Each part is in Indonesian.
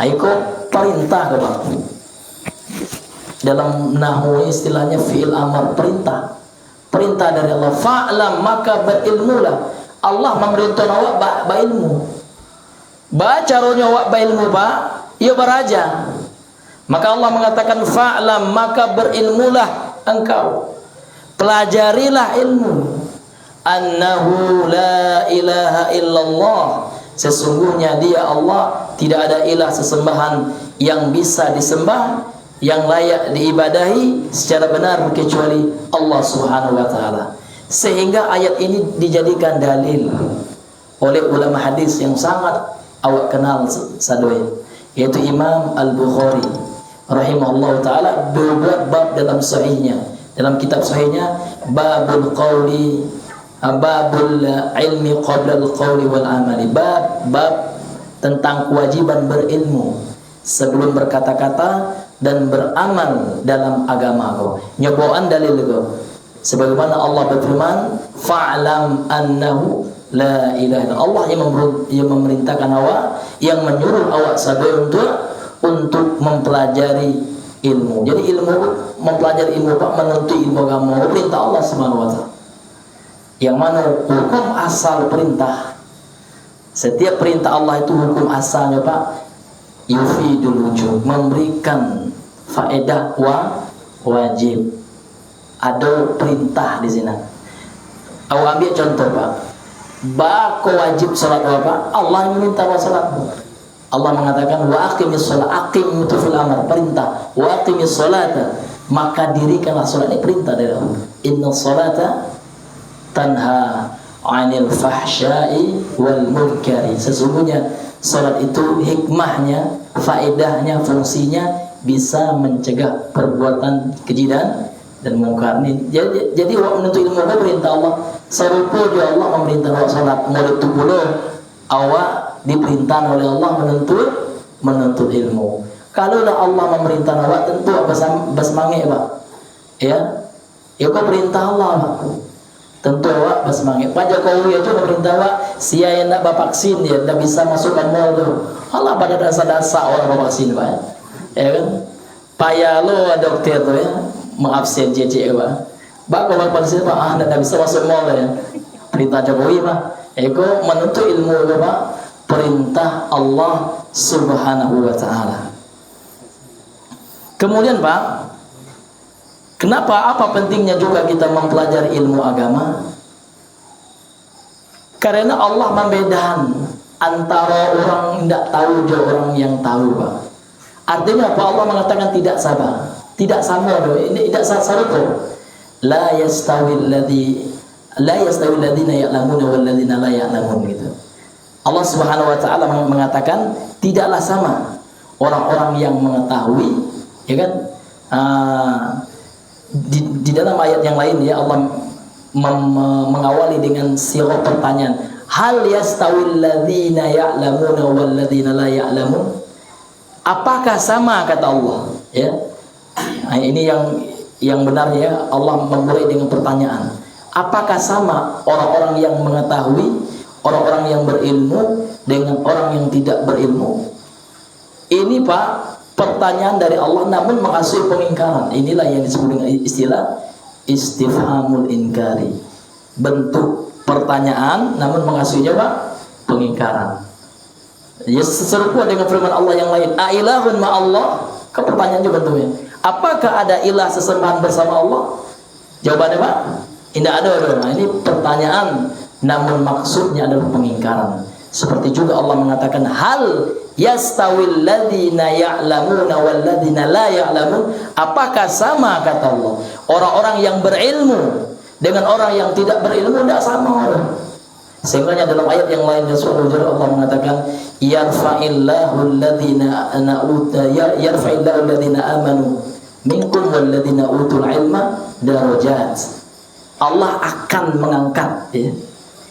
Aiko perintah ke Pak. Dalam nahwu istilahnya fi'il amar, perintah. Perintah dari Allah. Fa'lam, maka berilmulah. Allah memerintah awak berilmu. Baca ronya awak berilmu Pak, ia beraja. Maka Allah mengatakan fa'lam, maka berilmulah engkau. Pelajarilah ilmu. Annahu la ilaha illallah. Sesungguhnya dia Allah, tidak ada ilah sesembahan yang bisa disembah, yang layak diibadahi secara benar kecuali Allah Subhanahu wa taala. Sehingga ayat ini dijadikan dalil oleh ulama hadis yang sangat awak kenal sadoi, yaitu Imam Al-Bukhari rahimahullah taala berbuat bab dalam sahihnya, dalam kitab sahihnya, babul qawli, babul ilmi qabla al-qawli wal amali, bab tentang kewajiban berilmu sebelum berkata-kata dan beramal dalam agama kau. Nyoboan dalil kau. Sebagaimana Allah berfirman, fa'lam annahu la ilaha illallah. Allah yang memerintahkan awak, yang menyuruh awak sadoi untuk mempelajari ilmu. Jadi ilmu, mempelajari ilmu Pak, menuntut ilmu agama, perintah Allah Subhanahu wa taala. Yang mana hukum asal perintah, setiap perintah Allah itu hukum asalnya Pak, yufidul wujub, memberikan faedah wajib. Ada perintah di sini. Awak ambil contoh Pak, bako wajib salat Pak, Allah yang meminta salat. Allah mengatakan wa aqimis shalah, aqim itu fil amr, perintah. Wa aqimis sholata, maka dirikanlah salat, ini perintah dari Allah. Inna sholata tanha 'anil fahsya'i wal munkari. Sesungguhnya salat itu hikmahnya, faedahnya, fungsinya bisa mencegah perbuatan keji dan mungkar. Jadi awak menuntut ilmu apa perintah Allah. Serupa dia Allah memerintah awak salat, mulut tubuh awak diperintah oleh Allah menuntut ilmu. Kalau Allah memerintah awak, tentu bersemangat Pak. Ya kau perintah Allah Pak. Tentu awak bersemangat. Pak Jokowi aja memerintah awak, sia yang nak vaksin dia tidak bisa masukkan mall tu. Allah pada dasar-dasar orang vaksin Pak. Ya kan? Payah lo dokter tu ya, mengabsen JJ Pak. Kalau vaksin Pak, tidak bisa masuk mall ya. Perintah Jokowi Pak. Ego menuntut ilmu Pak, perintah Allah Subhanahu wa taala. Kemudian Pak, kenapa, apa pentingnya juga kita mempelajari ilmu agama? Karena Allah membedakan antara orang tidak tahu dan orang yang tahu Pak. Artinya apa? Allah mengatakan tidak sama. Tidak sama doh. Ini tidak sama. La yastawi alladziina ya'lamuna wal ladziina la ya'lamun gitu. Allah Subhanahu wa taala mengatakan tidaklah sama orang-orang yang mengetahui, ya kan? Di dalam ayat yang lain ya Allah mengawali dengan sirah pertanyaan, hal yastawil ladziina ya'lamuna wal ladziina la ya'lamun? Apakah sama, kata Allah, ya. Nah, ini yang benar ya, Allah memulai dengan pertanyaan. Apakah sama orang-orang yang mengetahui, orang-orang yang berilmu dengan orang yang tidak berilmu? Ini Pak, pertanyaan dari Allah namun menghasil pengingkaran. Inilah yang disebut dengan istilah istifhamul inkari. Bentuk pertanyaan namun menghasilnya Pak, pengingkaran. Ya serupa dengan firman Allah yang lain, ailahun ma'allah. Pertanyaannya bentuknya, apakah ada ilah sesembahan bersama Allah? Jawabannya Pak, tidak ada. Nah, ini pertanyaan namun maksudnya adalah pengingkaran. Seperti juga Allah mengatakan, hal yastawil ladzina ya'lamuna wal ladzina la ya'lamun? Apakah sama, kata Allah, orang-orang yang berilmu dengan orang yang tidak berilmu? Tidak sama. Sehingga dalam ayat yang lain surah Al-Hujurat Allah mengatakan, yarfa'illahu alladzina amanu minkum wal ladzina utul ilma darajat. Allah akan mengangkat ya,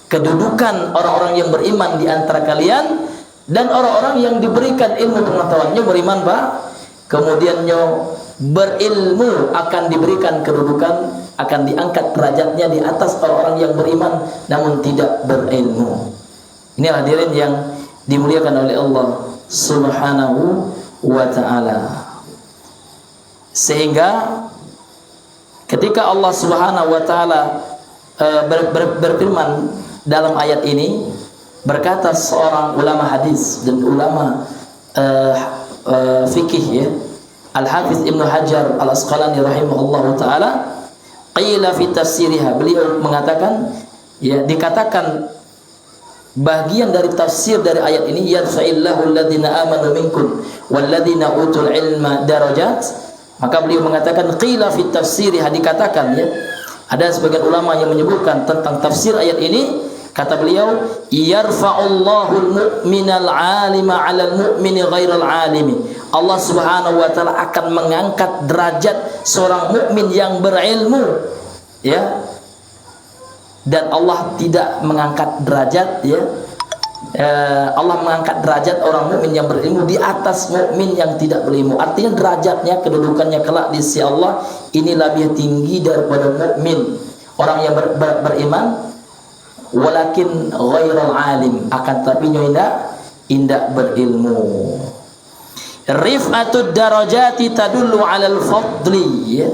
kedudukan orang-orang yang beriman di antara kalian dan orang-orang yang diberikan ilmu pengetahuannya beriman Pak. Kemudiannya berilmu akan diberikan kedudukan, akan diangkat derajatnya di atas orang-orang yang beriman namun tidak berilmu. Ini hadirin yang dimuliakan oleh Allah Subhanahu wa ta'ala. Sehingga ketika Allah Subhanahu wa ta'ala berfirman dalam ayat ini, berkata seorang ulama hadis dan ulama fikih, ya, Al-Hafiz Ibnu Hajar Al-Asqalani rahimahullahu ta'ala, qila fi tafsiriha, beliau mengatakan, ya, dikatakan bagian dari tafsir dari ayat ini, yarfa'illahu alladhina amanu minkum walladhina utul ilma darajat. Maka beliau mengatakan qila fi tafsiriha, dikatakan, ya, ada sebagian ulama yang menyebutkan tentang tafsir ayat ini, kata beliau, yarfa'ullahu al-mu'minal 'alima 'alal mu'mini ghairal 'alimi. Allah Subhanahu wa ta'ala akan mengangkat derajat seorang mukmin yang berilmu, ya. Dan Allah tidak mengangkat derajat, ya, Allah mengangkat derajat orang mukmin yang berilmu di atas mukmin yang tidak berilmu. Artinya derajatnya, kedudukannya kelak di sisi Allah ini lebih tinggi daripada mukmin, orang yang beriman, walakin ghairal alim, akan tapi indak berilmu. Rif'atud darajati tadullu 'alal fadli, ya.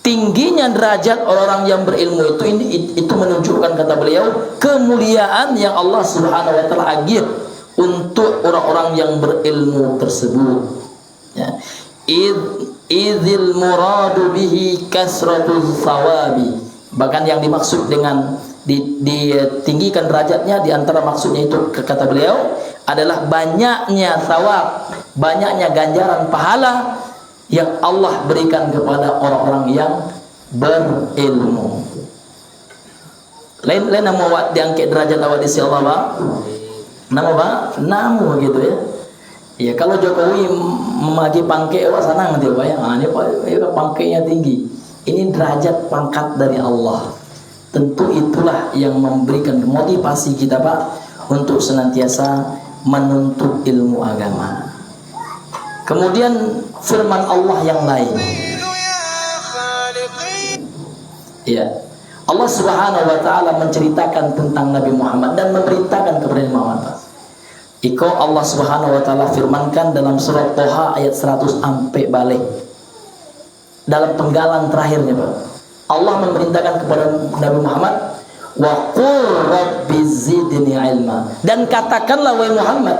Tingginya derajat orang-orang yang berilmu itu menunjukkan, kata beliau, kemuliaan yang Allah Subhanahu wa ta'ala agih untuk orang-orang yang berilmu tersebut, ya. Idzil muradu bihi kasratuz thawabi. Bahkan yang dimaksud dengan ditinggikan derajatnya, di antara maksudnya itu, kata beliau, adalah banyaknya thawab, banyaknya ganjaran pahala yang Allah berikan kepada orang-orang yang berilmu. Lain nama awak diangkat derajat awak di sisi Allah, Pak. Nama Pak, namu gitu, ya. Ya, kalau Jokowi memagi pangkat, awak senang dia, Pak, ya. Ini Pak, pangkatnya tinggi. Ini derajat pangkat dari Allah. Tentu itulah yang memberikan motivasi kita, Pak, untuk senantiasa menuntut ilmu agama. Kemudian firman Allah yang lain, ya, Allah Subhanahu wa ta'ala menceritakan tentang Nabi Muhammad dan memerintahkan kepada Nabi Muhammad. Iko Allah Subhanahu wa ta'ala firmankan dalam surat Toha ayat 100 sampai balik, dalam penggalan terakhirnya, Pak. Allah memerintahkan kepada Nabi Muhammad, wa qul rabbi zidni ilma, dan katakanlah wahai Muhammad,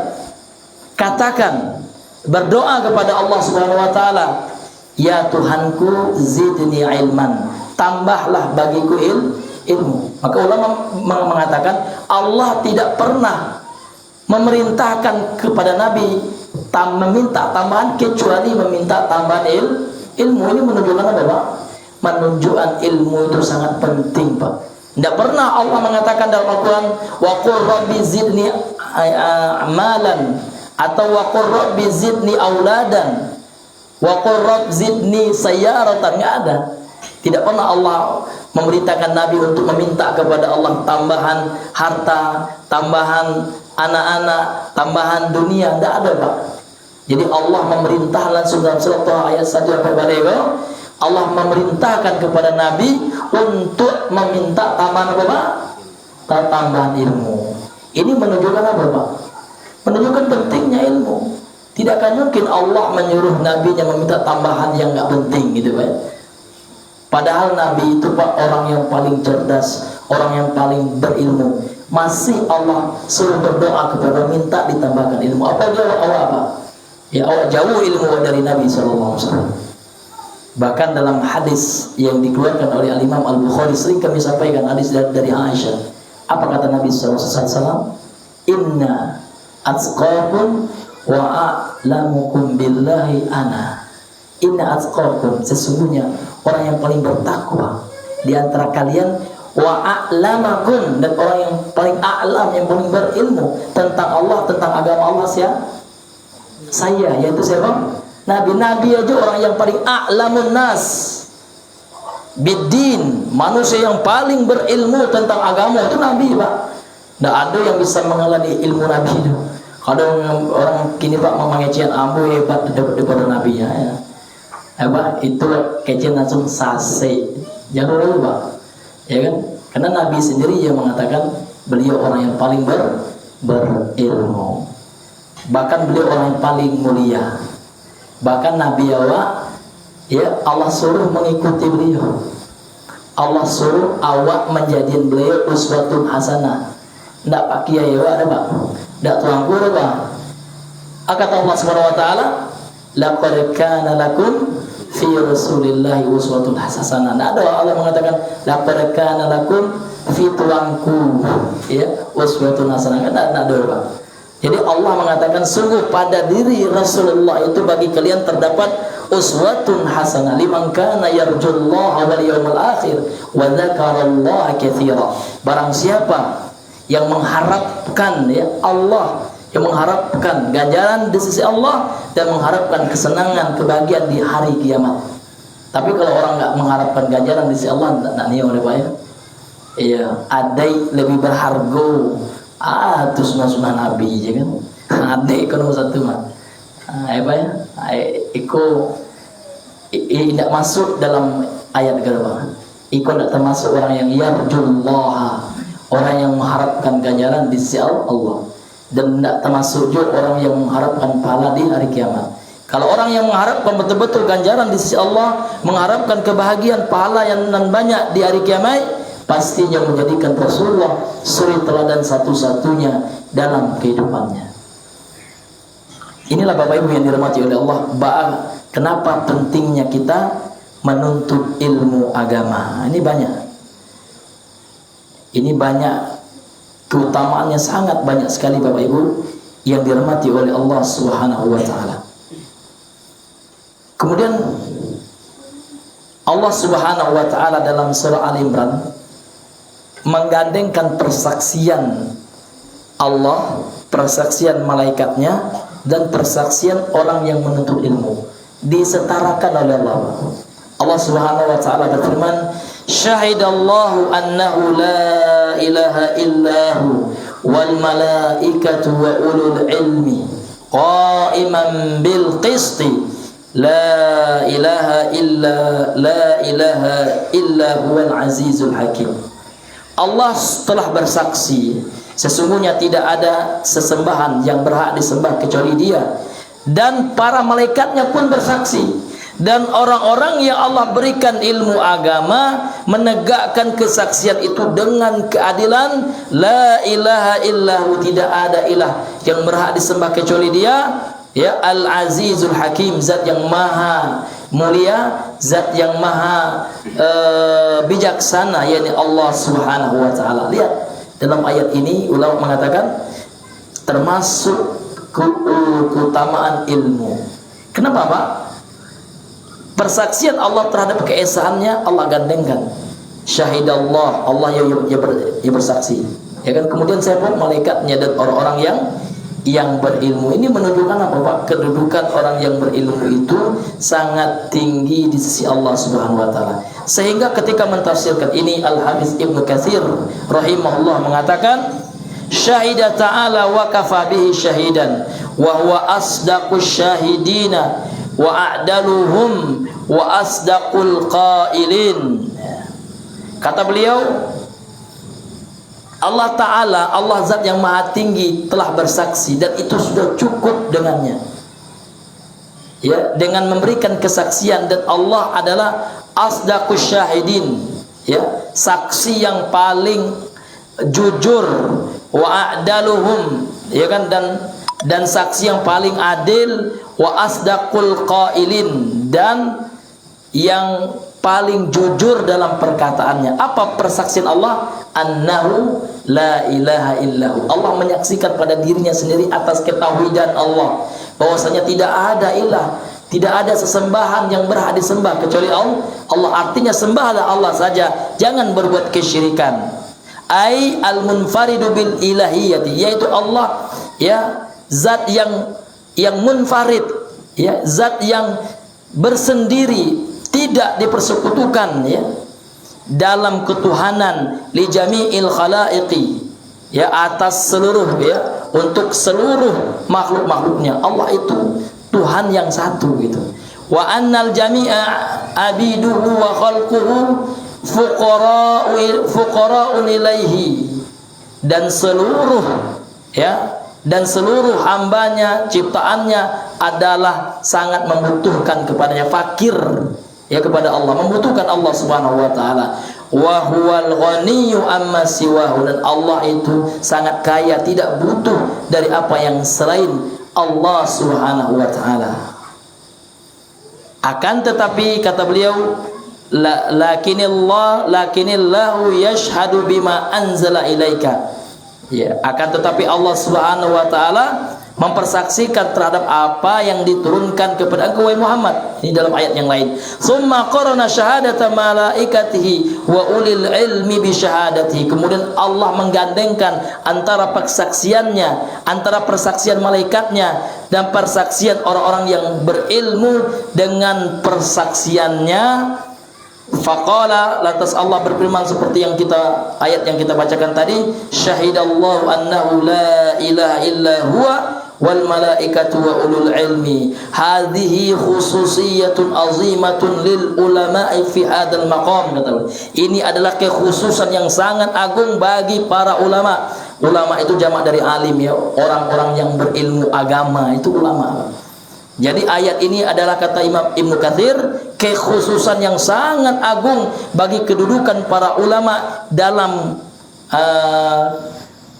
katakan, berdoa kepada Allah Subhanahu wa ta'ala, ya Tuhanku, zidni ilman, tambahlah bagiku ilmu. Maka ulama mengatakan Allah tidak pernah memerintahkan kepada Nabi meminta tambahan kecuali meminta tambahan ilmu. Ini menunjukkan apa, Pak? Menunjukkan ilmu itu sangat penting, Pak. Tidak pernah Allah mengatakan dalam Al-Quran, wa qul rabbi zidni amalan, atau wa qul rabbi zidni auladan, wa qul rabbi zidni sayyaratan. Nggak ada. Tidak pernah Allah memerintahkan Nabi untuk meminta kepada Allah tambahan harta, tambahan anak-anak, tambahan dunia. Tidak ada, Pak. Jadi Allah memerintah langsung dalam surat Taha ayat 1 sampai balik, Allah memerintahkan kepada Nabi untuk meminta tambahan apa, Pak? Tambahan ilmu. Ini menunjukkan apa, Pak? Menunjukkan pentingnya ilmu. Tidak akan mungkin Allah menyuruh Nabi-Nya meminta tambahan yang nggak penting, gitu, Pak. Padahal Nabi itu, Pak, orang yang paling cerdas, orang yang paling berilmu. Masih Allah suruh berdoa kepada minta ditambahkan ilmu. Apa dia awak, Pak? Ya, awak jauh ilmu dari Nabi SAW. Bahkan dalam hadis yang dikeluarkan oleh Al-Imam Al-Bukhari, sering kami sampaikan hadis dari Aisyah. Apa kata Nabi SAW? Inna atqakum wa a'lamukum billahi ana. Inna atqakum, sesungguhnya orang yang paling bertakwa di antara kalian, wa a'lamakum, dan orang yang paling a'lam, yang paling berilmu tentang Allah, tentang agama Allah, saya, yaitu siapa? Nabi-nabi aja orang yang paling a'lamun nas biddin, manusia yang paling berilmu tentang agama itu Nabi, Pak. Tidak ada yang bisa mengalami ilmu Nabi itu. Kalau orang kini, Pak, mengecewakan ambu hebat daripada Nabi, ya. Apa itu kecil langsung sase, jangan dulu, Pak, ya kan? Karena Nabi sendiri yang mengatakan beliau orang yang paling berilmu. Bahkan beliau orang yang paling mulia. Bahkan Nabi awak, ya Allah suruh mengikuti beliau. Allah suruh awak menjadikan beliau uswatun hasanah. Ndak pak kiai awak ada pak, ndak tuang guru pak. Kata Allah Subhanahu Wa Taala, laqad kana lakum fi Rasulillahi uswatun hasanah. Ndak ada Allah mengatakan laqad kana lakum fi tuangku, ya uswatun hasanah. Ndak ada pak. Jadi Allah mengatakan sungguh pada diri Rasulullah itu bagi kalian terdapat uswatun hasanah liman kana yarjullaha wal yawmal akhir wa dzakarallaha katsira. Barang siapa yang mengharapkan ya Allah, yang mengharapkan ganjaran di sisi Allah dan mengharapkan kesenangan, kebahagiaan di hari kiamat. Tapi kalau orang enggak mengharapkan ganjaran di sisi Allah, enggak niat oleh Pak ya. Iya, adai lebih berharga. Itu sunah Nabi je kan. Adai kan nomor satu mah. Apa ya? Iko tidak masuk dalam ayat berapa? Iko tidak termasuk orang yang yarjullah, orang yang mengharapkan ganjaran di sisi Allah, dan tidak termasuk juga orang yang mengharapkan pahala di hari kiamat. Kalau orang yang mengharapkan betul-betul ganjaran di sisi Allah, mengharapkan kebahagiaan pahala yang banyak di hari kiamat, pastinya menjadikan Rasulullah suri teladan satu-satunya dalam kehidupannya. Inilah Bapak Ibu yang dirahmati oleh Allah. Kenapa pentingnya kita menuntut ilmu agama? Ini banyak. Ini banyak keutamaannya, sangat banyak sekali Bapak Ibu yang dirahmati oleh Allah Subhanahu wa taala. Kemudian Allah Subhanahu wa taala dalam surah Al-Imran menggandengkan persaksian Allah, persaksian malaikatnya, dan persaksian orang yang menuntut ilmu disetarakan oleh Allah. Allah Subhanahu wa taala berfirman, "Syahidallahu annahu la ilaha illahu wal malaikatu wa ulul ilmi qa'iman bil qisti la ilaha illa huwal azizul hakim." Allah telah bersaksi sesungguhnya tidak ada sesembahan yang berhak disembah kecuali Dia, dan para malaikatnya pun bersaksi, dan orang-orang yang Allah berikan ilmu agama menegakkan kesaksian itu dengan keadilan. La ilaha illahu, tidak ada ilah yang berhak disembah kecuali Dia, ya Al-Azizul Hakim, zat yang maha mulia, zat yang maha bijaksana, yakni Allah Subhanahu wa taala. Lihat dalam ayat ini ulama mengatakan termasuk keutamaan ilmu. Kenapa Pak? Persaksian Allah terhadap keesaannya Allah gandengkan. Syahidallah, Allah yang bersaksi. Ya kan? Kemudian saya pun malaikatnya dan orang-orang yang berilmu. Ini menunjukkan apa Pak? Kedudukan orang yang berilmu itu sangat tinggi di sisi Allah Subhanahu wa taala. Sehingga ketika mentafsirkan ini, Al-Hafiz Ibnu Katsir rahimahullah mengatakan, syahida ta'ala wa kafa bihi syahidan wa huwa asdaqus syahidina wa a'daluhum wa asdaqul qailin. Kata beliau, Allah Ta'ala, Allah Zat yang maha tinggi telah bersaksi, dan itu sudah cukup dengannya, ya, dengan memberikan kesaksian. Dan Allah adalah asdaqus syahidin, ya, saksi yang paling jujur, wa a'daluhum, ya kan, dan saksi yang paling adil, wa asdaqul qailin, dan yang paling jujur dalam perkataannya. Apa persaksian Allah? Annahu la ilaha illahu. Allah menyaksikan pada dirinya sendiri atas ketauhidan Allah, bahwasanya tidak ada ilah, tidak ada sesembahan yang berhak disembah kecuali Allah. Artinya sembahlah Allah saja, jangan berbuat kesyirikan. Ai al-munfaridu bil ilahiyati, yaitu Allah, ya, zat yang munfarid, ya, zat yang bersendiri, tidak dipersekutukan, ya, dalam ketuhanan li jami'il khalaiqi, ya, atas seluruh, ya, untuk seluruh makhluk-makhluknya. Allah itu Tuhan yang satu gitu. Wa annal jami'a abiduhu wa khalquhu fuqara'un ilaihi, dan seluruh, ya, dan seluruh hambanya, ciptaannya adalah sangat membutuhkan kepadanya, fakir ya kepada Allah, membutuhkan Allah Subhanahu wa taala. Wa huwal ghaniyyu amma siwahu, dan Allah itu sangat kaya, tidak butuh dari apa yang selain Allah Subhanahu wa taala. Akan tetapi kata beliau, lakinillahu yashhadu bima anzala ilaika. Ya, akan tetapi Allah Subhanahu wa taala mempersaksikan terhadap apa yang diturunkan kepada engkau wahai Muhammad. Ini dalam ayat yang lain. Summa qarana syahadata malaikatihi wa ulil ilmi bi syahadatihi. Kemudian Allah menggandengkan antara persaksiannya, antara persaksian malaikatnya dan persaksian orang-orang yang berilmu dengan persaksiannya. Faqala, lantas Allah berfirman seperti yang kita ayat yang kita bacakan tadi, syahidallahu annahu la ilaha illa huwa wal malaikatu wa ulul ilmi. Hadhihi khususiyatun azimatun lil ulama'i fi hadzal maqam. Ini adalah kekhususan yang sangat agung bagi para ulama. Ulama itu jamak dari alim ya, orang-orang yang berilmu agama itu ulama. Jadi ayat ini adalah kata Imam Ibnu Katsir kekhususan yang sangat agung bagi kedudukan para ulama dalam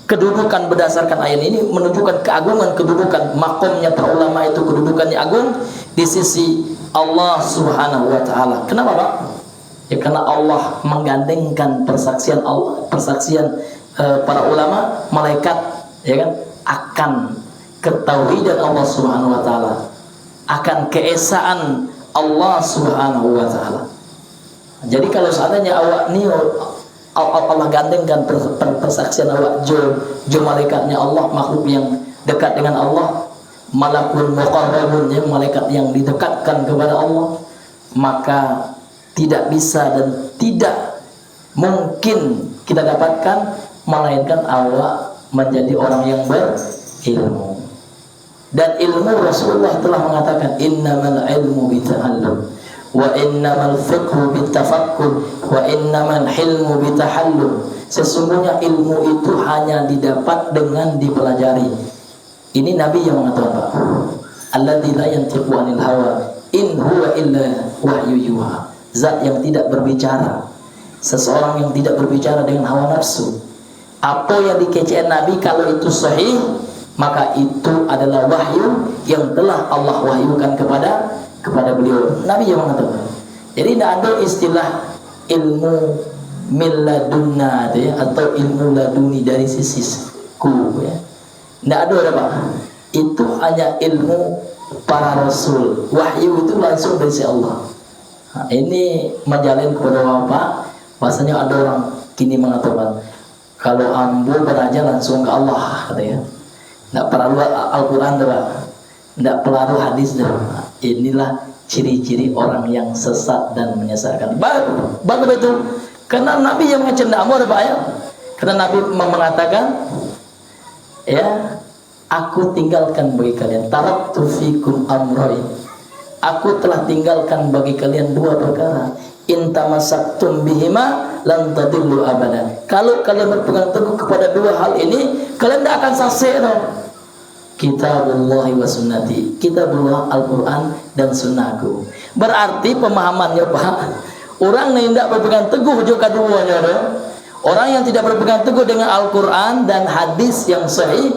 kedudukan. Berdasarkan ayat ini menunjukkan keagungan kedudukan makomnya para ulama, itu kedudukannya agung di sisi Allah Subhanahu wa taala. Kenapa, Pak? Ya karena Allah menggandengkan persaksian para ulama, malaikat ya kan, akan ketauhidan Allah Subhanahu wa taala, akan keesaan Allah Subhanahu wa taala. Jadi kalau seandainya awak ni Allah gandengkan persaksian awak jo malaikatnya Allah, makhluk yang dekat dengan Allah, malakul muqarrabun, malaikat yang didekatkan kepada Allah, maka tidak bisa dan tidak mungkin kita dapatkan melainkan awak menjadi orang yang berilmu. Dan ilmu Rasulullah telah mengatakan innamal ilmu bita'allum wa innamal fiqhu bitafakkur wa innamal hilmu bitahallum. Sesungguhnya ilmu itu hanya didapat dengan dipelajari. Ini Nabi yang mengatakan, Pak, alladzi la yantiqu anil hawa in huwa illa wahyu yuha. Zat yang tidak berbicara, seseorang yang tidak berbicara dengan hawa nafsu. Apa yang dikecewakan Nabi kalau itu sahih, maka itu adalah wahyu yang telah Allah wahyukan kepada beliau. Nabi yang mengatakan. Jadi tidak ada istilah ilmu milladunna ya, atau ilmu laduni dari sisiku ya. Tidak ada Pak. Itu hanya ilmu para rasul. Wahyu itu langsung dari si Allah. Nah, ini menjalin kepada Bapak, bahasanya ada orang kini mengatakan kalau ambo beraja langsung ke Allah katanya. Tidak perlu Al-Quran, tidak perlu hadis. Inilah ciri-ciri orang yang sesat dan menyesatkan. Bagus betul. Karena Nabi yang mengecenda amor, Pak ya. Karena Nabi mengatakan, ya, aku tinggalkan bagi kalian. Taraktu fikum amroin. Aku telah tinggalkan bagi kalian dua perkara. In tamassaktum bihima lan tadillu abadan. Kalau kalian berpegang teguh kepada dua hal ini, kalian tidak akan saseh dong. Kitabullah wa sunnati. Kitabullah, Al-Quran dan sunnahku. Berarti pemahamannya, Pak, orang yang tidak berpegang teguh juga keduanya dong. Orang yang tidak berpegang teguh dengan Al-Quran dan hadis yang sahih,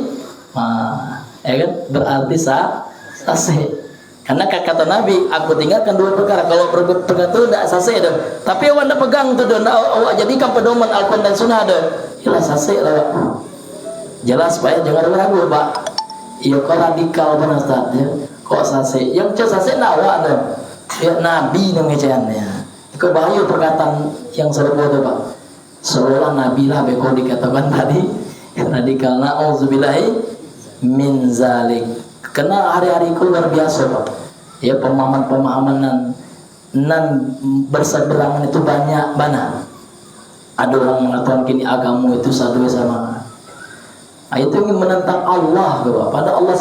ya kan, berarti saseh. Karena kata Nabi, aku tinggalkan dua perkara. Kalau berpegang teguh tidak saseh dong. Tapi awak tidak pegang tu dong, awak jadikan pedoman Al-Quran dan sunnah dong. Ialah saseh lah, Pak. Jelas Pak ya, jangan ragu Pak. Iya kok radikal benar Ustaz ya. Kok saseh? Yang saseh awak dong. Ya Nabi yang ngecehannya. Kok bahaya perkataan yang serupa itu Pak. Seolah Nabi lah beko dikatakan tadi radikal. Na'udzubillahi min zalik. Karena hari-hari itu luar biasa Pak. Ya pemahaman-pemahaman nan berseberangan itu banyak banget. Ada orang mengatakan kini agama itu satu sama. Itu ingin menentang Allah Bapak. Padahal Allah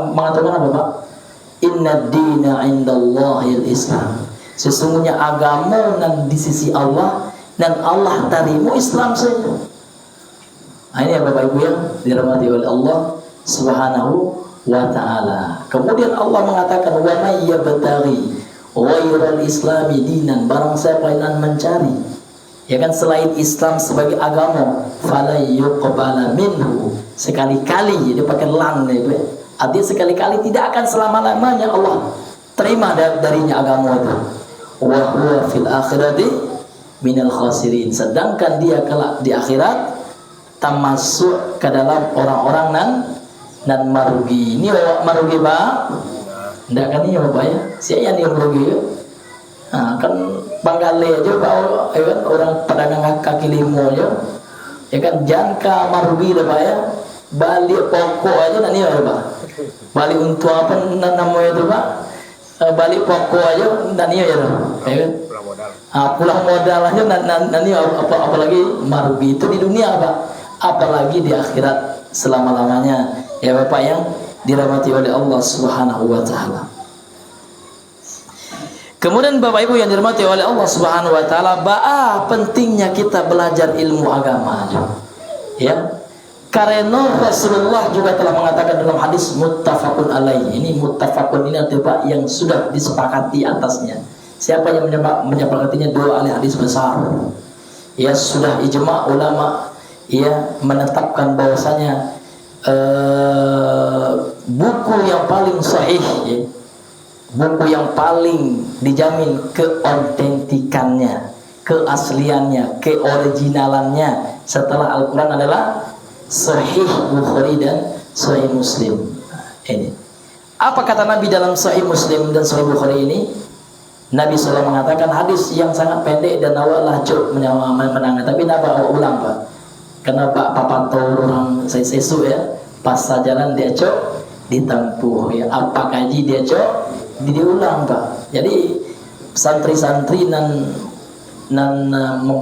mengatakan apa Pak? Inna dina indallahil Islam. Sesungguhnya agama dan di sisi Allah dan Allah tarimu Islam saja. Ini ya Bapak Ibu yang dirahmati oleh Allah Subhanahu wa ta'ala. Kemudian Allah mengatakan wa may yabtaghi ghairal islami dinan, barang siapa yang mencari ya kan selain Islam sebagai agama, fala yuqbala minhu, sekali-kali dia pakai lang ya, artinya sekali-kali tidak akan selama-lamanya Allah terima darinya agama itu. Wa huwa fil akhirati minal khasirin, sedangkan dia kelak di akhirat termasuk ke dalam orang-orang nan marugi. Ini marugi Pak? Tidak kan ini Bapak ya? Siapa yang marugi ya? Nah, kan Banggale aja Pak, ya kan orang pedagang kaki lima aja, ya kan jangka marugi lah Pak ya. Balik pokok aja nanti ya Pak. Balik untuk apa namanya itu Pak? Balik pokok aja nanti ya kan. Pulang modal aja nanti apalagi marugi itu di dunia Pak, apalagi di akhirat selama-lamanya ya Bapak yang dirahmati oleh Allah Subhanahu wa ta'ala. Kemudian Bapak Ibu yang dirahmati oleh Allah Subhanahu wa ta'ala, pentingnya kita belajar ilmu agama ya. Karena Rasulullah juga telah mengatakan dalam hadis muttafaqun alaih. Ini muttafaqun ini artinya yang sudah disepakati atasnya. Siapa yang menyepakatinya? Dua ahli hadis besar. Ya, sudah ijma ulama ya menetapkan bahwasanya buku yang paling sahih ya, buku yang paling dijamin keautentikannya, keasliannya, keoriginalannya setelah Al-Quran adalah Sahih Bukhari dan Sahih Muslim. Ini apa kata Nabi dalam Sahih Muslim dan Sahih Bukhari ini? Nabi SAW mengatakan hadis yang sangat pendek dan awaklah cuk menangan, tapi nak bawa ulang Pak, karena Pak papanto orang saya sesu ya, pas jalan dia cuk ditempuh ya, apa kaji dia cuk diulang Pak. Jadi santri-santri nan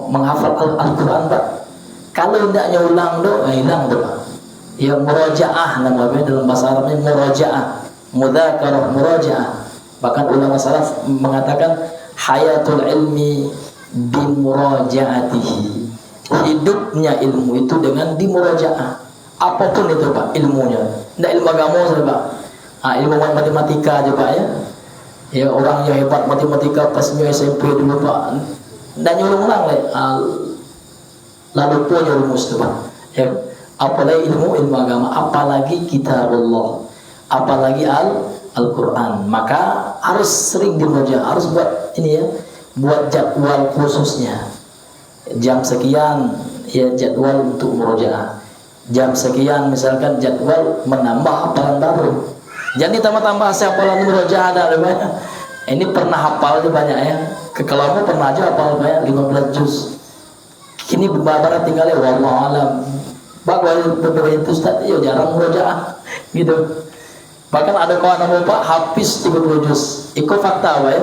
menghafal Al-Quran Pak, kalau tidaknya ulang hilang Pak. Ya murajaah namanya dalam bahasa Arabnya, murajaah, mudzakarah, murajaah. Bahkan ulama salaf mengatakan hayatul ilmi bimurajaatihi, hidupnya ilmu itu dengan dimurajaah. Apapun itu Pak ilmunya, tidak ilmu agama saja Pak. Ilmu matematika aja Pak ya. Ya orang yang hebat matematika pasnya SMP dulu Pak, dan nyuruh-ulang lalu pun rumus itu Pak. Ya, apalagi ilmu agama, apalagi kitabullah, apalagi Al-Quran, maka harus sering dimurajaah, harus buat ini ya, buat jadwal khususnya. Jam sekian ya jadwal untuk murajaah. Jam sekian misalkan jadwal menambah hafalan baru. Jadi tambah-tambah hafalan murajaah ada banyak. Ini pernah hafal aja banyak ya. Kalau aku pernah aja hafal banyak 15 juz. Kini beberapa tinggalnya wallahu alam. Bagus beberapa itu Ustaz, ya jarang murajaah gitu. Bahkan ada kawan nama Pak habis 30 juz. Ikut fakta Pak ya.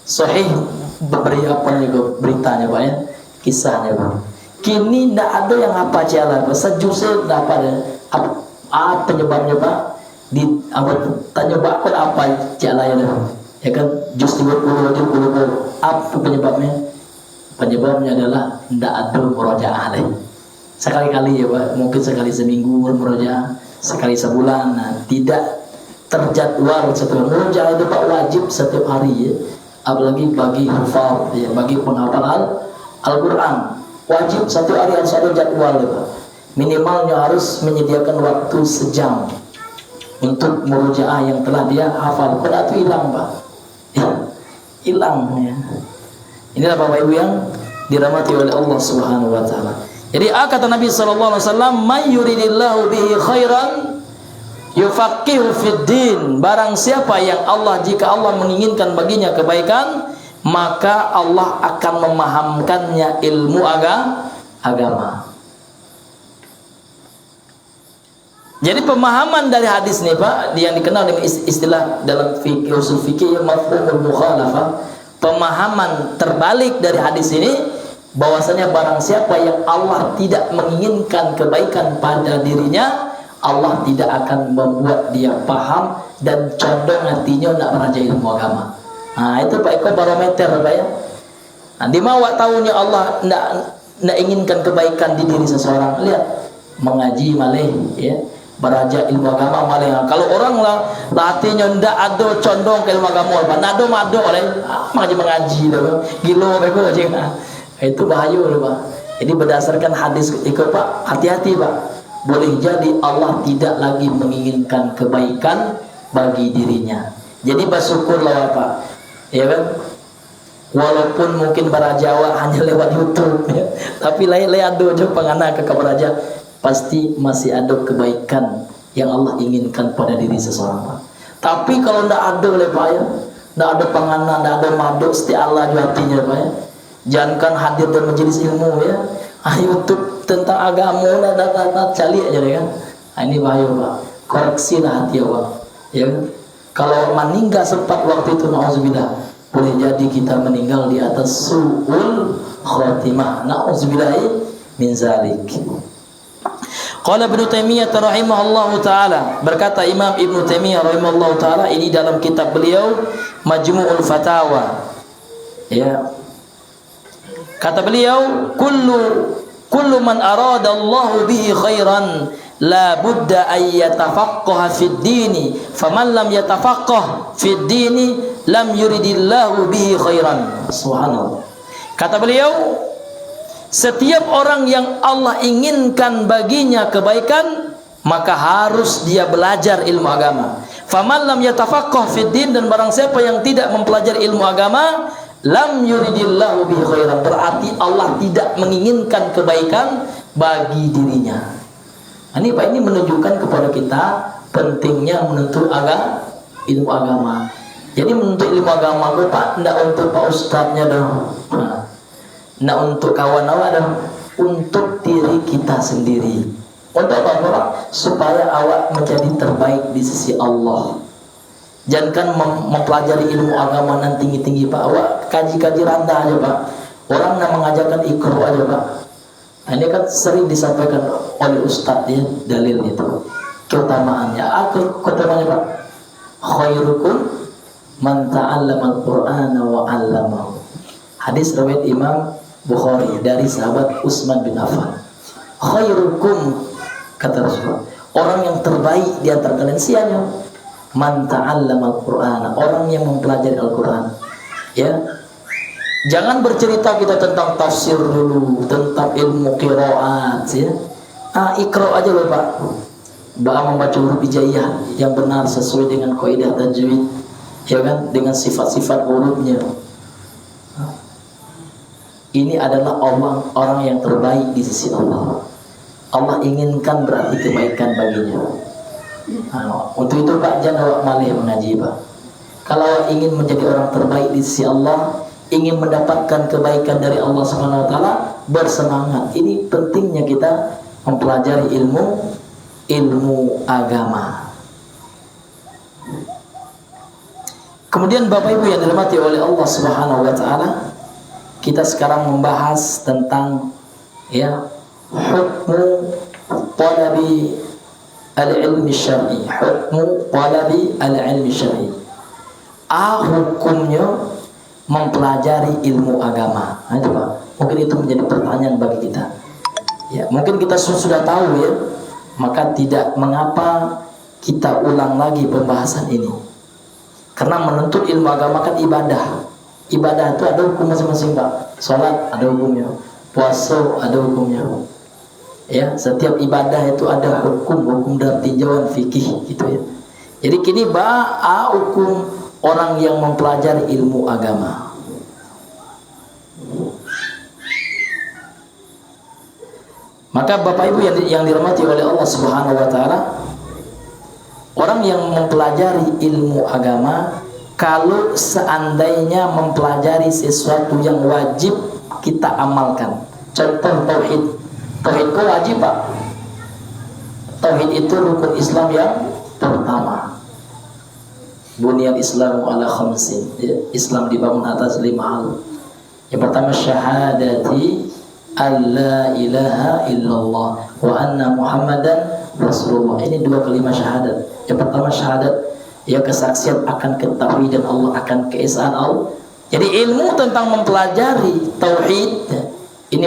Sahih beri apa juga beritanya Pak ya. Kisahnya Pak. Kini tidak ada yang apa jalan. Sejuznya tidak ada. Apa penyebabnya Pak? Tanya Pak apa jalannya ya kan? Juz 30 apa penyebabnya? Penyebabnya adalah tidak ada murajaah deh. Sekali-kali ya Pak. Mungkin sekali seminggu murajaah, sekali sebulan. Nah, tidak terjadwal setiap murajaah itu Pak wajib setiap hari ya. Apalagi bagi hafal ya, bagi penghafal Al-Quran wajib setiap hari harus ada jadwal ya Pak. Minimalnya harus menyediakan waktu sejam untuk murajaah yang telah dia hafal. Kalau itu hilang Pak ya, hilang ya. Inilah Bapak Ibu yang dirahmati oleh Allah Subhanahu wa ta'ala. Jadi kata Nabi sallallahu alaihi wasallam, "May yuridillahu bihi khairan yufaqihu fid din." Barang siapa yang jika Allah menginginkan baginya kebaikan, maka Allah akan memahamkannya ilmu agama. Jadi pemahaman dari hadis ini Pak, yang dikenal dengan istilah dalam fikih usul fikih mafhumul mukhalafah, pemahaman terbalik dari hadis ini, bahwasanya barang siapa yang Allah tidak menginginkan kebaikan pada dirinya, Allah tidak akan membuat dia paham dan condong hatinya nak belajar ilmu agama. Nah itu Pak Eko barometer Pak ya. Nah, di mana tahunya Allah nak inginkan kebaikan di diri seseorang, lihat mengaji malih ya, beraja ilmu agama malah. Kalau orang lah hatinya ndak ada condong ke ilmu agama, nado mado oleh mengaji dah, gilo bego aja. Itu bahaya loh Pak. Jadi berdasarkan hadis itu Pak, hati-hati Pak. Boleh jadi Allah tidak lagi menginginkan kebaikan bagi dirinya. Jadi bersyukurlah Pak, ya kan? Walaupun mungkin para Jawa hanya lewat YouTube ya. Tapi lain ada je pangana ke beraja, pasti masih ada kebaikan yang Allah inginkan pada diri seseorang Pak. Tapi kalau ndak ada le Pak ya, ndak ada pangana, ndak ada madu seti Allah di hatinya Pak ya. Jangankan hadir dan majelis ilmu ya. YouTube tentang agama ndak cali aja deh kan. Ini bahaya Pak. Koreksilah hati ya Pak. Ya. Kalau meninggal sempat waktu itu nauzubillah, boleh jadi kita meninggal di atas su'ul khatimah. Na'udzubillah min zalik. Qala Ibnu Taimiyah rahimahullahu taala, berkata Imam Ibnu Taimiyah rahimahullahu taala ini dalam kitab beliau Majmu'ul Fatawa. Ya. Kata beliau, kullu man arada Allah bihi khairan la budda ay yatafaqqaha fid dini, faman lam yatafaqqah fid dini lam yuridillahu bihi khairan. Subhanallah. Kata beliau, setiap orang yang Allah inginkan baginya kebaikan, maka harus dia belajar ilmu agama. Faman lam yatafaqqah fid din, dan barang siapa yang tidak mempelajari ilmu agama, lam yuridillahu bihi khairan, berarti Allah tidak menginginkan kebaikan bagi dirinya. Ini Pak, ini menunjukkan kepada kita pentingnya menuntut ilmu agama. Jadi menuntut ilmu agama itu Pak, tidak untuk Pak Ustadznya dong, tidak untuk kawan awak dong, untuk diri kita sendiri. Untuk apa Pak? Supaya awak menjadi terbaik di sisi Allah. Jangan mempelajari ilmu agama nan tinggi-tinggi Pak, awak kaji-kaji rendah aja Pak. Orang yang mengajarkan ikro aja Pak. Nah, ini kan sering disampaikan oleh Ustadz ya, dalil itu keutamaannya. Keutamanya Pak, khairukum man ta'allama al-Qur'ana wa 'allamahu. Hadis riwayat Imam Bukhari dari sahabat Utsman bin Affan. Khairukum, kata Rasulullah, orang yang terbaik di antara kalian siapa? Man ta'allama al-Qur'ana, orang yang mempelajari Al-Qur'an. Ya. Jangan bercerita kita tentang tafsir dulu, tentang ilmu qiraat ya. Iqra aja loh Pak. Doa membaca huruf hijaiyah yang benar sesuai dengan kaidah tajwid, ya kan, dengan sifat-sifat hurufnya. Ini adalah orang yang terbaik di sisi Allah. Allah inginkan berarti kebaikan baginya. Untuk itu Pak, jangan awak malih mengaji Pak. Kalau awak ingin menjadi orang terbaik di sisi Allah, ingin mendapatkan kebaikan dari Allah Subhanahu wa taala, bersemangat. Ini pentingnya kita mempelajari ilmu agama. Kemudian Bapak Ibu yang dirahmati oleh Allah Subhanahu wa taala, kita sekarang membahas tentang ya hukmu talabi al-ilmi syar'i. Hukmu talabi al-ilmi syar'i. Hukumnya mempelajari ilmu agama. Nah, Pak, mungkin itu menjadi pertanyaan bagi kita. Ya, mungkin kita sudah tahu ya, maka tidak mengapa kita ulang lagi pembahasan ini. Karena menuntut ilmu agama kan ibadah. Ibadah itu ada hukum masing-masing Pak. Salat ada hukumnya, puasa ada hukumnya. Ya, setiap ibadah itu ada hukum dan tinjauan fikih gitu ya. Jadi kini hukum orang yang mempelajari ilmu agama. Maka Bapak Ibu yang dirahmati oleh Allah Subhanahu wa taala, orang yang mempelajari ilmu agama, kalau seandainya mempelajari sesuatu yang wajib kita amalkan. Contoh tauhid. Tauhid itu wajib Pak. Tauhid itu rukun Islam yang pertama. Bunyal Islamu ala khamsin. Islam dibangun atas 5 hal. Yang pertama syahadati alla ilaha illallah wa anna muhammadan rasulullah. Ini 2 kalimat syahadat. Yang pertama syahadat, ya kesaksian akan ketauhidan Allah, akan keesaan Allah. Jadi ilmu tentang mempelajari tauhid ini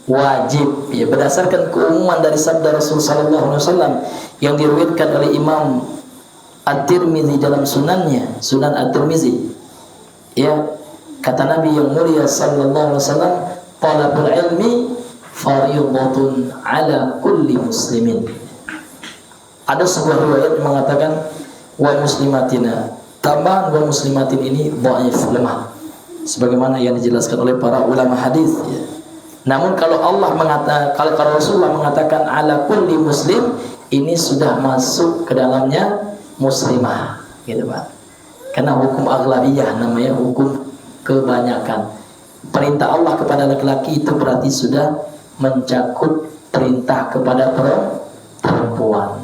wajib, ya, berdasarkan keumuman dari sabda Rasul sallallahu alaihi wasallam yang diriwayatkan oleh Imam At-Tirmizi dalam sunannya, Sunan At-Tirmizi. Ya, kata Nabi yang mulia sallallahu alaihi wasallam, talabul ilmi fardhatun ala kulli muslimin. Ada sebuah riwayat yang mengatakan wa muslimatina, tambahan wa muslimatin ini dhaif, lemah, sebagaimana yang dijelaskan oleh para ulama hadis, ya. Namun kalau Allah mengatakan, kalau Rasulullah mengatakan ala kulli muslim, ini sudah masuk ke dalamnya muslimah, gitu Pak. Karena hukum aghlabiyah namanya, hukum kebanyakan. Perintah Allah kepada laki-laki itu berarti sudah mencakup perintah kepada perempuan.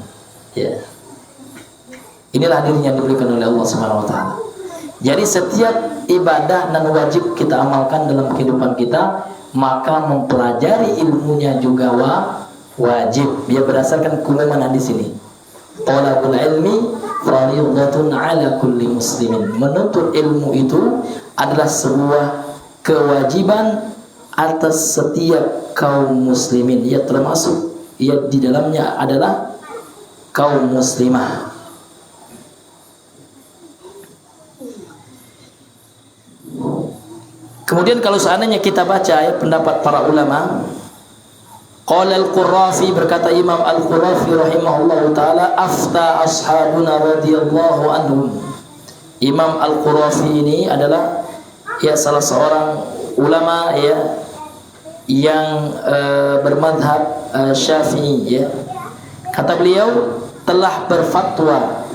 Ya. Inilah diri yang diberikan oleh Allah Subhanahu wa taala. Jadi setiap ibadah dan wajib kita amalkan dalam kehidupan kita, maka mempelajari ilmunya juga wajib. Dia berdasarkan keumuman hadis ini. Talabul ilmi fardhatun ala kulli muslimin. Menuntut ilmu itu adalah sebuah kewajiban atas setiap kaum muslimin. Ya, termasuk ya di dalamnya adalah kaum muslimah. Kemudian kalau seandainya kita baca ya pendapat para ulama, qala al-Qurrafi, berkata Imam al-Qurrafi rahimahullahu taala, afta ashabuna radhiyallahu anhum. Imam al-Qurrafi ini adalah ya salah seorang ulama ya yang bermadhab Syafi'i, ya. Kata beliau, telah berfatwa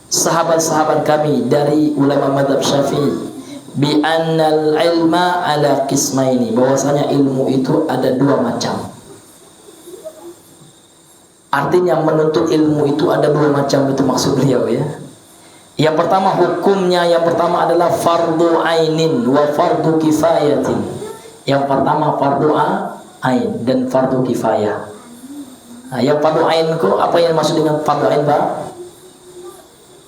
sahabat-sahabat kami dari ulama madhab Syafi'i bi annal ilma ala qismaini, bahwasanya ilmu itu ada dua macam. Artinya menuntut ilmu itu ada dua macam, itu maksud beliau, ya. Yang pertama hukumnya, yang pertama adalah fardu ainin wa fardu kifayatin. Yang pertama fardu ain dan fardu kifayah. Nah, yang fardu ain itu apa yang maksud dengan fardu ain, Pak?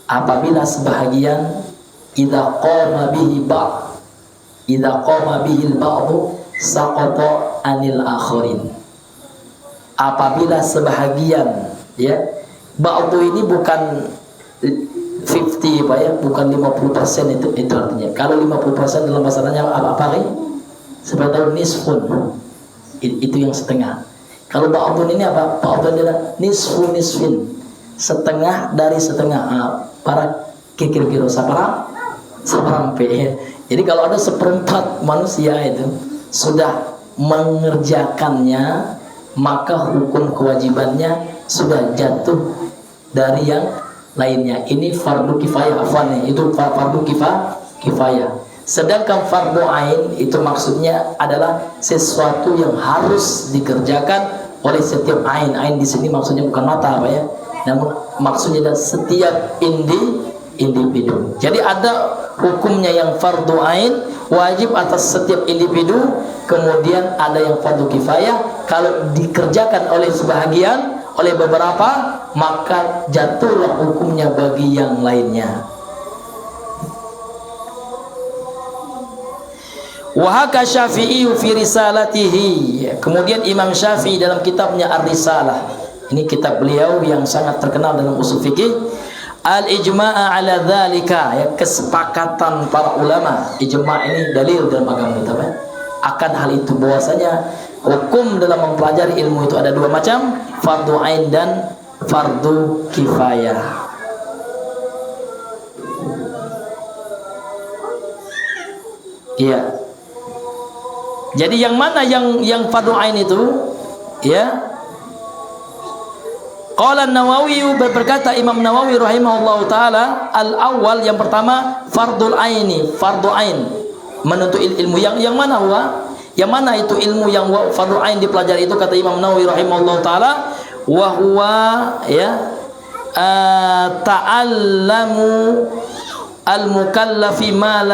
Apabila sebahagian idza qama bihi ba'd, idza qama bihi al-ba'd saqata anil akharin. Apabila sebahagian, ya, ba'du ini bukan 50 Pak, ya, bukan 50% itu artinya. Kalau 50% dalam bahasanya apa nih? Seperti nisfun. Itu yang setengah. Kalau ba'dun ini apa? Ba'dun adalah nisfu nisfin. Setengah dari setengah. Para kikir-kiro seperempat. Ya. Jadi kalau ada seperempat manusia itu sudah mengerjakannya, maka hukum kewajibannya sudah jatuh dari yang lainnya. Ini fardu kifayah, itu fardu kifayah. Sedangkan fardu ain itu maksudnya adalah sesuatu yang harus dikerjakan oleh setiap ain. Ain di sini maksudnya bukan mata, Pak, ya. Namun maksudnya adalah setiap individu. Jadi ada hukumnya yang fardu ain wajib atas setiap individu, kemudian ada yang fardu kifayah, kalau dikerjakan oleh sebahagian, oleh beberapa, maka jatuhlah hukumnya bagi yang lainnya. Wahaka Syafi'i fi risalatihi. Kemudian Imam Syafi'i dalam kitabnya Ar-Risalah, ini kitab beliau yang sangat terkenal dalam usul fikih, al-ijma'a ala dzalika, ya, kesepakatan para ulama. Ijma' ini dalil dalam agama kita, ya, akan hal itu, bahwasanya hukum dalam mempelajari ilmu itu ada dua macam, fardu ain dan fardu kifayah. Iya. Jadi yang mana yang fardu ain itu, ya? Qala An-Nawawi, berkata Imam Nawawi rahimahullahu taala, al-awwal, yang pertama fardul aini, fardu ain, menuntut ilmu. Yang mana huwa? Yang mana itu ilmu yang fardu ain dipelajari itu? Kata Imam Nawawi rahimahullahu taala, wa huwa, ya, ta'allamu al-mukallafi ma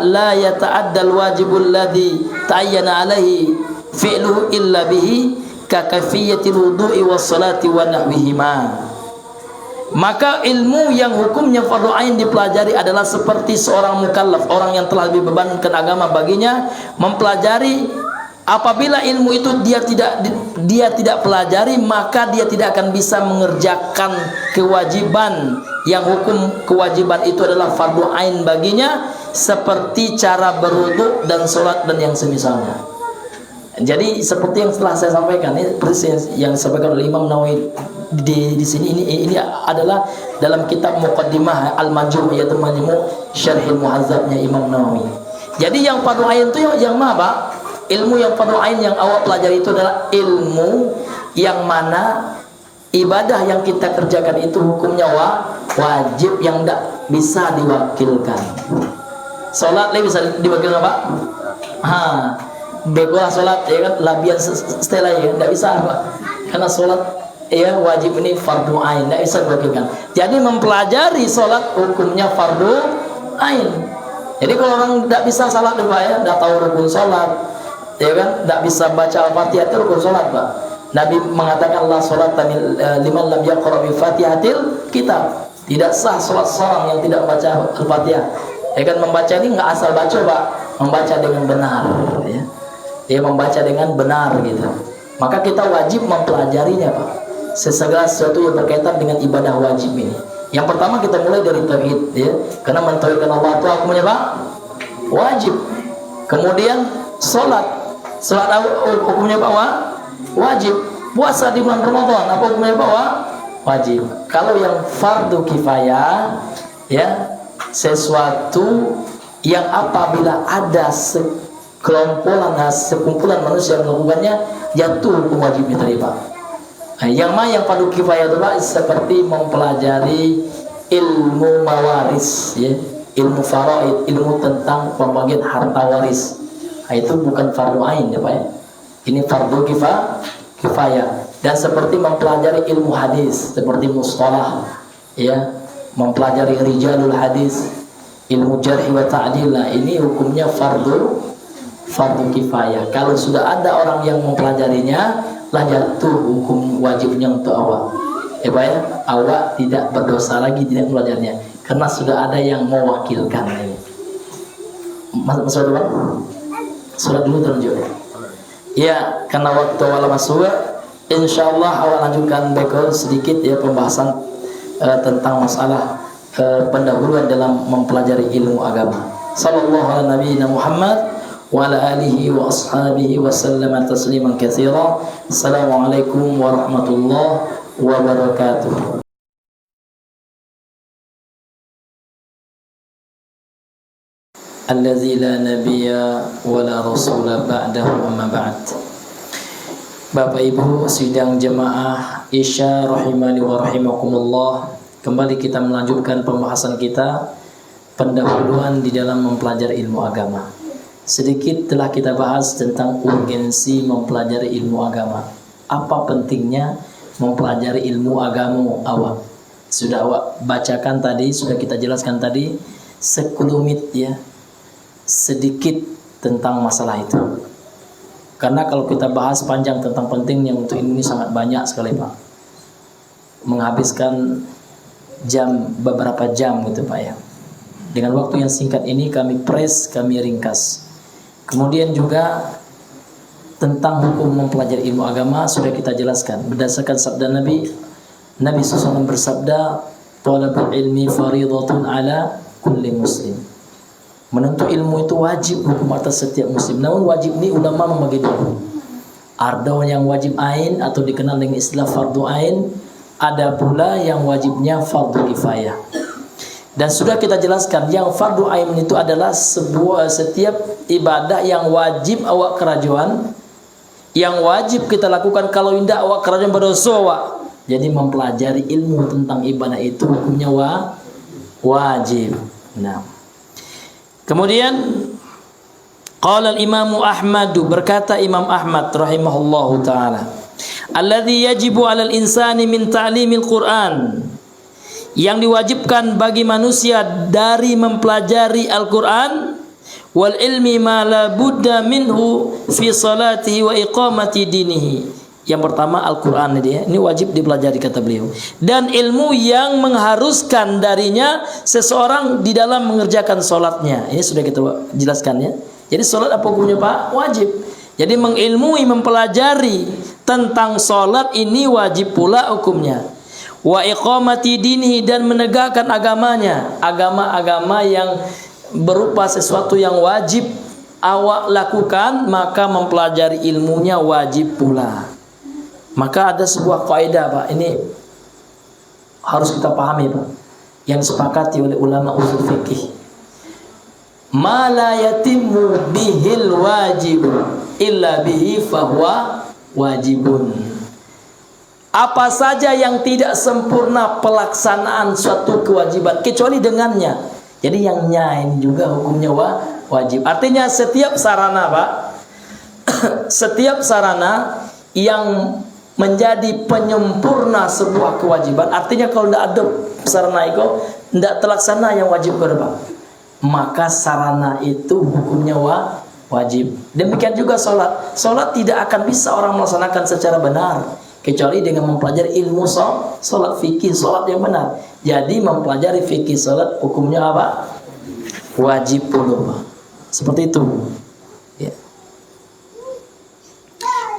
la yata'adda al-wajibul ladzi ta'ayyana alaihi fi'luhu illa bihi ka kaifiyatil wudu'i was salati wa nahwihima. Maka ilmu yang hukumnya fardu ain dipelajari adalah seperti seorang mukallaf, orang yang telah dibebankan agama baginya, mempelajari Apabila ilmu itu dia tidak pelajari, maka dia tidak akan bisa mengerjakan kewajiban yang hukum kewajiban itu adalah fardu ain baginya, seperti cara berwudu dan sholat dan yang semisalnya. Jadi seperti yang setelah saya sampaikan, ini persis yang disampaikan oleh Imam Nawawi di sini. Ini adalah dalam kitab Muqaddimah Al-Majmu', yaitu Majmu' Syarhil Muhazzabnya Imam Nawawi. Jadi yang fardu ain itu yang mana, Pak? Ilmu yang fardu ain yang awak pelajari itu adalah ilmu yang mana ibadah yang kita kerjakan itu hukumnya wajib, yang tidak bisa diwakilkan. Salat bisa diwakilkan, Pak? Begolah salat ya kan, labian setelah ya tidak bisa, Pak. Karena salat ya wajib ini fardu ain, tidak bisa diwakilkan. Jadi mempelajari salat hukumnya fardu ain. Jadi kalau orang tidak bisa salat, Pak ya, tidak tahu rukun salat, ya kan, tidak bisa baca Al-Fatihah, itu rukun salat, Pak. Nabi mengatakan la salata liman lam yaqra bi Fatihatil kitab. Tidak sah salat seorang yang tidak baca Al-Fatihah. Ya kan, membaca ini enggak asal baca, Pak, membaca dengan benar, ya. Dia membaca dengan benar gitu. Maka kita wajib mempelajarinya, Pak. Segala sesuatu yang berkaitan dengan ibadah wajib ini. Yang pertama kita mulai dari tauhid, ya. Karena mentauhidkan Allah itu hukumnya, Pak, wajib. Kemudian salat hukumnya, Pak, wajib. Puasa di bulan Ramadan apa hukumnya, Pak, wajib. Kalau yang fardu kifayah, ya, sesuatu yang apabila ada sekumpulan manusia yang melakukannya, jatuh hukum wajibnya tadi, Pak. Nah, yang mana yang fardu kifayah itu, Pak, seperti mempelajari ilmu mawaris, ya, ilmu faraid, ilmu tentang pembagian harta waris. Nah, itu bukan fardu ain, ya, Pak, ya. Ini fardu kifayah. Dan seperti mempelajari ilmu hadis, seperti mustalah, ya, mempelajari rijalul hadis, ilmu jarh wa ta'dil, ini hukumnya fardu kifayah. Kalau sudah ada orang yang mempelajarinya, lah jatuh hukum wajibnya untuk awak. Ya, Pak ya, awak tidak berdosa lagi tidak mempelajarinya, karena sudah ada yang mewakilkan ini. Masuk dulu, surat dulu terunjuk. Ya, karena waktu awal masuk, insyaallah awak lanjutkan background sedikit ya, pembahasan tentang masalah pendahuluan dalam mempelajari ilmu agama. Sallallahu ala nabiyina Muhammad wa ala alihi wa ashabihi wa sallama tasliman katsira. Assalamualaikum warahmatullahi wabarakatuh. Allazi la nabiyya wa la rasula ba'dahu, amma ba'd. Bapak Ibu sidang jemaah Isya rahimani wa rahimakumullah, kembali kita melanjutkan pembahasan kita pendahuluan di dalam mempelajari ilmu agama. Sedikit telah kita bahas tentang urgensi mempelajari ilmu agama. Apa pentingnya mempelajari ilmu agama awak? Sudah awak bacakan tadi, sudah kita jelaskan tadi sekelumit ya, sedikit tentang masalah itu. Karena kalau kita bahas panjang tentang pentingnya untuk ini sangat banyak sekali, Pak. Menghabiskan beberapa jam gitu, Pak ya. Dengan waktu yang singkat ini kami ringkas. Kemudian juga tentang hukum mempelajari ilmu agama sudah kita jelaskan berdasarkan sabda Nabi SAW bersabda, "Thalabul ilmi fariidhatun ala kulli muslim." Menuntut ilmu itu wajib hukum atas setiap muslim. Namun wajib ini ulama membagi dua. Ada yang wajib ain atau dikenal dengan istilah fardu ain, ada pula yang wajibnya fardu kifayah. Dan sudah kita jelaskan yang fardu ain itu adalah setiap ibadah yang wajib awak kerajuan, yang wajib kita lakukan, kalau tidak awak kerajuan berdosa awak. Jadi mempelajari ilmu tentang ibadah itu hukumnya wajib. Nah, kemudian qala al-Imam Ahmad, berkata Imam Ahmad rahimahullahu taala, alladzi yajibu 'alal insani min ta'limil Qur'an, yang diwajibkan bagi manusia dari mempelajari Al-Qur'an, wal ilmi ma la budda minhu fi salatihi wa iqamati dinihi. Yang pertama Al-Qur'an ini wajib dipelajari kata beliau, dan ilmu yang mengharuskan darinya seseorang di dalam mengerjakan salatnya. Ini sudah kita jelaskan ya. Jadi salat apa hukumnya, Pak? Wajib. Jadi mengilmui, mempelajari tentang salat ini wajib pula hukumnya. Wa iqamati dinihi, dan menegakkan agamanya, agama-agama yang berupa sesuatu yang wajib awak lakukan, maka mempelajari ilmunya wajib pula. Maka ada sebuah kaidah, Pak, ini harus kita pahami, Pak, yang disepakati oleh ulama usul fikih. Ma la yatimmu bihil wajib illa bihi fahuwa wajibun. Apa saja yang tidak sempurna pelaksanaan suatu kewajiban kecuali dengannya. Jadi yang ini juga hukumnya wajib. Artinya setiap sarana, Pak, setiap sarana yang menjadi penyempurna sebuah kewajiban, artinya kalau tidak ada sarana itu tidak terlaksana yang wajib berapa, maka sarana itu hukumnya wajib. Demikian juga sholat. Sholat tidak akan bisa orang melaksanakan secara benar kecuali dengan mempelajari ilmu sholat, fikih sholat yang benar. Jadi mempelajari fikih sholat hukumnya apa? Wajib pula, Pak. Seperti itu. Ya.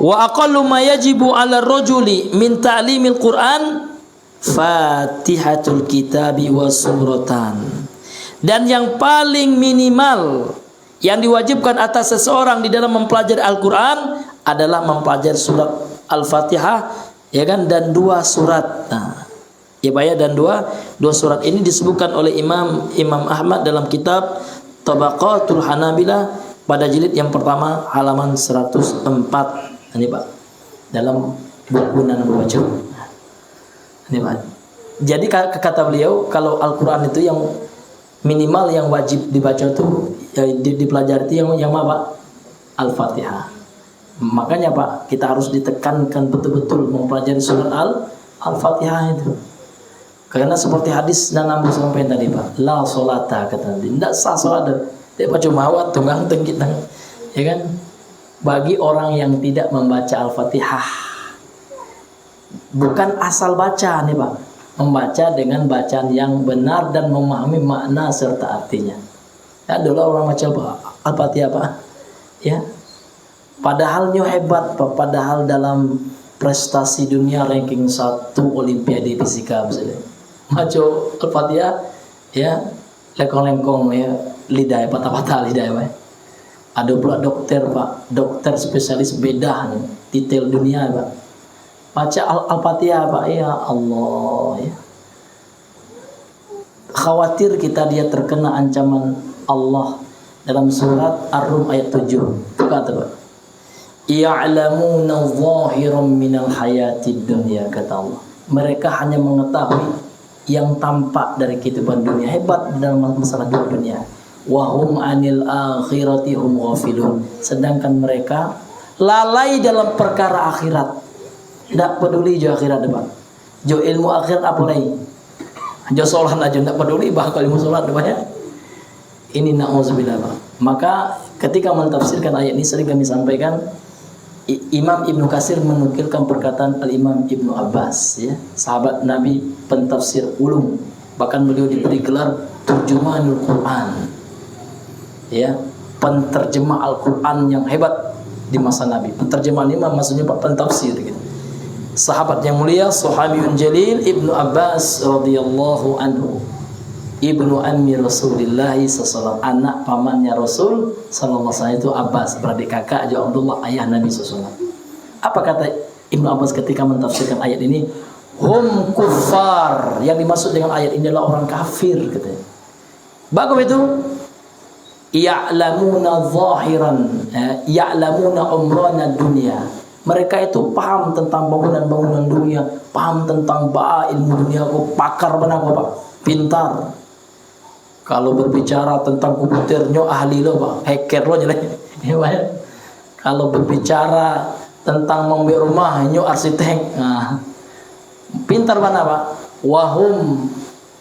Wa aqallu ma yajibu 'ala ar-rajuli min ta'limil Qur'an Fatihatul Kitabi wa suratan. Dan yang paling minimal yang diwajibkan atas seseorang di dalam mempelajari Al-Qur'an adalah mempelajari surat Al-Fatihah, ya kan, dan 2 surat. Nah, ya Pak ya, dan dua surat ini disebutkan oleh Imam Ahmad dalam kitab Tabaqatul Hanabilah pada jilid yang pertama halaman 104. Ini Pak, dalam buku Nanul Wajib. Ini Pak. Jadi kata beliau, kalau Al-Qur'an itu yang minimal yang wajib dibaca itu dipelajari itu yang apa? Al-Fatihah. Makanya Pak, kita harus ditekankan betul-betul mempelajari surat Al-Fatihah itu. Karena seperti hadis dan Nabi sampai tadi, Pak, la sholata, kata Nabi, tidak sah salat. Dia cuma awat tunggang kita, ya kan? Bagi orang yang tidak membaca Al-Fatihah. Bukan asal baca nih, Pak. Membaca dengan bacaan yang benar dan memahami makna serta artinya. Ya, dulu orang baca Al-Fatihah, Pak. Ya. Padahal hebat, Pak. Padahal dalam prestasi dunia ranking 1 Olimpiade fisika misalnya. Maco Al-Fatihah, ya, lengkong-lengkong ya, lidah patah-patah lidah, Pak. Ada pula dokter, Pak, dokter spesialis bedah detail dunia, Pak. Baca Al-Fatihah, Pak, ya Allah, ya. Khawatir dia terkena ancaman Allah dalam surat Ar-Rum ayat 7. Itu kata, Pak, ya'lamuna zahiran minal hayatid dunya, kata Allah. Mereka hanya mengetahui yang tampak dari kehidupan dunia, hebat dalam masalah dunia. Wahum anil akhirati hum ghafilun. Sedangkan mereka lalai dalam perkara akhirat. Tidak peduli jo akhirat, depan. Jo ilmu akhirat apa lagi? Jo sholat aja tidak peduli, bahkan ilmu sholat depan ya. Ini na'udzubillah, Pak. Maka ketika mentafsirkan ayat ini sering kami sampaikan, Imam Ibnu Katsir menukilkan perkataan Al-Imam Ibnu Abbas, ya, sahabat Nabi, pentafsir ulum. Bahkan beliau diberi gelar Turjumanul Quran, ya, penterjemah Al-Quran yang hebat di masa Nabi. Penterjemah ini maksudnya Pak, pentafsir gitu. Sahabat yang mulia, sahabiyun jalil Ibnu Abbas radhiyallahu anhu, ibnu ammi Rasulillah sallallahu, anak pamannya Rasul sallallahu alaihi wasallam itu Abbas, beradik kakak aja Abdullah, ayah Nabi sallallahu. Apa kata Ibnu Abbas ketika mentafsirkan ayat ini? Hum kuffar. Yang dimaksud dengan ayat ini adalah orang kafir, katanya. Bagus itu. Ya'lamuna zahiran, ya'lamuna umrana dunia. Mereka itu paham tentang bangunan-bangunan dunia, paham tentang ilmu dunia, pakar benar Pak, pintar. Kalau berbicara tentang komputernya ahli lo, Pak, hacker lo jelek. Kalau berbicara tentang membuat rumah, arsitek. Nah, pintar mana, Pak? Wahum,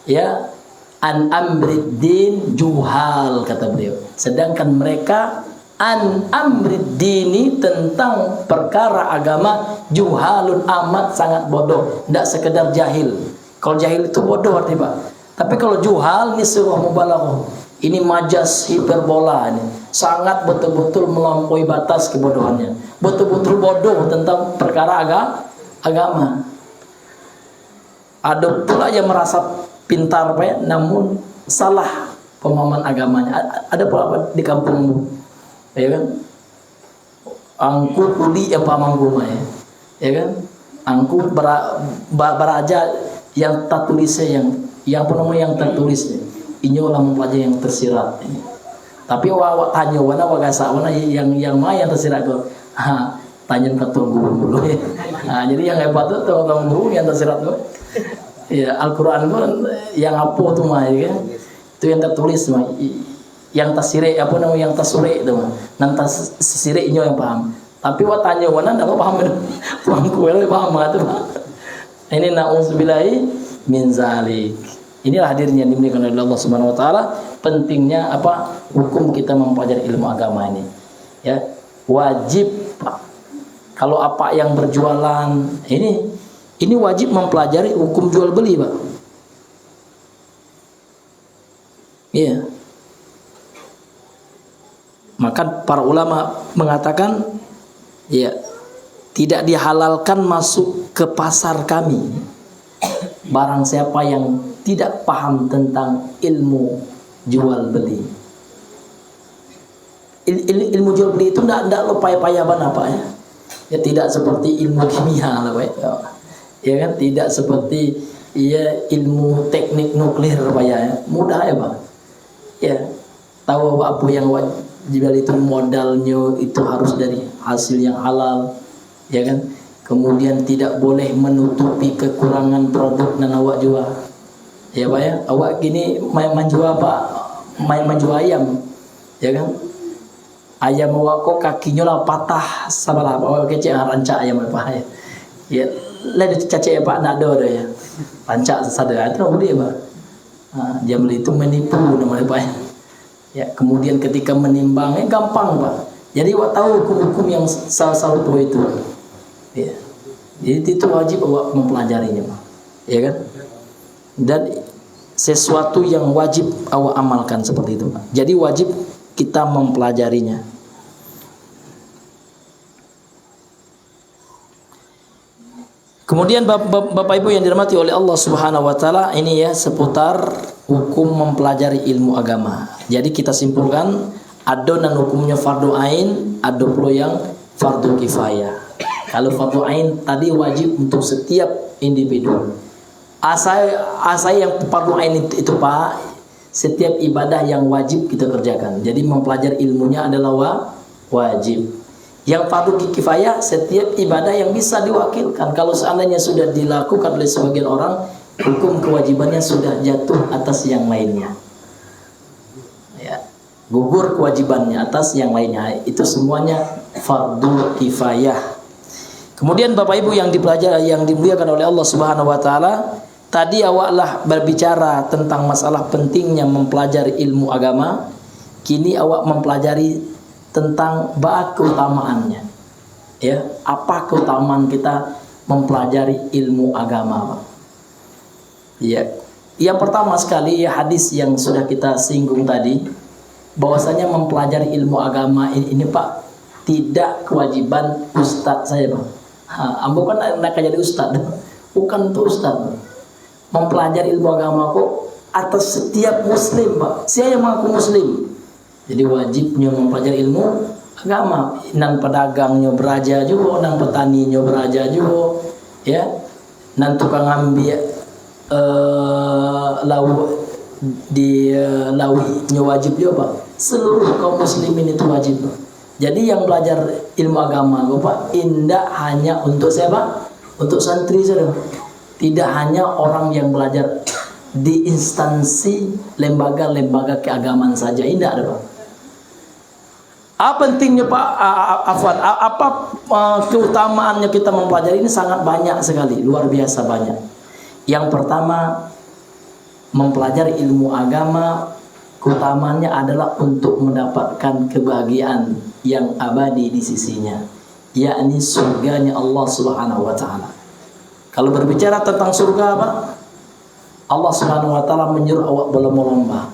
ya, an amriddin juhal, kata beliau. Sedangkan mereka an amriddini, tentang perkara agama, juhalun, amat sangat bodoh, tidak sekedar jahil. Kalau jahil itu bodoh artinya, Pak. Tapi kalau juhal ini sebuah mubalaghah. Ini majas hiperbola ini. sangat betul-betul melampaui batas kebodohannya, betul-betul bodoh tentang perkara agama. Ada pula yang merasa pintar Pak, namun salah pemahaman agamanya. Ada pula di kampungmu, ya kan? Angku kudi apa mangku ya kan? Angku beraja yang tak tulisnya yang penuh yang tertulisnya. Ini orang mempelajari yang tersirat. Tapi awak tanya wana wagasa wana yang yang tersirat kok. Tanya ke tunggu dulu. Jadi yang hebat itu tunggu yang tersirat kok. Ya Al-Quran pun yang apa tuh mah ya kan? Itu yang tertulis mah. Yang tasire apa namanya yang tasure itu mah. Nanti sisirenya yang paham. Tapi awak tanya wana enggak paham. Pangku paham itu mah. Ini na'udzubillahi min zalik. Inilah hadirnya dimuliakan oleh Allah Subhanahu wa taala, pentingnya apa? Hukum kita mempelajari ilmu agama ini. Ya, wajib Pak. Kalau apa yang berjualan, ini wajib mempelajari hukum jual beli, Pak. Iya. Maka para ulama mengatakan ya, tidak dihalalkan masuk ke pasar kami barang siapa yang tidak paham tentang ilmu jual beli. Ilmu jual beli itu tidak lo payah-payah apa ya? Ya tidak seperti ilmu kimia lah, Pak. Ya kan, tidak seperti ilmu teknik nuklir ya. Mudah ya, Pak. Ya, tahu apa yang jual itu modalnya itu harus dari hasil yang halal, ya kan? Kemudian tidak boleh menutupi kekurangan produk dan awak jual. Ya Pak ya, awak gini main menjual apa? Main menjual ayam, ya kan? Ayam awak kok kakinya lah patah, sabar apa? Awak kecil rancak ayam apa ya? Ya, lah cacik Pak nak ada ya. Rancak sadar itu boleh Pak. Dia beli itu menipu namanya Pak ya. Ya, kemudian ketika menimbangnya gampang Pak. Jadi awak tahu hukum-hukum yang salah itu. Ya. Jadi itu wajib awak mempelajarinya Pak. Ya kan? Dan sesuatu yang wajib awak amalkan seperti itu Pak. Jadi wajib kita mempelajarinya. Kemudian Bapak Ibu yang dirahmati oleh Allah Subhanahu wa taala, ini ya seputar hukum mempelajari ilmu agama. Jadi kita simpulkan ada nan hukumnya fardu ain, ada pula yang fardu kifayah. Kalau fardu ain tadi wajib untuk setiap individu. Asal yang fardu ain itu Pak, setiap ibadah yang wajib kita kerjakan. Jadi mempelajari ilmunya adalah wajib. Yang fardu kifayah, setiap ibadah yang bisa diwakilkan. Kalau seandainya sudah dilakukan oleh sebagian orang, hukum kewajibannya sudah jatuh atas yang lainnya. Ya, gugur kewajibannya atas yang lainnya. Itu semuanya fardu kifayah. Kemudian Bapak Ibu yang dipelajari, yang dimuliakan oleh Allah Subhanahu wa taala, tadi awaklah berbicara tentang masalah pentingnya mempelajari ilmu agama. Kini awak mempelajari tentang keutamaannya. Ya, apa keutamaan kita mempelajari ilmu agama, Pak? Ya. Yang pertama sekali ya hadis yang sudah kita singgung tadi, bahwasanya mempelajari ilmu agama ini Pak, tidak kewajiban ustadz saya, Pak. Ambo kan nak jadi ustadz, bukan untuk ustadz. Mempelajari ilmu agama kok atas setiap muslim, Pak. Saya yang mengaku muslim. Jadi wajibnya mempelajari ilmu agama. Nan pedagangnya beraja juga, nan petaninya beraja juga, ya. Nan tukang ambil lauk di lawinya wajib juga, Pak. Seluruh kaum muslimin itu wajib, Pak. Jadi yang belajar ilmu agama, Pak, tidak hanya untuk siapa? Untuk santri saja. Tidak hanya orang yang belajar di instansi lembaga-lembaga keagamaan saja, tidak ada, Pak. Apa pentingnya Pak? Apa keutamaannya kita mempelajari ini? Sangat banyak sekali, luar biasa banyak. Yang pertama, mempelajari ilmu agama, keutamaannya adalah untuk mendapatkan kebahagiaan yang abadi di sisinya, yakni surganya Allah Subhanahu wa taala. Kalau berbicara tentang surga, Pak, Allah Subhanahu wa taala menyuruh awak berlomba-lomba.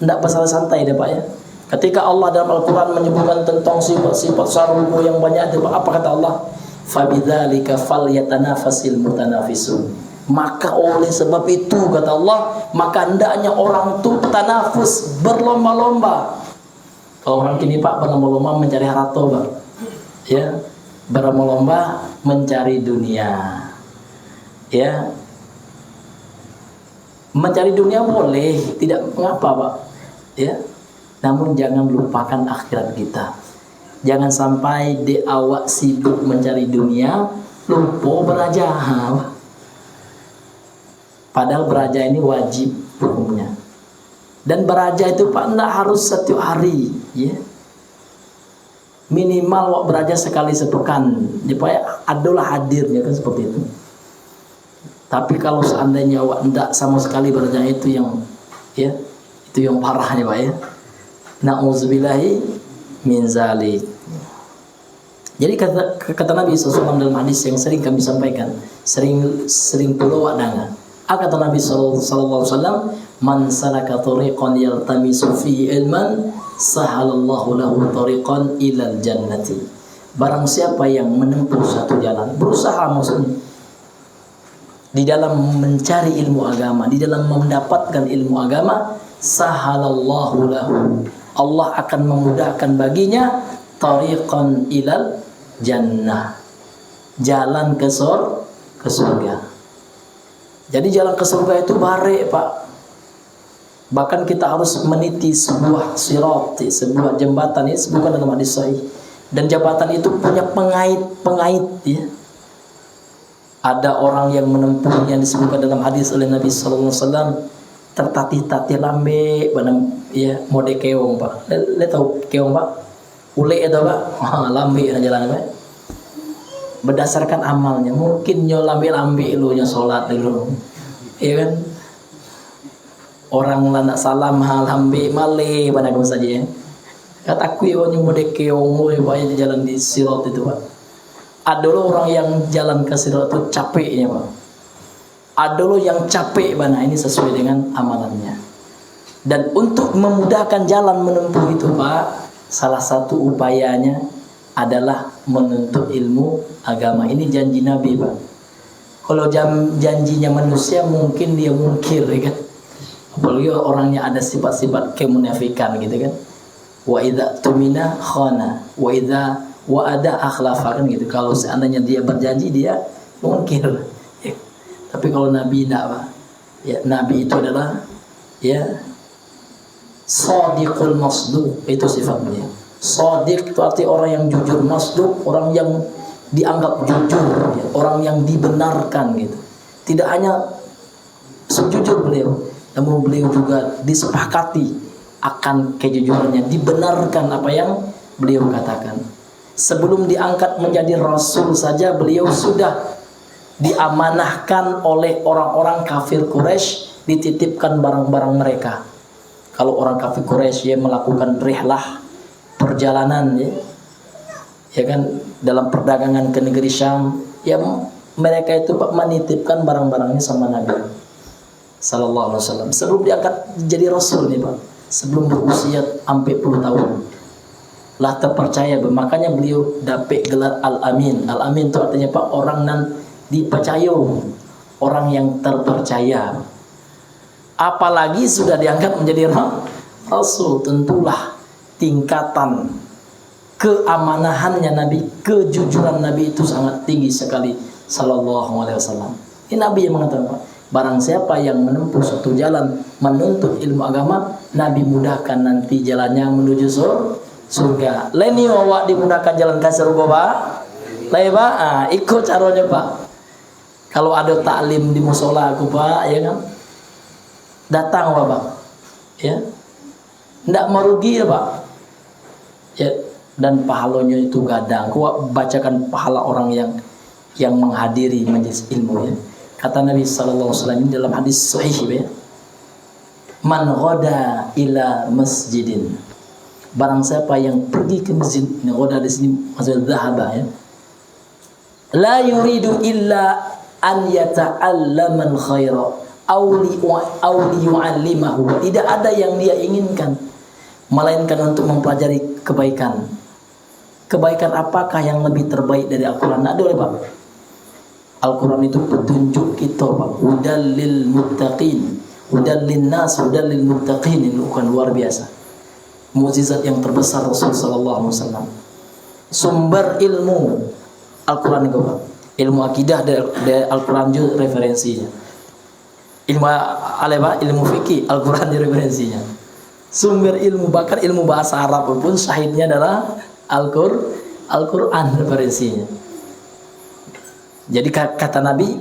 Tidak pasal santai deh, Pak ya. Ketika Allah dalam Al-Quran menyebutkan tentang sifat-sifat sarungmu yang banyak itu, apa kata Allah? Fabidzalika falyatanafasil mutanafisun. Maka oleh sebab itu kata Allah, maka hendaknya orang itu tanafus, berlomba-lomba. Kalau orang kini Pak berlomba-lomba mencari harta Pak, ya, berlomba-lomba mencari dunia, ya. Mencari dunia boleh, tidak mengapa Pak, ya. Namun jangan lupakan akhirat kita. Jangan sampai di awak sibuk mencari dunia, lupa beraja. Padahal beraja ini wajib hukumnya. Dan beraja itu Pak tidak harus setiap hari, ya. Minimal wak beraja sekali sepekan, supaya adalah hadirnya kan seperti itu. Tapi kalau seandainya wak tidak sama sekali beraja, itu yang, ya, itu yang parahnya Pak, ya. Na'udzubillahi min zalik. Jadi kata Nabi SAW dalam hadis yang sering kami sampaikan, sering pula wak dengar. Kata Nabi SAW, man salaka tariqan yaltamisu fihi ilman, sahalallahu lahu tariqan ilal jannati. Barang siapa yang menempuh satu jalan, berusaha maksudnya, di dalam mencari ilmu agama, di dalam mendapatkan ilmu agama, sahalallahu lahu, Allah akan memudahkan baginya tariqan ilal jannah, jalan ke surga. Jadi jalan ke surga itu bare Pak. Bahkan kita harus meniti sebuah sirat, sebuah jembatan, ini sebutkan dalam hadis sahih. Dan jembatan itu punya pengait, ya. Ada orang yang menempuhnya, disebutkan dalam hadis oleh Nabi sallallahu alaihi wasallam, tertatih-tatih lambe ya, mode keong Pak. Le tahu keong Pak? Ule itu Pak. Lambe jalan Pak. Berdasarkan amalnya, mungkin nyo lambe-lambe lu nya salat dulu. Iya kan? Orang nak salam lambe male pada kamu saja, ya. Kataku ya nyo mode keong banyak jalan di sirat itu Pak. Ada orang yang jalan ke sirat itu capeknya Pak. Ada lo yang capek bana, ini sesuai dengan amalannya. Dan untuk memudahkan jalan menempuh itu Pak, salah satu upayanya adalah menuntut ilmu agama. Ini janji Nabi Pak. Kalau janjinya manusia mungkin dia mungkir, ya kan? Apalagi orangnya ada sifat-sifat kemunafikan gitu kan. Wa idza tumina khana, wa idza wa'ada akhlafa, kan gitu. Kalau seandainya dia berjanji, dia mungkir. Ya. Tapi kalau Nabi tidak Pak, ya, Nabi itu adalah, ya, shadiqul masduq, itu sifatnya. Shadiq itu arti orang yang jujur, masduq orang yang dianggap jujur, ya, orang yang dibenarkan gitu. Tidak hanya sejujur beliau, namun beliau juga disepakati akan kejujurannya, dibenarkan apa yang beliau katakan. Sebelum diangkat menjadi rasul saja beliau sudah diamanahkan oleh orang-orang kafir Quraisy, dititipkan barang-barang mereka. Kalau orang kafir Quraisy, ya, melakukan rihlah, perjalanan, ya kan, dalam perdagangan ke negeri Syam, ya, mereka itu Pak menitipkan barang-barangnya sama Nabi sallallahu alaihi wasallam sebelum diangkat jadi rasul nih Pak, sebelum berusia sampai 10 tahun lah terpercaya. Makanya beliau dapat gelar Al-Amin. Al-Amin itu artinya Pak orang nan dipercaya, orang yang terpercaya. Apalagi sudah diangkat menjadi rasul, tentulah tingkatan keamanahannya Nabi, kejujuran Nabi itu sangat tinggi sekali sallallahu alaihi wasallam. Ini Nabi yang mengatakan, barang siapa yang menempuh suatu jalan menuntut ilmu agama, Nabi mudahkan nanti jalannya menuju surga. Leni awak dimudahkan jalan ke surga Pak. Lai Pak, ikut caranya Pak. Kalau ada taklim di musola aku Pak, ya kan, datang Pak, ya, tidak merugi ya Pak, ya, dan pahalanya itu gadang. Kau bacakan pahala orang yang menghadiri majelis ilmu, ya. Kata Nabi sallallahu alaihi wasallam dalam hadis sahih, ya, man ghada ila masjidin, barang siapa yang pergi ke masjid, ghada di sini maksudnya dhahaba, ya, la yuridu illa an yata'allamal khaira aw li yu'allimahu, tidak ada yang dia inginkan melainkan untuk mempelajari kebaikan. Kebaikan apakah yang lebih terbaik dari Al-Quran? Ada oleh Pak. Al-Quran itu petunjuk kita Pak. Hudal lil muttaqin, hudal lin nas, hudal lil muttaqin. Ini bukan luar biasa. Mukjizat yang terbesar Rasul sallallahu alaihi wasallam. Sumber ilmu Al-Quran itu Pak. Ilmu akidah dari Al-Quran juga referensinya. Ilmu fikih Al-Quran di referensinya. Sumber ilmu, bahkan ilmu bahasa Arab pun syahidnya adalah Al-Quran referensinya. Jadi kata Nabi,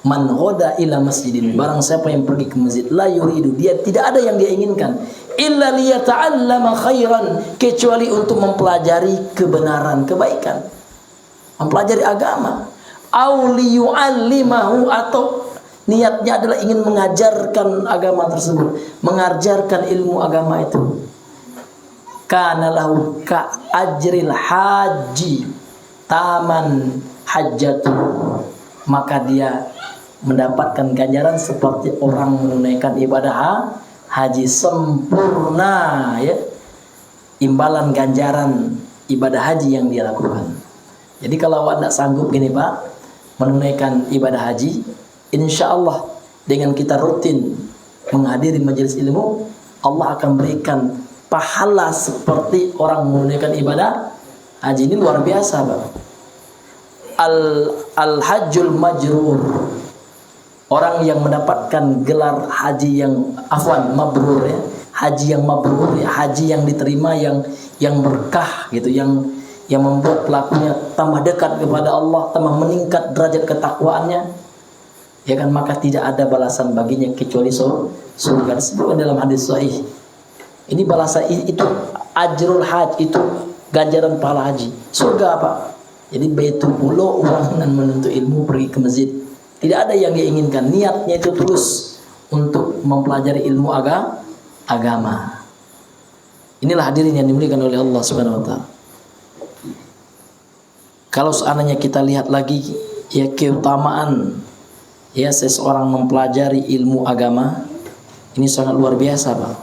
man ghoda ila masjidin, barang siapa yang pergi ke masjid, la yuridu, dia tidak ada yang dia inginkan, illa liyata'allama khairan, kecuali untuk mempelajari kebenaran, kebaikan, mempelajari agama, au liyu'allimahu, atau niatnya adalah ingin mengajarkan agama tersebut, mengajarkan ilmu agama itu. Kana lahu ka ajril haji taman hajjatu, maka dia mendapatkan ganjaran seperti orang menunaikan ibadah haji sempurna, ya, imbalan ganjaran ibadah haji yang dia lakukan. Jadi kalau Anda sanggup gini Pak, menunaikan ibadah haji, insya Allah dengan kita rutin menghadiri majelis ilmu, Allah akan berikan pahala seperti orang menunaikan ibadah haji. Ini luar biasa Pak. Al-hajjul majrur, orang yang mendapatkan gelar haji yang mabrur, ya, haji yang mabrur, ya, haji yang diterima, yang berkah gitu, yang membuat pelakunya tambah dekat kepada Allah, tambah meningkat derajat ketakwaannya, ya kan, maka tidak ada balasan baginya kecuali surga. Disebutkan dalam hadis sahih. Ini balasan itu ajrul haji, itu ganjaran pahala haji. Surga apa? Jadi baitullah, orang yang menuntut ilmu pergi ke masjid, tidak ada yang dia inginkan, niatnya itu tulus untuk mempelajari ilmu agama. Inilah hadirin yang dimuliakan oleh Allah Subhanahu wa taala. Kalau seandainya kita lihat lagi, ya, keutamaan, ya, seseorang mempelajari ilmu agama, ini sangat luar biasa Pak.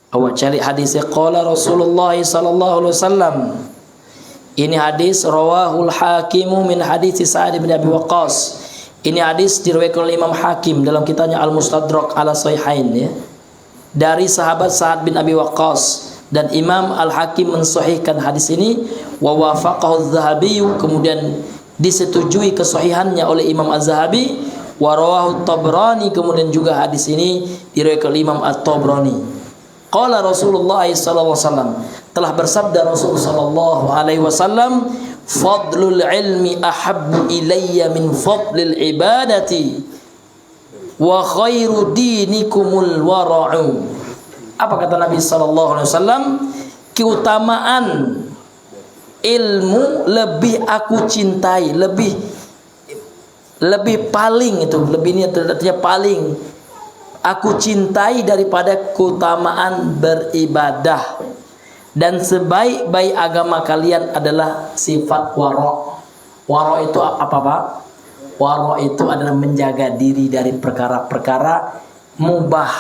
Awak cari hadisnya, qala Rasulullah sallallahu alaihi wasallam. Ini hadis rawahul Hakimu min hadis Sa'ad bin Abi Waqqas. Ini hadis diriwayatkan oleh Imam Hakim dalam kitabnya Al-Mustadrak ala Sahihain, ya, dari sahabat Sa'ad bin Abi Waqqas, dan Imam Al-Hakim mensahihkan hadis ini, wa wafaqahu Az-Zahabi, kemudian disetujui kesahihannya oleh Imam Az-Zahabi, wa rawahu Tabrani, kemudian juga hadis ini diriwayatkan oleh Imam At-Tabrani. Qala Rasulullah sallallahu alaihi wasallam, telah bersabda Rasul sallallahu alaihi wasallam, fadlul ilmi ahabbu ilayya min fadlil ibadati wa khairu dinikumul wara'u. Apa kata Nabi sallallahu alaihi wasallam? Keutamaan ilmu lebih aku cintai, lebih paling, itu lebih ini artinya paling aku cintai daripada keutamaan beribadah, dan sebaik-baik agama kalian adalah sifat wara'. Wara' itu apa Pak? Wara' itu adalah menjaga diri dari perkara-perkara mubah,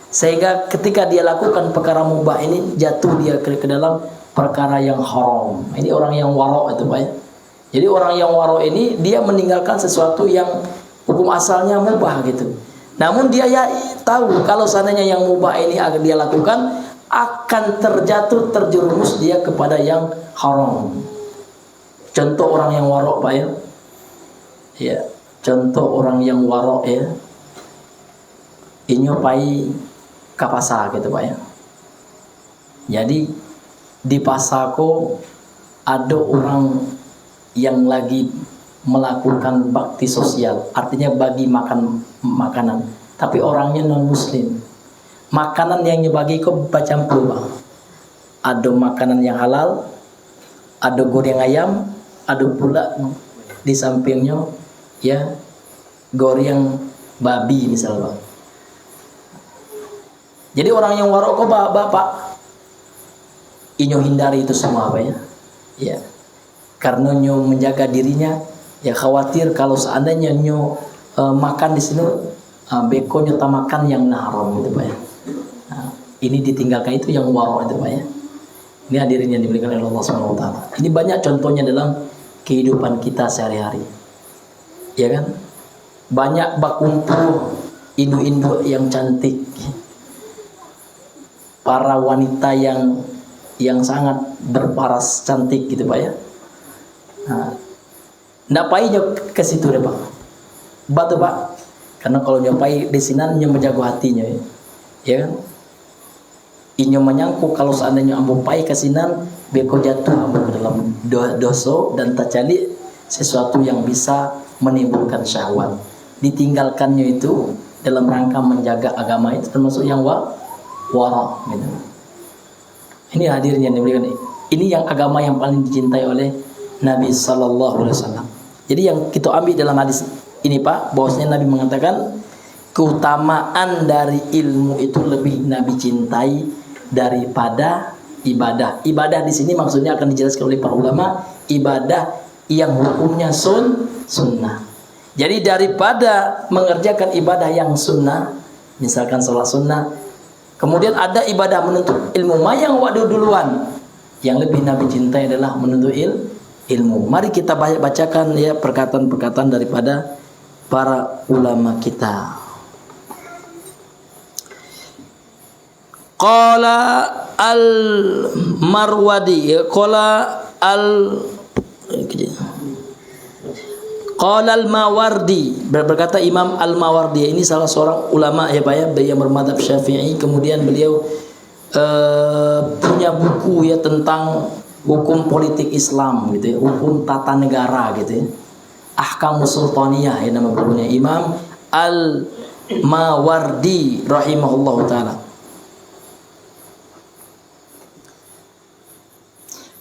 sehingga ketika dia lakukan perkara mubah ini, jatuh dia ke dalam perkara yang haram. Ini orang yang wara' itu Pak, ya. Jadi orang yang wara' ini dia meninggalkan sesuatu yang hukum asalnya mubah gitu. Namun dia ya tahu kalau seandainya yang mubah ini akan dia lakukan, akan terjerumus dia kepada yang haram. Contoh orang yang wara', Pak, ya. Ya, contoh orang yang wara', ya. Inyo pai ke pasar gitu Pak, ya. Jadi di pasarku ada orang yang lagi melakukan bakti sosial, artinya bagi makanan, tapi orangnya non muslim. Makanan yang dibagi kok bercampur Pak. Ada makanan yang halal, ada goreng ayam, ada pula di sampingnya, ya, goreng babi misalnya Pak. Jadi orang yang wara' kok Bapak inyo hindari itu semua Pak, ya. Ya. Karena nyo menjaga dirinya Ya khawatir kalau seandainya makan di sini beko nyota makan yang haram gitu Pak ya. Nah, ini ditinggalkan itu yang waro itu Pak ya. Ini hadirin yang diberikan oleh Allah Subhanahu wa taala. Ini banyak contohnya dalam kehidupan kita sehari-hari. Ya kan? Banyak bakumpul induk-induk yang cantik. Para wanita yang sangat berparas cantik gitu Pak ya. Nah, ndak payah ke situ deh Pak. Batu Pak. Karena kalau nyopai di sini nyo menjaga hatinya ya. Ya kan? Inyo menyangkut kalau seandainya ambo pai kasinan beko jatuh ambo ke dalam dosa dan terjadi sesuatu yang bisa menimbulkan syahwat. Ditinggalkannya itu dalam rangka menjaga agama itu termasuk yang wara gitu. Ini hadirnya diberikan. Ini yang agama yang paling dicintai oleh Nabi sallallahu alaihi wasallam. Jadi yang kita ambil dalam hadis ini Pak, bahwasanya Nabi mengatakan keutamaan dari ilmu itu lebih Nabi cintai daripada ibadah. Ibadah di sini maksudnya akan dijelaskan oleh para ulama, ibadah yang hukumnya sunnah. Jadi daripada mengerjakan ibadah yang sunnah, misalkan sholat sunnah, kemudian ada ibadah menuntut ilmu, yang waduh duluan, yang lebih Nabi cintai adalah menuntut ilmu. Mari kita bacakan ya perkataan-perkataan daripada para ulama kita. Qala al-Marwadi, qala al-Mawardi, berkata Imam al-Mawardi, ini salah seorang ulama ya Pak ya, yang bermadzhab Syafi'i, kemudian beliau punya buku ya tentang hukum politik Islam gitu ya, hukum tata negara gitu ya. Ahkamus Sultaniyah ya nama bukunya, Imam al-Mawardi rahimahullahu taala.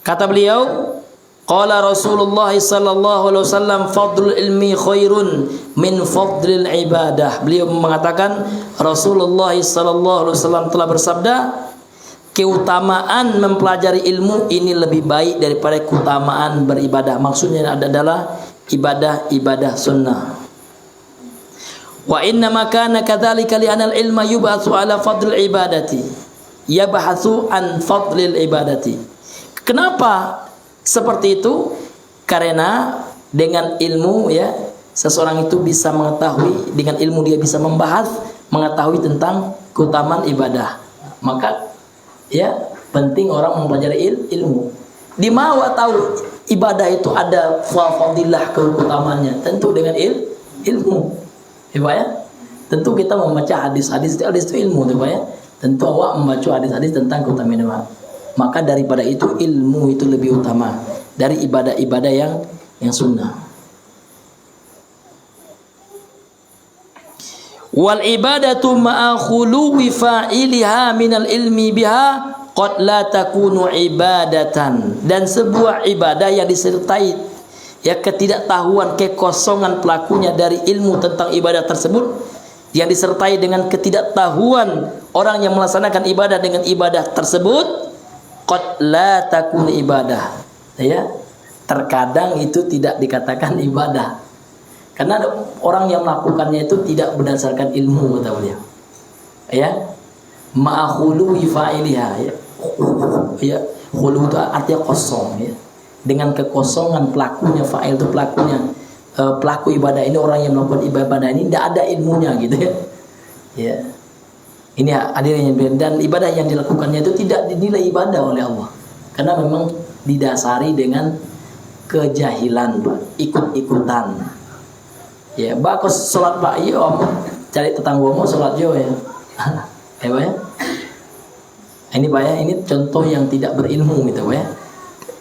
Kata beliau, qala Rasulullah sallallahu alaihi wasallam, fadlul ilmi khairun min fadlil ibadah. Beliau mengatakan, Rasulullah sallallahu alaihi wasallam telah bersabda, keutamaan mempelajari ilmu ini lebih baik daripada keutamaan beribadah. Maksudnya adalah ibadah sunnah. Wa inna ma kana kadzalika li anal ilma yub'atsu ala fadlil ibadati, yab'atsu an fadlil ibadati. Kenapa seperti itu? Karena dengan ilmu ya seseorang itu bisa mengetahui, dengan ilmu dia bisa mengetahui tentang keutamaan ibadah. Maka ya penting orang mempelajari ilmu. Di mana tahu ibadah itu ada fadilah keutamaannya? Tentu dengan ilmu. Ya, tentu kita membaca hadis itu ilmu ya. Tentu awak membaca hadis tentang keutamaan ibadah. Maka daripada itu ilmu itu lebih utama dari ibadah-ibadah yang sunnah. Wal ibadatu ma'a khuluwi fa'iliha minal ilmi biha qad la takunu ibadatan. Dan sebuah ibadah yang disertai ya ketidaktahuan, kekosongan pelakunya dari ilmu tentang ibadah tersebut, yang disertai dengan ketidaktahuan orang yang melaksanakan ibadah dengan ibadah tersebut, qad la takunu ibadah ya, terkadang itu tidak dikatakan ibadah karena orang yang melakukannya itu tidak berdasarkan ilmu, kata beliau ya. Ma'khulu fa'iliha ya, khulu itu artinya kosong ya, dengan kekosongan pelakunya, fa'il itu pelakunya, pelaku ibadah ini, orang yang melakukan ibadah ini tidak ada ilmunya gitu ya. Ya. Ini hadirin, dan ibadah yang dilakukannya itu tidak dinilai ibadah oleh Allah karena memang didasari dengan kejahilan Pak, ikut-ikutan. Ya, bagus sholat Pak, iya om, cari tetanggamu sholat jo ya. Ya Pak ya. Ini Pak ya, ini contoh yang tidak berilmu gitu Pak ya.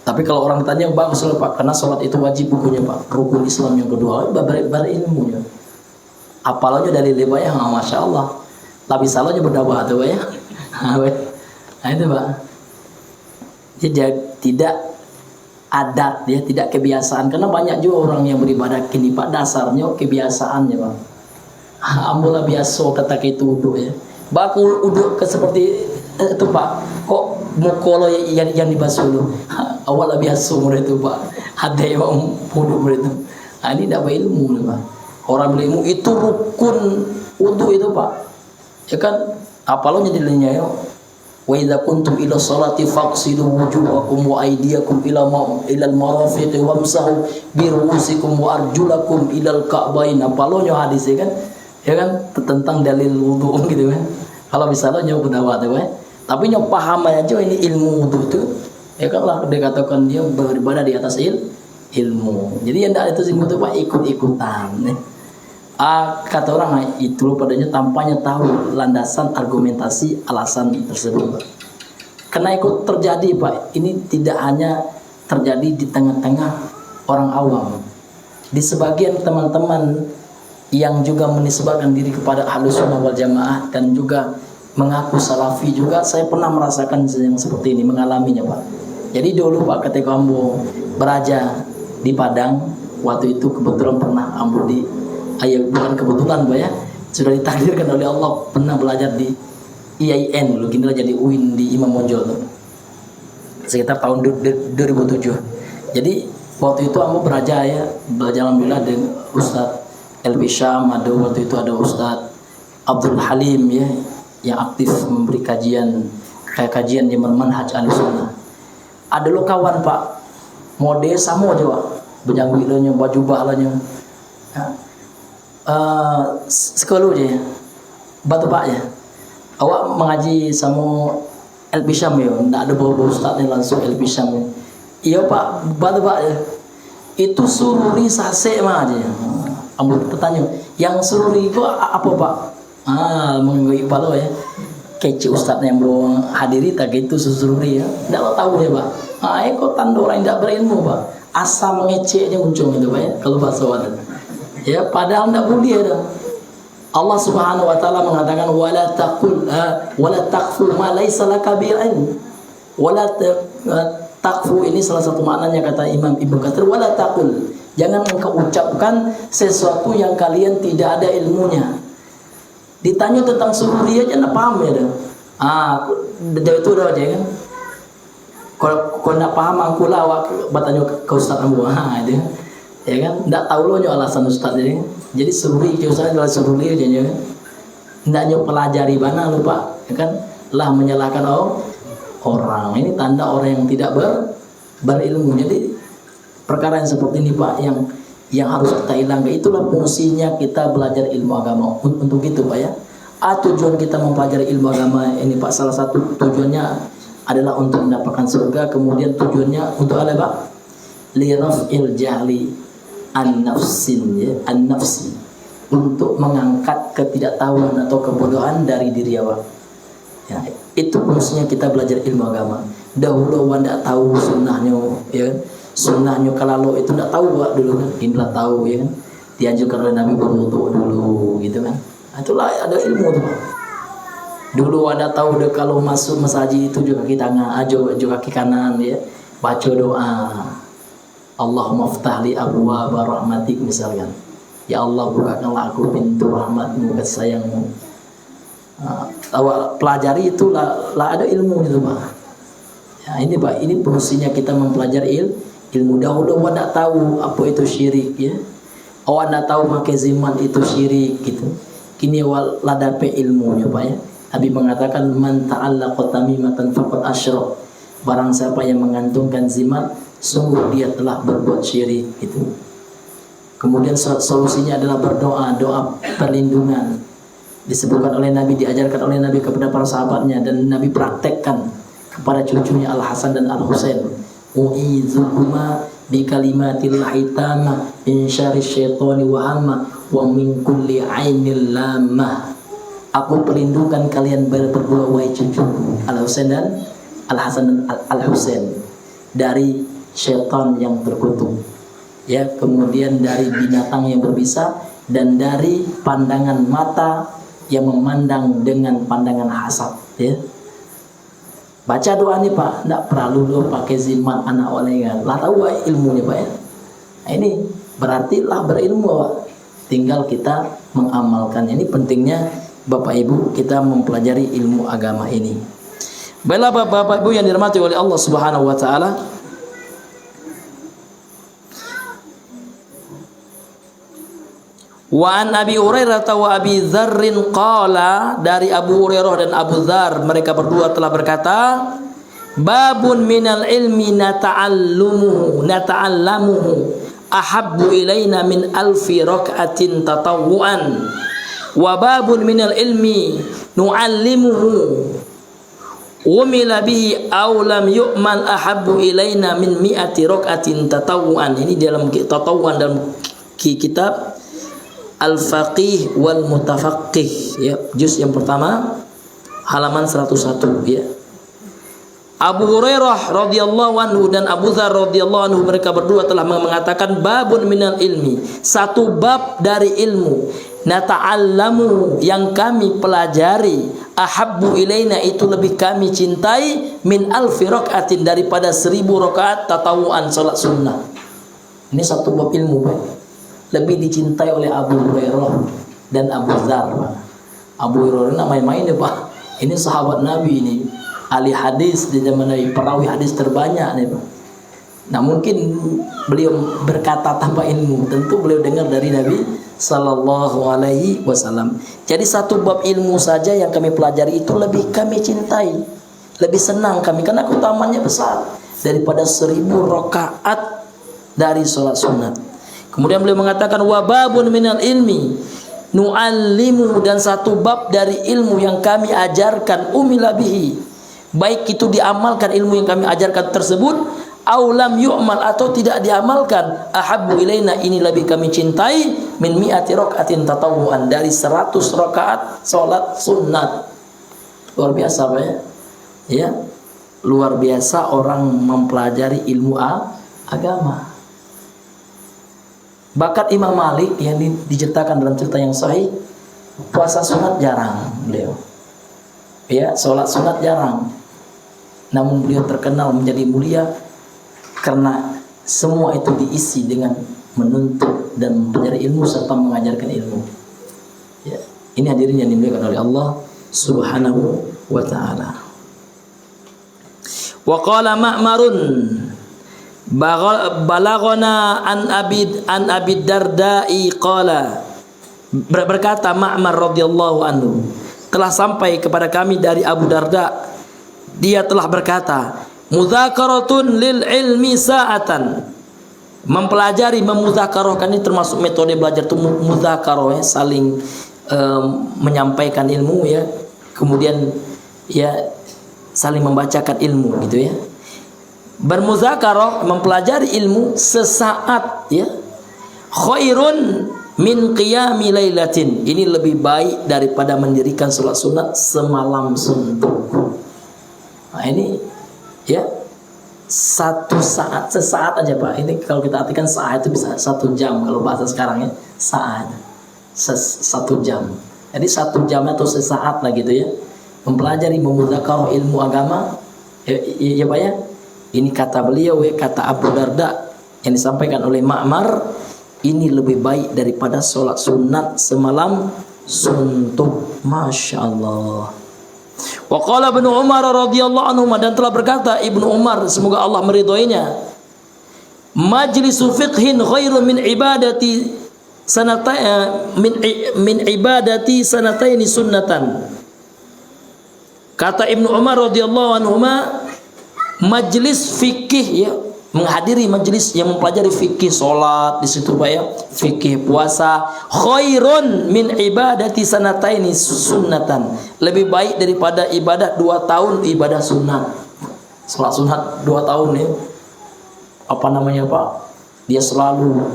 Tapi kalau orang tanya bagus sholat Pak, karena sholat itu wajib hukumnya Pak, rukun Islam yang kedua, berilmunya. Apalagi dari lebah ya, masya Allah. Tapi salahnya berdakwah tuh ya. Nah itu Pak. Jadi tidak adat ya, tidak kebiasaan. Karena banyak juga orang yang beribadah kini Pak, dasarnya kebiasaannya Pak. Ambola biasa kata itu uduk ya. Baku uduk ke seperti itu Pak. Kok mukolo yang dibasuh dulu. Awalnya biasa murid itu Pak. Ada yang uduk murid itu. Nah, ini tidak berilmu nih Pak. Orang berilmu itu rukun wudu itu Pak. Ya kan, apalagi jadinya ya. Wa idza kuntum ila sholati faqsilu wujuhakum wa aydiyakum ila al-marafiq wamsahu bi ru'usikum wa arjulakum ila al-ka'bain. Apalagi hadis ya kan? Ya kan tentang dalil wudu gitu kan. Kalau misalnya nyoba dawat ya. Tapi nyoba paham aja ini ilmu wudu itu. Ya kan lah dikatakan dia beribadah di atas ilmu. Jadi yang tidak itu sih itu Pak ikut-ikutan. Kata orang itu padanya tampaknya tahu landasan argumentasi alasan tersebut. Karena ikut terjadi Pak, ini tidak hanya terjadi di tengah-tengah orang awam. Di sebagian teman-teman yang juga menisbahkan diri kepada Ahlussunnah wal Jamaah dan juga mengaku salafi juga, saya pernah merasakan yang seperti ini, mengalaminya Pak. Jadi dulu Pak ketika ambo beraja di Padang, waktu itu kebetulan pernah ambo di bukan kebetulan Pak ya, sudah ditakdirkan oleh Allah pernah belajar di IAIN dulu, gini jadi UIN di Imam Bonjol tuh. Sekitar tahun 2007. Jadi waktu itu ambo beraja ya, belajar alhamdulillah dengan Ustadz LB Syam, ada waktu itu ada Ustadz Abdul Halim ya, yang aktif memberi kajian di manhaj Ahlussunnah. Ada lo kawan Pak, mode sama aja Pak, bejangwi lo nya, baju bah lo nya. Sekolah aja ya, batu Pak ya. Awak mengaji sama LB Syam ya, tidak ada bawa Ustadz langsung LB Syam ya. Iya Pak, batu Pak ya. Itu sururi sase mah aja. Ambil bertanya, yang sururi itu apa Pak? Mengenai Iqbal ya. Kece Ustadz yang mau hadiri tak gitu sururi ya. Tidak tahu ya Pak. Kok tanda orang tidak berilmu Pak. Asa mengecek aja muncul itu Pak ya. Kalau bahasa wadah. Ya, padahal tidak boleh ada. Allah Subhanahu wa taala mengatakan wala taqfu ma laisa laka bi'ilm. Wala taqfu ini salah satu maknanya kata Imam Ibnu Katsir, wala taqul. Jangan engkau ucapkan sesuatu yang kalian tidak ada ilmunya. Ditanya tentang sururi aja enggak paham ya dah. Itu dah aja kan. Kalau enggak paham aku lah awak bertanya ke Ustaz Ambu. Itu. Ya kan, tidak tahu lo nyo alasan Ustaz jadi sururi ke Ustaz adalah sururi aja kan, tidak nyo pelajari mana lo Pak, ya kan, lah menyalahkan orang. Ini tanda orang yang tidak berilmu. Jadi perkara yang seperti ini Pak, yang harus kita hilangkan. Itulah fungsinya kita belajar ilmu agama untuk itu Pak ya. Tujuan kita mempelajari ilmu agama ini Pak, salah satu tujuannya adalah untuk mendapatkan surga. Kemudian tujuannya untuk apa Pak? Liraf'il jahli an-nafsi, untuk mengangkat ketidaktahuan atau kebodohan dari diri awak. Ya, itu fungsinya kita belajar ilmu agama. Dahulu awak tidak tahu sunnahnya, ya kan? Sunnahnya kalau itu tidak tahu awak dulu kan, inilah tahu ya kan. Dianjurkan oleh Nabi berwudu dulu, gitu kan. Itulah ada ilmu tuh Pak. Dulu ada tahu deh kalau masuk masjid itu juga kaki tangan, juga kaki kanan ya, baca doa. Allahumma ftahli abwaaba rahmatik misalkan. Ya Allah bukakanlah aku pintu rahmatmu, kasih sayangmu. Pelajari itu lah ada ilmu itu Pak. Ya, ini Pak, ini fungsinya kita mempelajari ilmu. Dahulu awak tidak tahu apa itu syirik ya. Awak tidak tahu pakai zimat itu syirik gitu. Kini awak ladape ilmunya Pak ya. Nabi mengatakan man ta'allaqa tamimatan faqad asyrak. Barang siapa yang mengantungkan zimat, sungguh dia telah berbuat syirik itu. Kemudian solusinya adalah berdoa, doa perlindungan. Disebutkan oleh Nabi, diajarkan oleh Nabi kepada para sahabatnya, dan Nabi praktekkan kepada cucunya Al Hasan dan Al Husain. U'izukuma bi kalimatillahi tamah min syarri syaitani wa hamma wa min kulli ainil lamah. Aku perlindungan kalian berdua wahai cucu Al Husain dan Al Hasan dan Al Husain dari syaitan yang terkutuk, ya, kemudian dari binatang yang berbisa, dan dari pandangan mata yang memandang dengan pandangan hasad ya. Baca doa ini Pak, tidak perlu lo pakai zimat anak olengan, lah tahu ilmunya Pak ya. Nah, ini berarti lah berilmu Pak, tinggal kita mengamalkannya. Ini pentingnya Bapak Ibu kita mempelajari ilmu agama ini. Baiklah Bapak Ibu yang dirahmati oleh Allah Subhanahu wa taala. Wa an Abi Hurairah wa Abi Dzarrin qala, dari Abu Hurairah dan Abu Dzar, mereka berdua telah berkata, babun minal ilmi nata'allamuhu ahabbu ilaina min alfi rak'atin tatawwuan wa babun minal ilmi nu'allimuhu umila bihi aw lam yu'mal ahabbu ilaina min mi'ati rak'atin tatawwuan. Ini dalam tatawwuan dalam kitab Al-Faqih wal Mutafaqih ya, juz yang pertama halaman 101 ya. Abu Hurairah radhiyallahu anhu dan Abu Dzar radhiyallahu anhu, mereka berdua telah mengatakan babun minal ilmi, satu bab dari ilmu, nata'allamu, yang kami pelajari, ahabbu ilaina, itu lebih kami cintai, min alfi rakaatin, daripada 1000 rakaat tatawuan, salat sunnah. Ini satu bab ilmu, Pak. Lebih dicintai oleh Abu Hurairah dan Abu Dzar. Abu Hurairah ini main-main ya, Pak. Ini sahabat Nabi ini, ahli hadis di zaman Nabi, perawi hadis terbanyak nih, Pak. Nah, mungkin beliau berkata tanpa ilmu, tentu beliau dengar dari Nabi sallallahu alaihi wasallam. Jadi satu bab ilmu saja yang kami pelajari itu lebih kami cintai, lebih senang kami, karena keutamanya besar daripada 1000 rakaat dari sholat sunat. Kemudian beliau mengatakan wa babun minal ilmi nu'allimu, dan satu bab dari ilmu yang kami ajarkan, umila bihi, baik itu diamalkan ilmu yang kami ajarkan tersebut, aulam yu'mal, atau tidak diamalkan, ahabbu ilaina, ini lebih kami cintai, min mi'ati rakaatin tatawuan, dari 100 rakaat salat sunat. Luar biasa, Pak ya. Ya, luar biasa orang mempelajari ilmu agama. Bakat Imam Malik yang diceritakan dalam cerita yang sahih, puasa sunat jarang beliau. Ya, salat sunat jarang. Namun beliau terkenal menjadi mulia karena semua itu diisi dengan menuntut dan mempelajari ilmu serta mengajarkan ilmu. Ya, ini hadirin yang dimuliakan oleh Allah Subhanahu wa taala. Wa qala Ma'marun balaghana an Abi Darda'i qala, berkata Ma'mar radhiyallahu anhu, telah sampai kepada kami dari Abu Darda, dia telah berkata, mudzakarotun lil ilmi sa'atan, mempelajari, memudzakarahkan, ini termasuk metode belajar itu mudzakarah ya, saling menyampaikan ilmu ya, kemudian ya saling membacakan ilmu gitu ya. Bermuzakarah, mempelajari ilmu sesaat ya, khairun min qiyami lailatin, ini lebih baik daripada mendirikan salat sunat semalam suntuk. Nah ini ya, satu saat, sesaat aja, Pak. Ini kalau kita artikan saat itu bisa 1 jam, kalau bahasa sekarang ya, saat 1 jam. Jadi 1 jam atau sesaat lah gitu ya, mempelajari, memuzakarah ilmu agama ya Pak ya. Ini kata beliau ya, kata Abu Darda yang disampaikan oleh Ma'mar, ini lebih baik daripada sholat sunat semalam suntuk. Masya Allah. Wa qala Ibnu Umar radhiyallahu anhu, dan telah berkata Ibnu Umar, semoga Allah meridhoinya, majlisu fiqhin khairu min ibadati min ibadati sanataini sunnatan. Kata Ibnu Umar radhiyallahu anhu, majlis fikih ya, menghadiri majlis yang mempelajari fikih salat di situ Pak ya, fikih puasa, khairun min ibadati sanataini sunnatan, lebih baik daripada ibadah 2 tahun ibadah sunat. Salat sunat 2 tahun ya, apa namanya Pak, dia selalu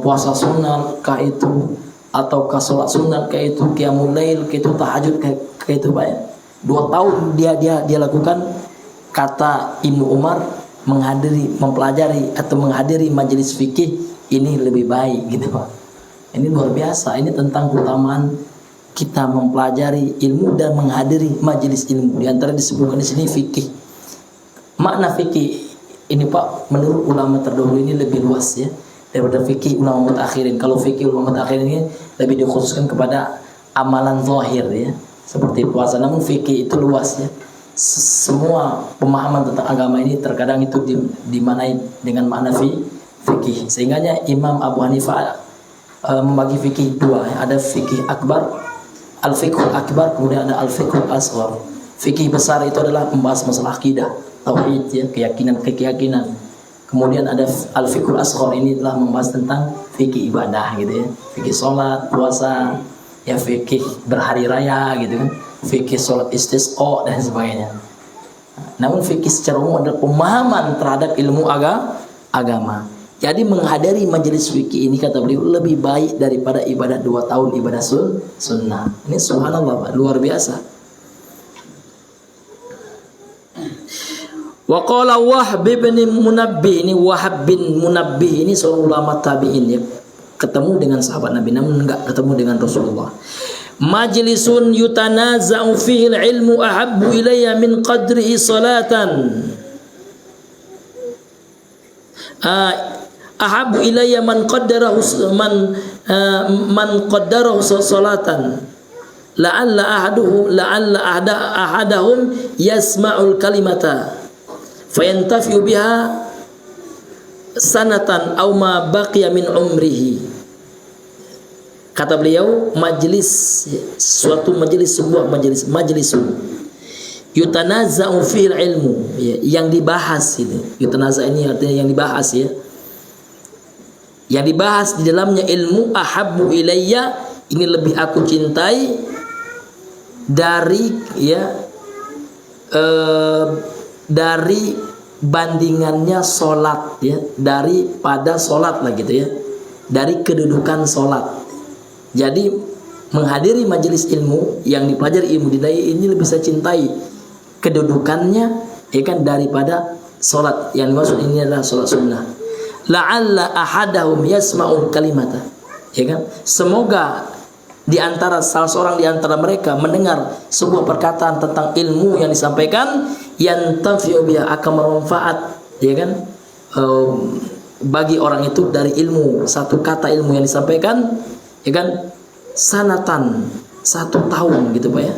puasa sunat kah itu, ataukah salat sunat kah itu, qiyamul lail kah itu, tahajud kah itu Pak ya, 2 tahun dia lakukan. Kata Ibnu Umar, mempelajari atau menghadiri majelis fikih ini lebih baik gitu Pak. Ini luar biasa. Ini tentang keutamaan kita mempelajari ilmu dan menghadiri majelis ilmu. Di antara disebutkan di sini fikih. Makna fikih ini Pak, menurut ulama terdahulu ini lebih luas ya daripada fikih ulama mutakhirin. Kalau fikih ulama mutakhirin ini lebih dikhususkan kepada amalan zahir ya, seperti puasa. Namun fikih itu luas ya. Semua pemahaman tentang agama ini terkadang itu dimanai dengan makna fikih. Sehingganya Imam Abu Hanifah membagi fikih dua, ada fikih akbar, al-fiqhul akbar, kemudian ada al-fiqhul asghar. Fikih besar itu adalah membahas masalah akidah, tauhid ya, keyakinan. Kemudian ada al-fiqhul asghar, ini telah membahas tentang fikih ibadah gitu ya. Fikih salat, puasa, ya fikih berhari raya gitu kan. Fikih salat istisqa dan sebagainya. Namun fikih secara umum adalah pemahaman terhadap ilmu agama. Jadi menghadiri majelis fikih ini kata beliau lebih baik daripada ibadah 2 tahun ibadah sunnah. Ini subhanallah Pak, luar biasa. Wa qala Wahb bin Munabbih, ini Wahab bin Munabbih ini seorang ulama tabi'in ya. Ketemu dengan sahabat Nabi namun enggak ketemu dengan Rasulullah. Majlisun yutanaza'u fihi al-ilmu ahabbu ilayya min qadrihi salatan. Ahabbu ilayya man qaddarahu salatan. La'alla ahadahum yasma'ul kalimata fayantafi'u biha sanatan aw ma baqiya min umrihi. Kata beliau, sebuah majlisun yutanaza'u fil ilmu ya, yang dibahas ini. Yutanaza ini artinya yang dibahas ya. Yang dibahas di dalamnya ilmu, ahabbu ilayya, ini lebih aku cintai dari ya dari bandingannya solat ya, daripada solat lah gitu ya, dari kedudukan solat. Jadi menghadiri majelis ilmu yang dipelajari ilmu dinai ini lebih saya cintai kedudukannya ya kan daripada solat. Yang dimaksud ini adalah solat sunnah. La'alla ahadahum yasma'ul kalimata, ya kan, semoga di antara salah seorang di antara mereka mendengar sebuah perkataan tentang ilmu yang disampaikan, yantafi'u biha, akan bermanfaat ya kan bagi orang itu dari ilmu, satu kata ilmu yang disampaikan ya kan, sanatan, 1 tahun gitu Pak ya.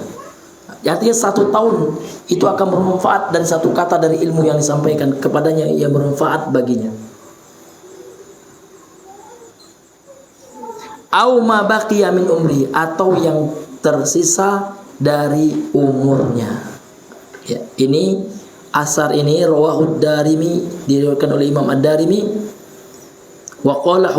Artinya 1 tahun itu akan bermanfaat dari satu kata dari ilmu yang disampaikan kepadanya yang bermanfaat baginya. Au ma baqiya min umri, atau yang tersisa dari umurnya. Ya, ini asar ini rawahu Darimi, diriwayatkan oleh Imam Ad-Darimi. Wa qala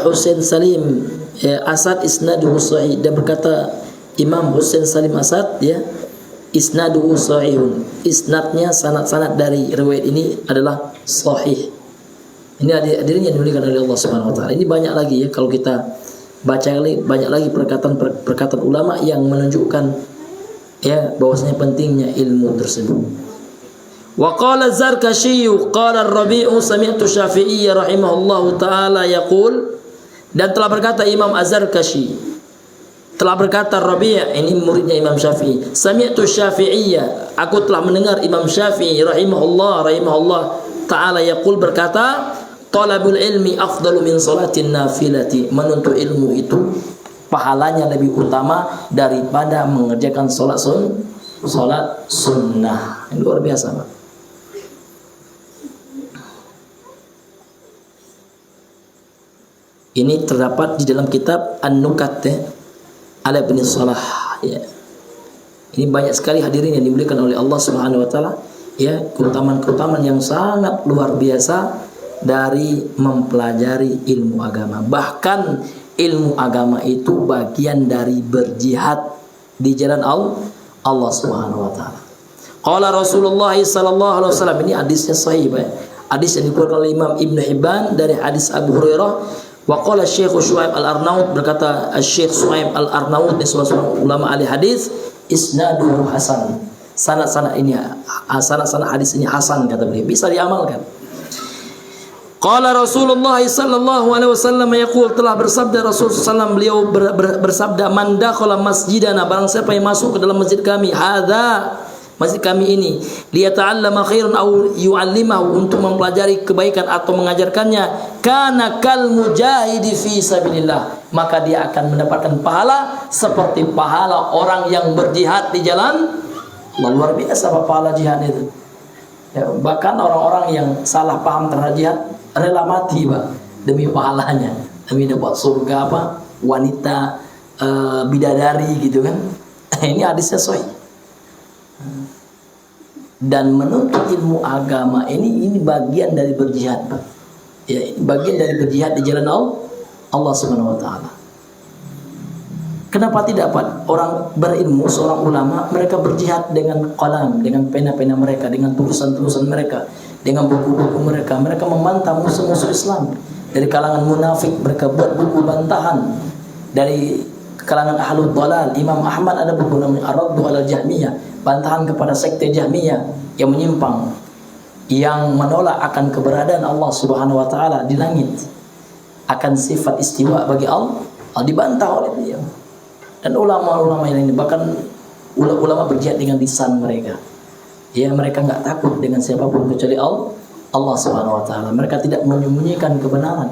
Husain Salim ya, Asad isnaduhu sahih, dan berkata Imam Husain Salim Asad ya, isnaduhu sahihun, isnadnya sanad-sanad dari riwayat ini adalah sahih. Ini hadirin yang dimuliakan oleh Allah Subhanahu wa taala. Ini banyak lagi ya, kalau kita baca banyak lagi perkataan ulama yang menunjukkan ya bahwasanya pentingnya ilmu tersebut. Wa qala Zarkashi qala Ar-Rabi'u sami'tu Syafi'i rahimahullahu taala yaqul, dan telah berkata Imam Az-Zarkashi, telah berkata Rabi', ini muridnya Imam Syafi'i, sami'tu Syafi'iyya, aku telah mendengar Imam Syafi'i rahimahullah taala yaqul, berkata, talabul ilmi afdalu min salatin nafilati, menuntut ilmu itu pahalanya lebih utama daripada mengerjakan salat sunnah. Ini luar biasa Pak. Ini terdapat di dalam kitab An-Nukat ya, ala Ibn Salah ya. Ini banyak sekali hadirin yang dimuliakan oleh Allah Subhanahu wa taala ya, keutamaan-keutamaan yang sangat luar biasa dari mempelajari ilmu agama. Bahkan ilmu agama itu bagian dari berjihad di jalan Allah Subhanahu wa taala. Qala Rasulullah sallallahu alaihi wasallam, ini hadisnya sahih Pak. Hadis yang dikeluarkan oleh Imam Ibn Hibban dari hadis Abu Hurairah. Wa qala Syekh Syuaib Al-Arnaud, berkata Syekh Syuaib Al-Arnaud, ini salah seorang ulama ahli hadis, isnaduhu hasan. Sanad-sanad hadis ini hasan kata beliau, bisa diamalkan. Qala Rasulullah sallallahu alaihi wasallam yaqul, telah bersabda Rasul sallallahu, beliau bersabda, man dakhala masjidana, barang siapa yang masuk ke dalam masjid kami, hadza, masjid kami ini, liyata'allama khairan aw yu'allimahu, untuk mempelajari kebaikan atau mengajarkannya, kana kal mujahidi fi sabilillah, maka dia akan mendapatkan pahala seperti pahala orang yang berjihad di jalan Allah. Luar biasa pahala jihad itu ya, bahkan orang-orang yang salah paham terhadap jihad rela mati Pak demi pahalanya, demi dapat surga apa wanita bidadari gitu kan. Ini hadisnya sahih. Dan menuntut ilmu agama ini bagian dari berjihad, Pak. Ya, ini bagian dari berjihad di jalan Allah Subhanahu wa taala. Kenapa tidak, Pak? Orang berilmu, seorang ulama, mereka berjihad dengan qalam, dengan pena-pena mereka, dengan tulisan-tulisan mereka, dengan buku-buku mereka. Mereka membantah musuh-musuh Islam. Dari kalangan munafik, mereka buat buku bantahan. Dari kalangan ahlul dhalal, Imam Ahmad ada buku namanya Ar-Raddu 'alal Jahmiyah, bantahan kepada sekte Jahmiyah yang menyimpang, yang menolak akan keberadaan Allah Subhanahu wa taala di langit, akan sifat istiwa bagi Allah, dibantah oleh dia. Dan ulama-ulama ini, bahkan ulama berjihad dengan lisan mereka. Ya, mereka enggak takut dengan siapapun kecuali Allah Subhanahu wa taala. Mereka tidak menyembunyikan kebenaran.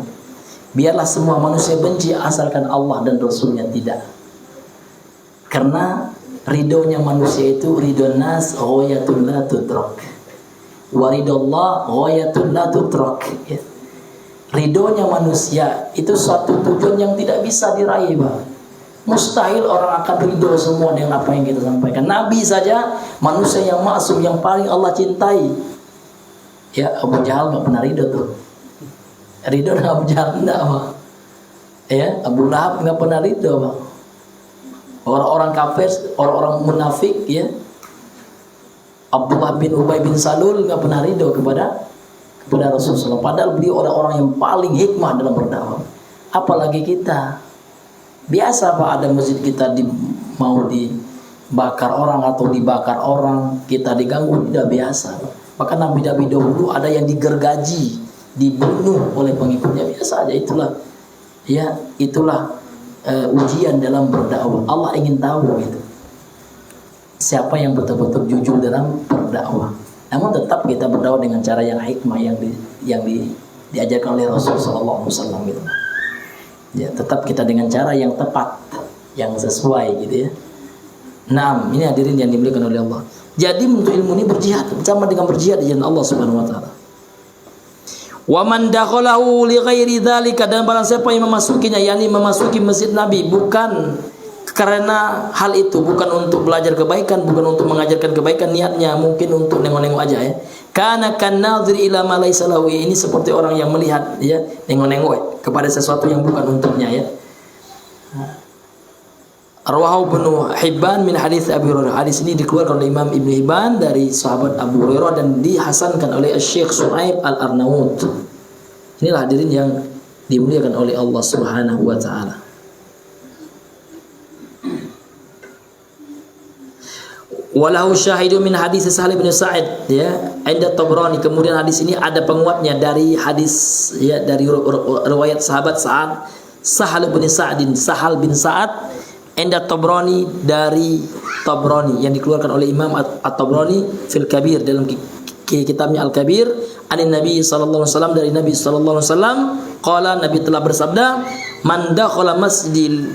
Biarlah semua manusia benci asalkan Allah dan Rasulnya tidak. Karena ridhonya manusia itu ridho nas ghayatun la tudrak. Wa ridallah ghayatun la tudrak. Ya. Ridhonya manusia itu suatu tujuan yang tidak bisa diraih, Pak. Mustahil orang akan ridho semua dengan apa yang kita sampaikan. Nabi saja manusia yang maksum, yang paling Allah cintai. Ya, Abu Jahal enggak pernah ridho tuh. Ridho dengan Abu Jahal enggak, Pak. Ya, Abu Lahab enggak pernah ridho, Pak. Orang-orang kafir, orang-orang munafik, ya. Abdullah bin Ubay bin Salul enggak pernah ridho kepada Rasulullah. Padahal beliau orang-orang yang paling hikmah dalam berdakwah. Apalagi kita. Biasa, Pak, ada masjid kita mau dibakar orang atau dibakar orang, kita diganggu, tidak biasa. Bahkan nabi-nabi dahulu ada yang digergaji, dibunuh oleh pengikutnya, biasa aja. Itulah ujian dalam berdakwah. Allah ingin tahu gitu, siapa yang betul-betul jujur dalam berdakwah. Namun tetap kita berdakwah dengan cara yang hikmah, yang diajarkan oleh Rasulullah SAW gitu. Ya, tetap kita dengan cara yang tepat, yang sesuai gitu ya. Nah, ini hadirin yang dimuliakan oleh Allah. Jadi menuntut ilmu ini berjihad, sama dengan berjihad di jalan Allah Subhanahu wa taala. Wa man dakhalahu li ghairi dzalika, dan barang siapa yang memasukinya, yakni memasuki masjid Nabi bukan karena hal itu, bukan untuk belajar kebaikan, bukan untuk mengajarkan kebaikan, niatnya mungkin untuk nengok-nengok aja ya. Kana kan nadhir ila ma laysa lahu, ini seperti orang yang melihat ya, nengok-nengok kepada sesuatu yang bukan untuknya ya. Rawahu Ibnu Hibban min hadis Abi Hurairah. Hadis ini dikeluarkan oleh Imam Ibnu Hibban dari sahabat Abu Hurairah dan dihasankan oleh Syekh Su'aib Al-Arnaut. Inilah hadirin yang dimuliakan oleh Allah Subhanahu wa taala. Walahu syahidu min hadis Sahal bin Sa'id ya, inda Tabrani. Kemudian hadis ini ada penguatnya dari hadis ya, dari riwayat sahabat Sahal bin Sa'ad inda Tabrani, dari Tabrani yang dikeluarkan oleh Imam At-Tabrani fil Kabir, dalam kitabnya Al-Kabir, anin Nabi sallallahu alaihi wasallam, dari Nabi sallallahu alaihi wasallam qala, Nabi telah bersabda, man dakhala masjid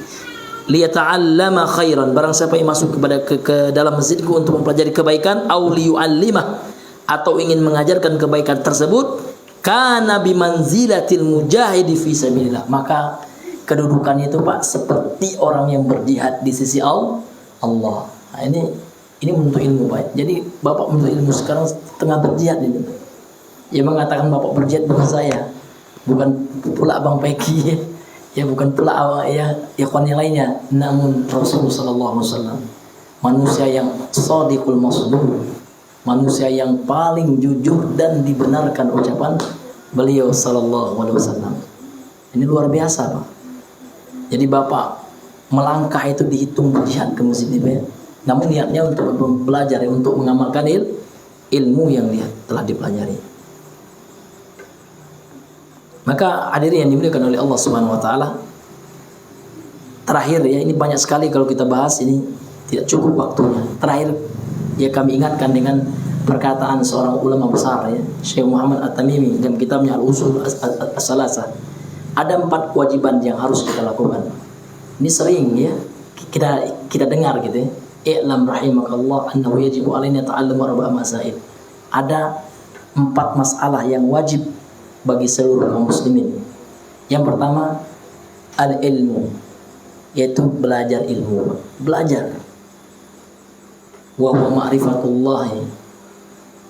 liyata'allama khairan, barang siapa yang masuk ke dalam masjidku untuk mempelajari kebaikan, au liyu'allimah, atau ingin mengajarkan kebaikan tersebut, kana bimanzilatil mujahidi fi sabilillah, maka kedudukannya itu, Pak, seperti orang yang berjihad di sisi Allah. Nah, ini menuntut ilmu, Pak. Jadi Bapak menuntut ilmu sekarang tengah berjihad ini. Yang mengatakan Bapak berjihad bukan saya, bukan pula Bang Peki, ya bukan pula ya ikhwan yang lainnya, namun Rasulullah sallallahu alaihi wasallam, manusia yang shadiqul masduq, manusia yang paling jujur dan dibenarkan ucapan beliau sallallahu alaihi wasallam. Ini luar biasa, Pak. Jadi Bapak melangkah itu dihitung berjihad ke masjid ini, namun niatnya untuk belajar, untuk mengamalkan ilmu yang dia telah dipelajari. Maka hadirin yang dimuliakan oleh Allah Subhanahu wa taala, terakhir ya, ini banyak sekali kalau kita bahas, ini tidak cukup waktunya. Terakhir ya, kami ingatkan dengan perkataan seorang ulama besar ya, Syekh Muhammad At-Tamimi dalam kitabnya Al-Usul As-Salasah. Ada 4 kewajiban yang harus kita lakukan. Ini sering ya kita dengar gitu ya. I'lam rahimakallah annahu yajibu alaina ta'alluma arba'a masail. Ada 4 masalah yang wajib bagi seluruh kaum muslimin. Yang pertama al-ilmu, yaitu belajar ilmu, belajar. Wa huwa ma'rifatullah,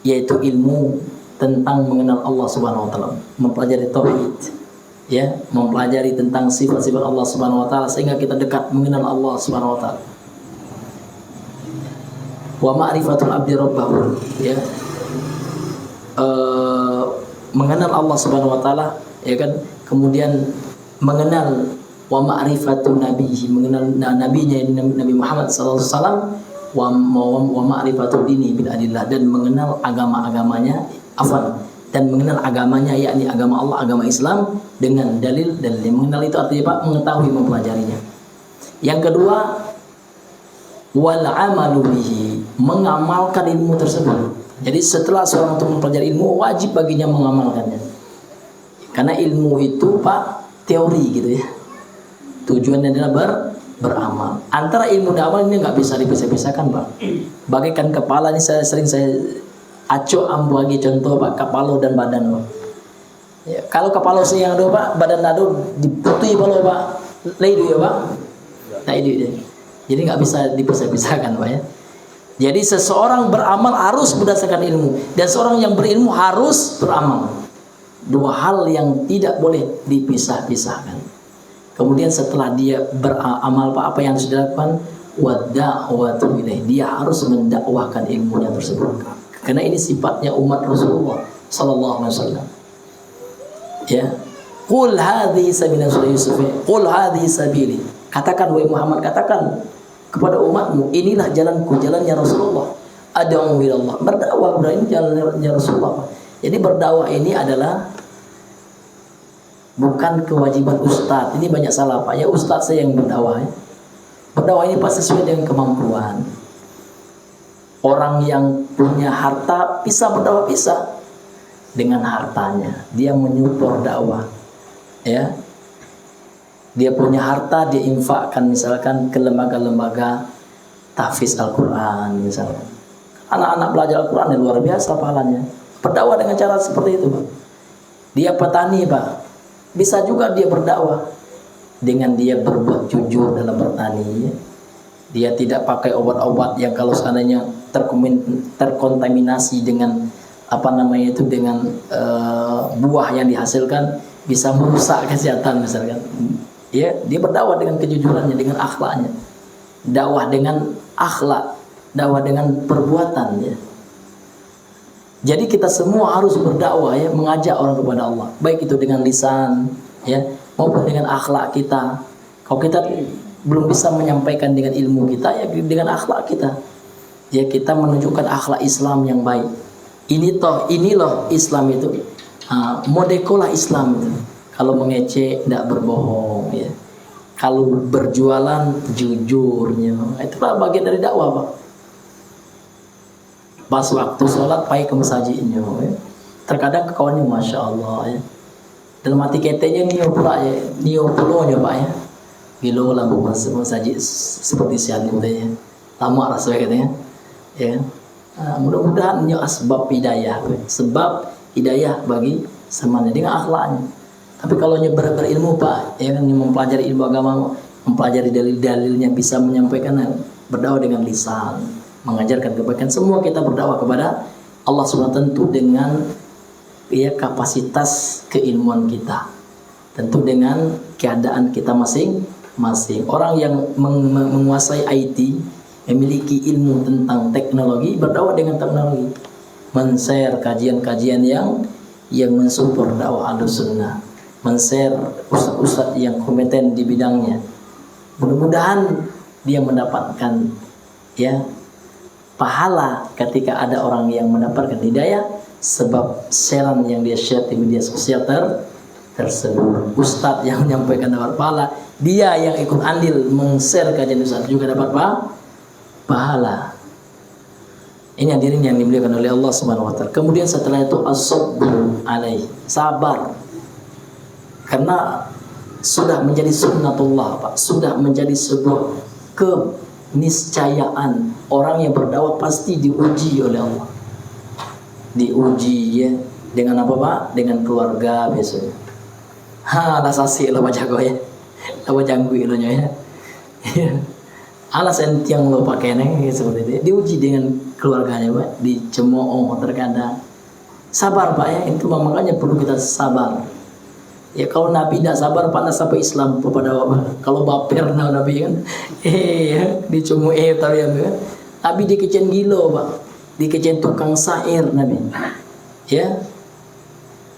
yaitu ilmu tentang mengenal Allah Subhanahu wa taala, mempelajari tauhid, ya, mempelajari tentang sifat-sifat Allah Subhanahu wa taala sehingga kita dekat mengenal Allah Subhanahu wa taala. Wa ma'rifatul abdi rabbahu, ya. Mengenal Allah Subhanahu wa taala, ya kan? Kemudian mengenal wa ma'rifatun nabiyhi, mengenal nabinya Nabi Muhammad sallallahu alaihi wasallam, wa ma'rifatul dini bil adillah, dan mengenal agama-agamanya, dan mengenal agamanya, yakni agama Allah, agama Islam dengan dalil. Mengenal itu artinya Pak, mengetahui, mempelajarinya. Yang kedua, wal amalu bihi, mengamalkan ilmu tersebut. Jadi setelah seorang itu mempelajari ilmu, wajib baginya mengamalkannya. Karena ilmu itu Pak teori gitu ya. Tujuannya adalah beramal. Antara ilmu dan amal ini nggak bisa dipisah-pisahkan Pak. Bagaikan kepala ini sering saya aco bagi contoh Pak, kepala dan badan Pak. Ya, kalau kepala saya yang ada Pak, badan ada diputih Pak, leidu ya Pak. Nah itu ya. Jadi nggak bisa dipisah-pisahkan Pak ya. Jadi seseorang beramal harus berdasarkan ilmu, dan seorang yang berilmu harus beramal. Dua hal yang tidak boleh dipisah-pisahkan. Kemudian setelah dia beramal apa yang harus dilakukan, wada'watu ilaih, dia harus mendakwahkan ilmunya tersebut. Karena ini sifatnya umat Rasulullah sallallahu alaihi wasallam. Ya. Qul hadhihi sabila Yusuf. Qul hadhihi sabili. Katakan wahai Muhammad, katakan kepada umatmu, inilah jalanku, jalannya Rasulullah. Ad'u ilallah, berdakwah, ini jalannya Rasulullah. Jadi berdakwah ini adalah bukan kewajiban ustadz. Ini banyak salah Pak. Ya ustadz saya yang berdakwah. Ya. Berdakwah ini pasti sesuai dengan kemampuan. Orang yang punya harta bisa berdakwah, bisa dengan hartanya. Dia menyupport dakwah. Ya. Dia punya harta, dia infakkan misalkan ke lembaga-lembaga tahfiz Al-Quran misalkan. Anak-anak belajar Al-Quran yang luar biasa pahalanya. Berdakwah dengan cara seperti itu Pak. Dia petani Pak, bisa juga dia berdakwah dengan dia berbuat jujur dalam bertani. Dia tidak pakai obat-obat yang kalau seandainya terkontaminasi dengan dengan buah yang dihasilkan bisa merusak kesehatan misalkan. Ya, dia berdakwah dengan kejujurannya, dengan akhlaknya. Dakwah dengan akhlak, dakwah dengan perbuatan ya. Jadi kita semua harus berdakwah ya, mengajak orang kepada Allah, baik itu dengan lisan ya, maupun dengan akhlak kita. Kalau kita belum bisa menyampaikan dengan ilmu kita, ya dengan akhlak kita. Ya, kita menunjukkan akhlak Islam yang baik. Ini loh Islam itu. Modekolah Islam itu. Kalau mengecek tidak berbohong ya. Kalau berjualan jujurnya. Itulah bagian dari dakwah Pak. Pas waktu sholat pai ke masjidnya ya. Terkadang kawannya Masya Allah ya. Dalam hati ketenya nio pula ya. Nio pulonya Pak ya. Gilo lah masjid seperti sian itu ya. Lama rasanya katanya. Ya. Mudah-mudahan nio asbab hidayah. Sebab hidayah bagi semuanya dengan akhlaknya. Tapi kalau berilmu Pak, ya kan, mempelajari ilmu agama, mempelajari dalil-dalilnya, bisa menyampaikan, berdakwah dengan lisan, mengajarkan kebaikan. Semua kita berdakwah kepada Allah SWT tentu dengan ya kapasitas keilmuan kita, tentu dengan keadaan kita masing-masing. Orang yang menguasai IT, memiliki ilmu tentang teknologi, berdakwah dengan teknologi, men-share kajian-kajian yang mensupport dakwah Ahlussunnah, men-share ustaz-ustaz yang kompeten di bidangnya. Mudah-mudahan dia mendapatkan ya pahala ketika ada orang yang mendapatkan hidayah sebab sharean yang dia share di media sosial tersebut. Ustaz yang menyampaikan dapat pahala, dia yang ikut andil men-share kajian ustaz juga dapat pahala. Ini hadirin yang dimuliakan oleh Allah Subhanahu wa taala. Kemudian setelah itu as-sabru alaihi, sabar. Karena sudah menjadi sunnatullah Pak, sudah menjadi sebuah keniscayaan. Orang yang berdakwah pasti diuji oleh Allah. Diuji ya dengan apa Pak? Dengan keluarga biasanya. lah sasi lo baca gue ya, lo janggu lo ya. Alasan yang lo pakai nih seperti itu, diuji dengan keluarganya Pak, dicemooh terkadang. Sabar Pak ya, itu makanya perlu kita sabar. Ya kalau Nabi tidak sabar panas sampai Islam kepada Bapak. Kalau baper Nabi kan, ya dicemooh tapi kan. Nabi dikecen gilo Pak, dikecen tukang syair Nabi. Ya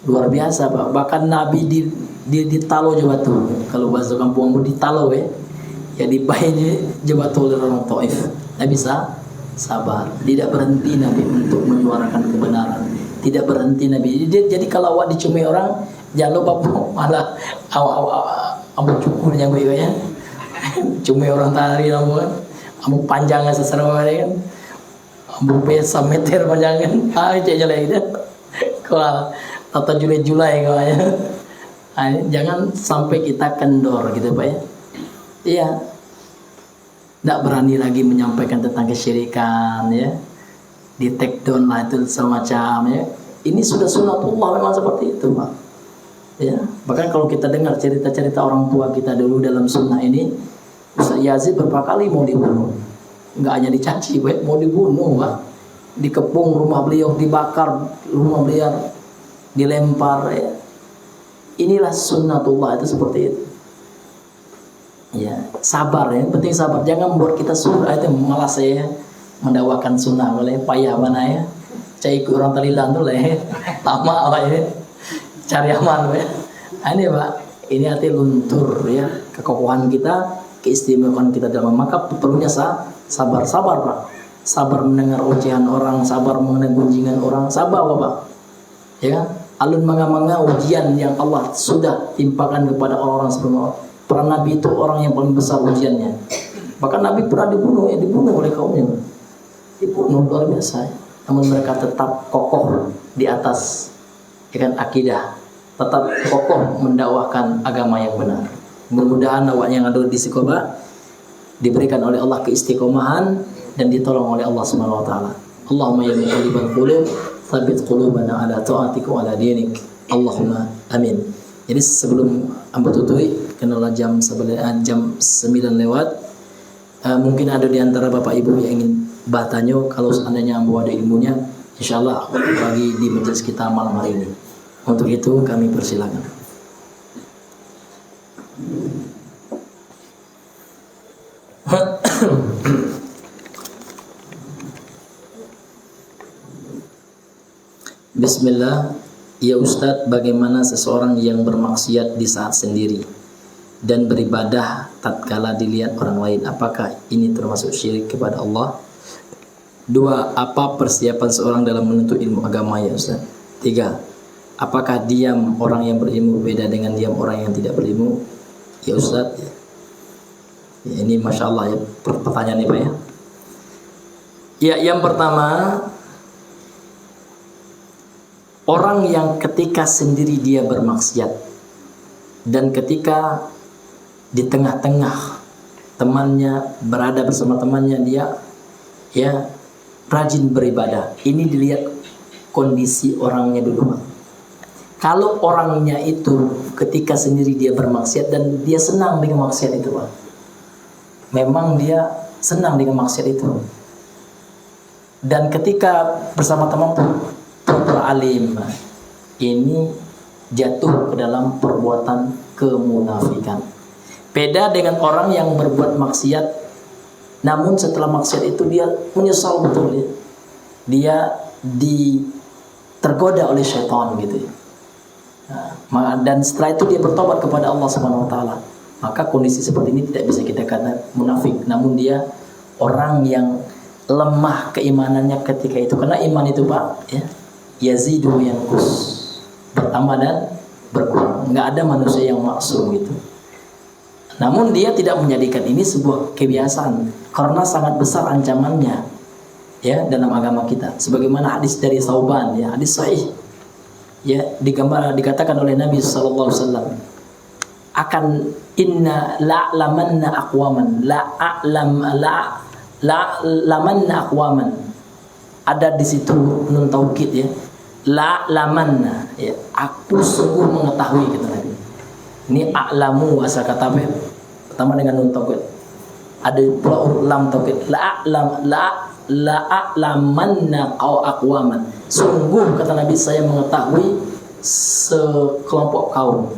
luar biasa Pak, bahkan Nabi ditalo jebatu. Kalau bahasa kampungmu ditalo ya. Ya dibayar jebatu oleh orang Taif. Nabi sabar, tidak berhenti Nabi untuk menyuarakan kebenaran. Tidak berhenti Nabi. Jadi kalau awak dicumai orang, jangan lupa malah awak cukurnya gue ya. Cumai orang tadi kamu kan. Kamu panjangnya seserah kan. Kamu pesa meter panjangnya. Cek jelek dia. Kalau tata Julai kau ya. Jangan sampai kita kendor gitu Pak ya. Iya. Tidak berani lagi menyampaikan tentang kesyirikan ya. Di take down lah itu semacam ya. Ini sudah sunatullah memang seperti itu Pak. Ya, bahkan kalau kita dengar cerita-cerita orang tua kita dulu dalam sunnah ini, Ustaz Yazid berapa kali mau dibunuh. Enggak hanya dicaci, mau dibunuh Pak. Dikepung rumah beliau, dibakar rumah beliau, dilempar ya. Inilah sunnatullah itu seperti itu. Ya, sabar ya, penting sabar. Jangan membuat kita surah itu malah saya mendakwakan sunnah oleh payah mana ya. Cai orang talilan tuh lah, lama apa ya. Cari aman ya. Ini Pak, ini hati luntur ya, kekokohan kita, keistimewaan kita dalam maka perlunya sabar Pak. Sabar mendengar ocehan orang, sabar mendengar gunjingan orang, sabar Bapak. Ya, alun manga-manga ujian yang Allah sudah timpakan kepada orang-orang sebelum para nabi itu orang yang paling besar ujiannya. Bahkan Nabi pernah dibunuh oleh kaumnya. Dibunuh luar biasa. Namun mereka tetap kokoh di atas akidah, tetap kokoh mendakwahkan agama yang benar. Mudah-mudahan awak yang ada di Sikoba diberikan oleh Allah keistiqomahan dan ditolong oleh Allah Subhanahu wa taala. Allahumma ya muqallibal qulub, tsabbit qulubana ala ta'atika wa ala dinik. Allahumma amin. Jadi sebelum ambo tutui kenalah jam 9 lewat. Mungkin ada di antara Bapak Ibu yang ingin bertanya, kalau seandainya ambo ada ilmunya, insyaallah bagi di majelis kita malam hari ini. Untuk itu kami persilakan. Bismillah. Ya Ustadz, bagaimana seseorang yang bermaksiat di saat sendiri dan beribadah tatkala dilihat orang lain, apakah ini termasuk syirik kepada Allah? 2. Apa persiapan seorang dalam menuntut ilmu agama ya Ustadz? 3. Apakah diam orang yang berilmu beda dengan diam orang yang tidak berilmu ya Ustadz? Ya, ini Masya Allah ya pertanyaan ini Pak ya. Ya, yang pertama, orang yang ketika sendiri dia bermaksiat dan ketika di tengah-tengah temannya berada bersama temannya dia ya rajin beribadah. Ini dilihat kondisi orangnya dulu. Kalau orangnya itu ketika sendiri dia bermaksiat dan dia senang dengan maksiat itu Pak. Memang dia senang dengan maksiat itu. Dan ketika bersama teman alim, ini jatuh ke dalam perbuatan kemunafikan. Beda dengan orang yang berbuat maksiat, namun setelah maksiat itu dia menyesal betul ya. Dia tergoda oleh syaitan gitu ya. Dan setelah itu dia bertobat kepada Allah Subhanahu wa taala. Maka kondisi seperti ini tidak bisa kita kata munafik, namun dia orang yang lemah keimanannya ketika itu. Karena iman itu Pak ya, yazidu yanqus, bertambah dan berkurang. Enggak ada manusia yang maksum gitu. Namun dia tidak menjadikan ini sebuah kebiasaan karena sangat besar ancamannya ya dalam agama kita. Sebagaimana hadis dari Sauban ya, hadis sahih. Ya, dikatakan oleh Nabi sallallahu alaihi wasallam, akan inna la'lamanna aqwaman lamanna aqwaman. Ada di situ nun taukid ya. La lamanna ya, aku sungguh mengetahui kata Nabi. Ini a'lamu asal kata apa? Pertama dengan nun taukid. Ada pula lam taukid. La'a'lamanna aqwaman. Sungguh kata Nabi, saya mengetahui sekelompok kaum.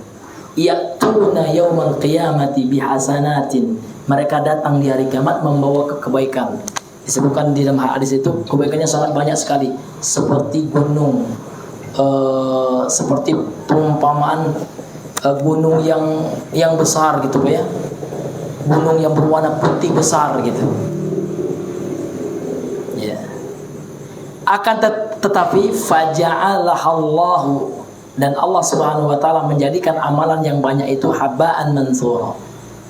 Ya'tuna yaumal qiyamati bihasanatin. Mereka datang di hari kiamat membawa kebaikan. Disebutkan di dalam hadis itu kebaikannya sangat banyak sekali, seperti gunung, seperti perumpamaan gunung yang besar gitu ya, gunung yang berwarna putih besar gitu ya. Akan tetapi faja'alahallahu, dan Allah Subhanahu wa taala menjadikan amalan yang banyak itu haba'an mansura,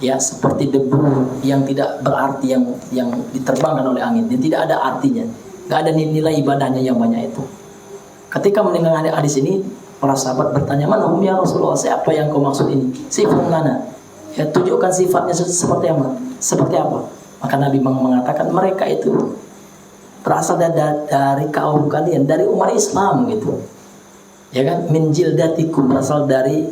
ya, seperti debu yang tidak berarti, yang diterbangkan oleh angin, dan tidak ada artinya, nggak ada nilai ibadahnya yang banyak itu. Ketika mendengar hadis ini, para sahabat bertanya, "Man hum ya Rasulullah, siapa yang kau maksud ini? Sifhum lana." Ya, tunjukkan sifatnya seperti apa? Seperti apa? Maka Nabi mengatakan, mereka itu berasal dari kaum kalian, dari umat Islam gitu. Ya kan? Min jildatikum, berasal dari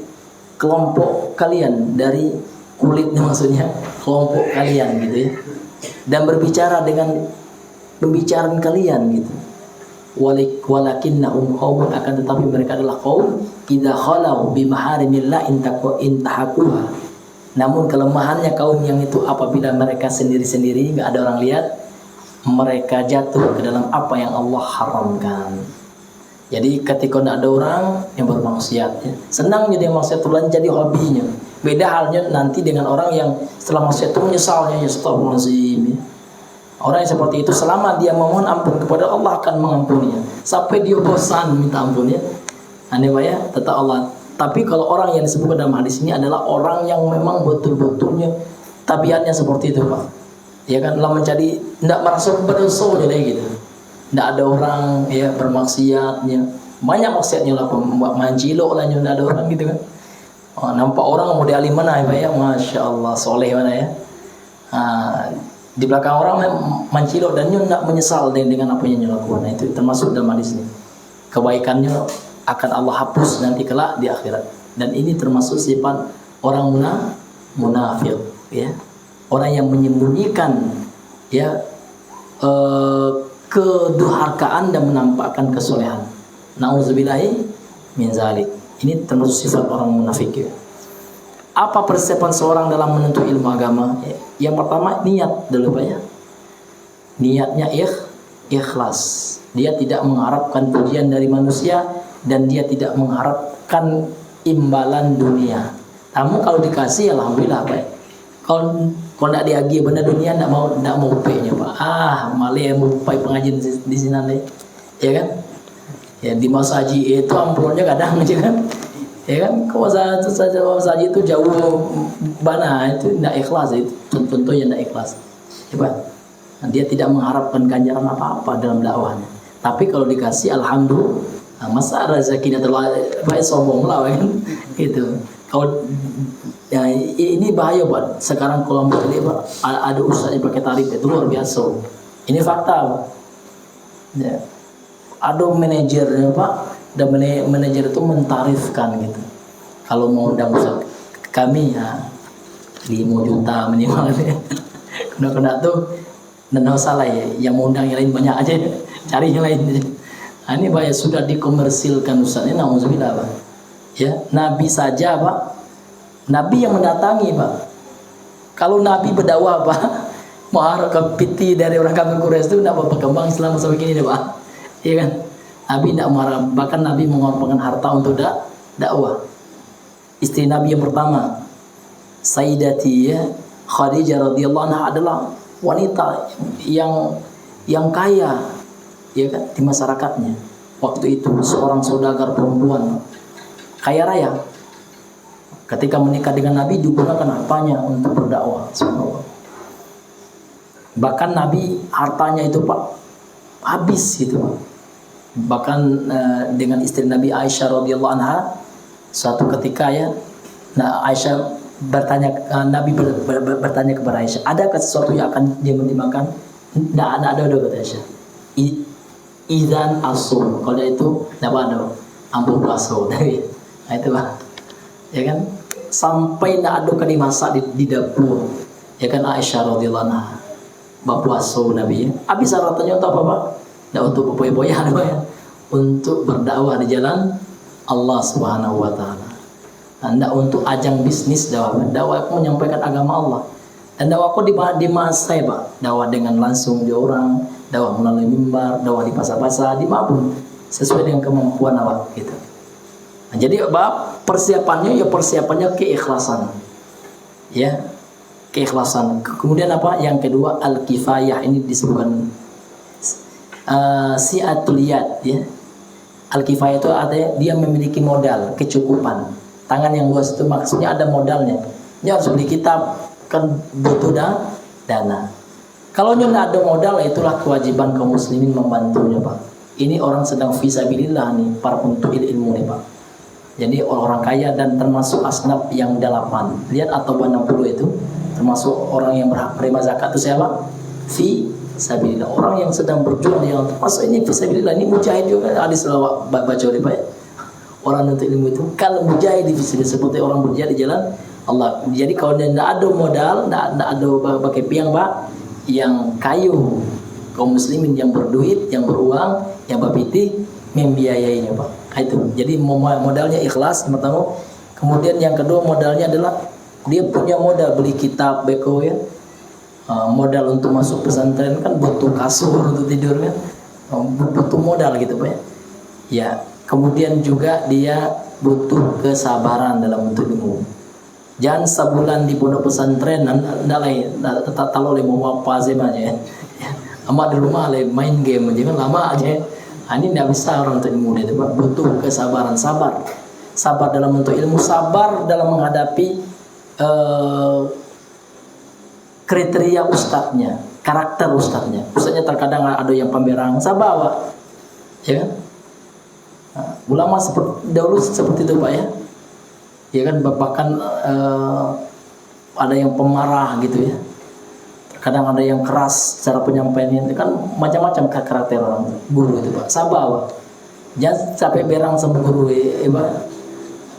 kelompok kalian, dari kulitnya maksudnya, kelompok kalian gitu ya. Dan berbicara dengan pembicaraan kalian gitu. Walakinnahum qaumun, akan tetapi mereka adalah kaum idza khalau bi maharimillah intahakuha. Namun kelemahannya kaum yang itu, apabila mereka sendiri-sendiri enggak ada orang lihat, mereka jatuh ke dalam apa yang Allah haramkan. Jadi ketika tidak ada orang yang bermaksiat, ya, senang jadi maksiat itu jadi hobinya. Beda halnya nanti dengan orang yang setelah maksiat itu menyesalnya, ya astagfirullahaladzim. Orang yang seperti itu selama dia memohon ampun kepada Allah akan mengampuninya. Sampai dia bosan minta ampun ya. Aneh ya, tetap Allah. Tapi kalau orang yang disebutkan dalam hadis ini adalah orang yang memang betul-betulnya tabiatnya seperti itu, Pak. Ya kan, lah mencari, tidak merasa berdosa jadi gitu. Tidak ada orang ya bermaksiatnya, banyak maksiatnya lah, mancilok lah, tidak ada orang gitu kan. Oh, nampak orang mau dialim mana ya, masya Allah, soleh mana ya. Di belakang orang mancilok dan tidak menyesal dengan apa yang dilakukan. Nah, itu termasuk dalam hadis ini. Kebaikannya akan Allah hapus nanti kelak di akhirat. Dan ini termasuk sifat orang munafik, ya. Orang yang menyembunyikan ya kedurhakaan dan menampakkan kesolehan. Nauzubillahi min zalik. Ini termasuk sifat orang munafik ya. Apa persiapan seorang dalam menuntut ilmu agama? Yang pertama, niat dulu Pak ya. Niatnya ikhlas. Dia tidak mengharapkan pujian dari manusia dan dia tidak mengharapkan imbalan dunia. Namun kalau dikasih, alhamdulillah Pak. Kalau tidak diagi benda dunia, tidak mau upenya Pak. Malah yang upai pengajian di sini nih, ya kan? Ya di masa haji itu amplopnya kadang aja kan. Ya kan, kalau masa haji itu jauh bana, itu tidak ikhlas, itu contohnya tidak ikhlas. Coba, dia tidak mengharapkan ganjaran apa-apa dalam dakwahnya. Tapi kalau dikasih, alhamdulillah, masa rezekinya terlalu baik, sombong lah kan, gitu. Kalau ya, ini bahaya Pak. Sekarang kalau ini Pak, ada ustaznya pakai tarif itu luar biasa. Ini fakta Pak. Ya. Ada manajernya Pak, dan manajer itu mentarifkan gitu. Kalau mau undang ustaz kami ya 5 juta minimal ya. Kena tuh dan salah ya, yang mau undang yang lain banyak aja, cari yang lain aja. Nah, ini bahaya, sudah dikomersilkan ustaz. Ini nauzubillah Pak. Ya, Nabi saja Pak, Nabi yang mendatangi Pak. Kalau Nabi berdakwah Pak, mau ke piti dari orang kafir Quraisy itu tidak berkembang Islam sampai gini deh Pak. Iya kan? Nabi tidak marah, bahkan Nabi mengorbankan harta untuk dakwah. Istri Nabi yang pertama, Sayyidati ya, Khadijah radhiyallahu anha, adalah wanita yang kaya, ya kan, di masyarakatnya. Waktu itu seorang saudagar perempuan kaya raya. Ketika menikah dengan Nabi digunakan hartanya untuk berdakwah. Bahkan Nabi hartanya itu Pak habis gitu Pak. Bahkan dengan istri Nabi Aisyah radhiyallahu anha, suatu ketika ya, nah Aisyah bertanya, Nabi bertanya kepada Aisyah, adakah sesuatu yang akan dia makan? Tidak ada kata Aisyah. Idzan asum, kalau itu tidak ada, ampuh baso. Nah itu Pak, ya kan? sampai nak ada kali masak di dapur. Ya kan Aisyah radhiyallahu anha. Bapuasa Nabi. Habis syaratnya untuk apa, Pak? Tidak untuk berpoya-poya, ya. Untuk berdakwah di jalan Allah Subhanahu wa taala. Tidak untuk ajang bisnis dakwah. Dakwah menyampaikan agama Allah. Dan dakwah aku di masa, Pak. Dakwah dengan langsung di orang, dakwah melalui mimbar, dakwah di pasar-pasar, di manapun sesuai dengan kemampuan awak gitu. Nah, jadi Pak, persiapannya keikhlasan. Ya. Keikhlasan. Kemudian apa? Yang kedua al-kifayah, ini disebutkan si'atul yad, ya. Al-kifayah itu artinya dia memiliki modal, kecukupan. Tangan yang luas itu maksudnya ada modalnya. Dia harus beli kitab, kan butuh dana. Kalau nggak ada modal, itulah kewajiban kaum muslimin membantunya, Pak. Ini orang sedang fisabilillah nih, para penuntut ilmu nih, Pak. Jadi orang kaya dan termasuk asnaf yang 8. Lihat atau 60 itu termasuk orang yang berhak menerima zakat itu siapa? Fi sabilillah. Orang yang sedang berjuang yang termasuk ini fi sabilillah, ini mujahid juga. Hadis lawak baca oleh Pak. Orang untuk ilmu itu kalau mujahid fi sabilillah, seperti orang berjihad di jalan Allah. Jadi kalau tidak ada modal, tidak ada pakai piang, Pak, yang kayu kaum muslimin yang berduit, yang beruang, yang berpiti membiayainya, Pak. Itu. Jadi modalnya ikhlas pertama. Kemudian yang kedua modalnya adalah dia punya modal beli kitab beko, ya. Modal untuk masuk pesantren kan butuh kasur untuk tidur, kan. Butuh modal gitu, Pak. Ya. Kemudian juga dia butuh kesabaran dalam untuk ilmu. Jangan sebulan di pondok pesantren tetap tahu le mau apa aja ya. Amat di rumah le main game aja kan lama aja. Ini tidak bisa orang untuk ilmu itu, Pak. Butuh kesabaran, sabar dalam untuk ilmu, sabar dalam menghadapi kriteria ustadznya, karakter ustadznya. Ustadznya terkadang ada yang pemberang, sabar, Pak. Ya kan? Nah, ulama dahulu seperti itu, Pak, ya. Ya kan, bahkan ada yang pemarah gitu, ya. Kadang ada yang keras cara penyampaiannya, itu kan macam-macam karakter orang guru itu, Pak. Sabar, Pak. Jangan sampai berang sama guru, Pak.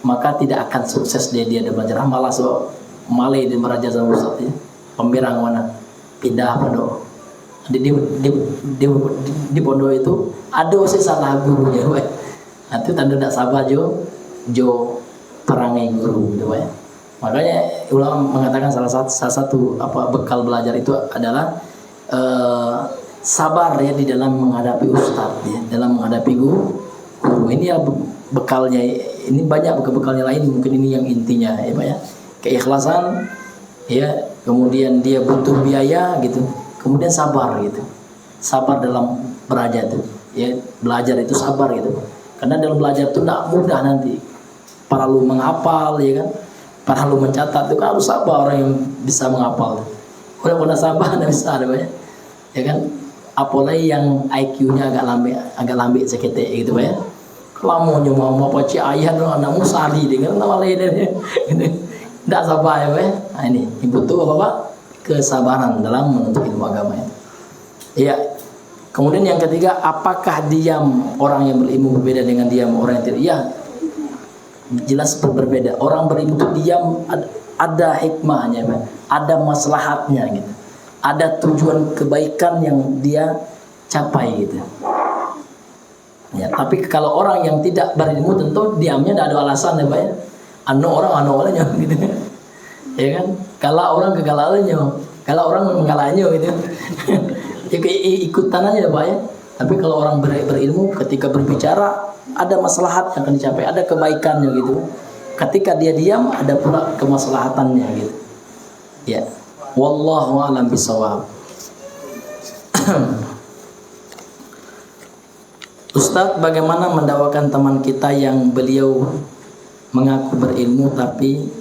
Maka tidak akan sukses dia belajar. Malah so malai di meraja sama ustaz, ya. Pemberang mana? Pindah pondok. Di pondok itu ada sih salah gurunya, Pak. Itu tanda tidak sabar jo perangai guru, gitu, Pak, ya. Makanya ulama mengatakan salah satu bekal belajar itu adalah sabar, ya, di dalam menghadapi ustadz, ya, dalam menghadapi guru. Ini ya bekalnya. Ini banyak bekalnya lain, mungkin ini yang intinya, ya, Pak, ya. Keikhlasan, ya, kemudian dia butuh biaya gitu, kemudian sabar gitu. Sabar dalam belajar itu, ya, belajar itu sabar gitu. Karena dalam belajar itu tidak mudah nanti. Para lu menghafal, ya kan? Para lu mencatat itu kan harus sabar orang yang bisa menghafal. Udah sabar tidak bisa ada, Pak, ya kan? Apalagi yang IQ-nya agak lambe sekete gitu, Pak, ya. Kalau mau baca ayat anak musali dengan nama lain ini tidak sabar, ya, Pak, ya. Nah, ini butuh apa, Pak? Kesabaran dalam menuntut ilmu agama, ya. Iya. Kemudian yang ketiga, apakah diam orang yang berilmu berbeda dengan diam orang yang tidak? Ya, jelas berbeda. Orang berilmu itu diam ada hikmahnya, Pak. Ada maslahatnya gitu. Ada tujuan kebaikan yang dia capai gitu. Ya, tapi kalau orang yang tidak berilmu tentu diamnya tidak ada alasan, ya, Pak, ya. Orangnya gitu. Ya kan? Kalau orang kegalalannya, kalau orang menggalanya gitu. Ya, ikutan aja, Pak, ya. Tapi kalau orang berilmu ketika berbicara ada maslahat yang akan dicapai, ada kebaikannya gitu. Ketika dia diam ada pula kemaslahatannya gitu. Ya. Wallahu a'lam bishawab. Ustadz, bagaimana mendakwakan teman kita yang beliau mengaku berilmu tapi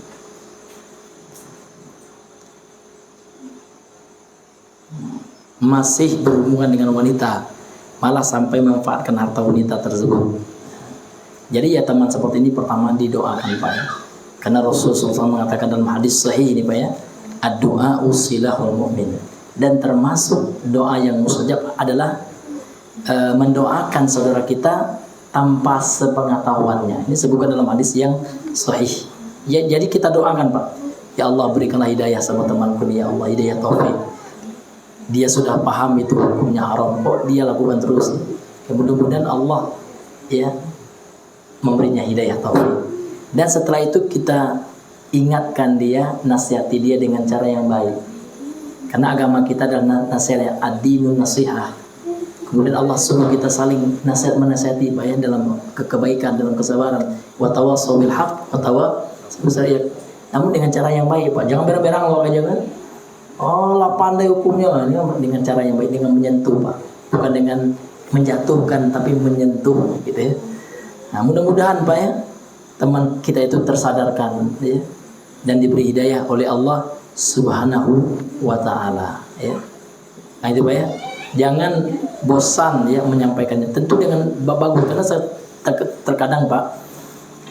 masih berhubungan dengan wanita, malah sampai memanfaatkan harta wanita tersebut? Jadi ya teman seperti ini pertama didoakan, Pak, ya. Karena Rasulullah SAW mengatakan dalam hadis sahih ini, Pak, ya, ad-du'a usilahul mu'min. Dan termasuk doa yang mustajab adalah mendoakan saudara kita tanpa sepengetahuannya. Ini sebutkan dalam hadis yang sahih. Ya, jadi kita doakan Pak, ya Allah berikanlah hidayah sama temanku ini, ya Allah hidayah taufik. Dia sudah paham itu hukumnya haram, kok dia lakukan terus. Ya, mudah-mudahan Allah ya memberinya hidayah taufik. Dan setelah itu kita ingatkan dia, nasihati dia dengan cara yang baik. Karena agama kita adalah nasihat, ad-dinun nasihah. Kemudian Allah suruh kita saling nasihat menasihati Pak ya, dalam kebaikan, dalam kesabaran. Wa tawassaw bil haqq wa tawassaw. Namun dengan cara yang baik Pak. Jangan berang-berang loh aja kan. Oh, lah pandai hukumnya lah. Ini dengan cara yang baik, dengan menyentuh Pak. Bukan dengan menjatuhkan tapi menyentuh gitu ya. Nah, mudah-mudahan Pak ya, teman kita itu tersadarkan ya, dan diberi hidayah oleh Allah Subhanahu wa taala ya. Nah, itu Pak ya. Jangan bosan ya menyampaikannya. Tentu dengan bagus, karena terkadang Pak,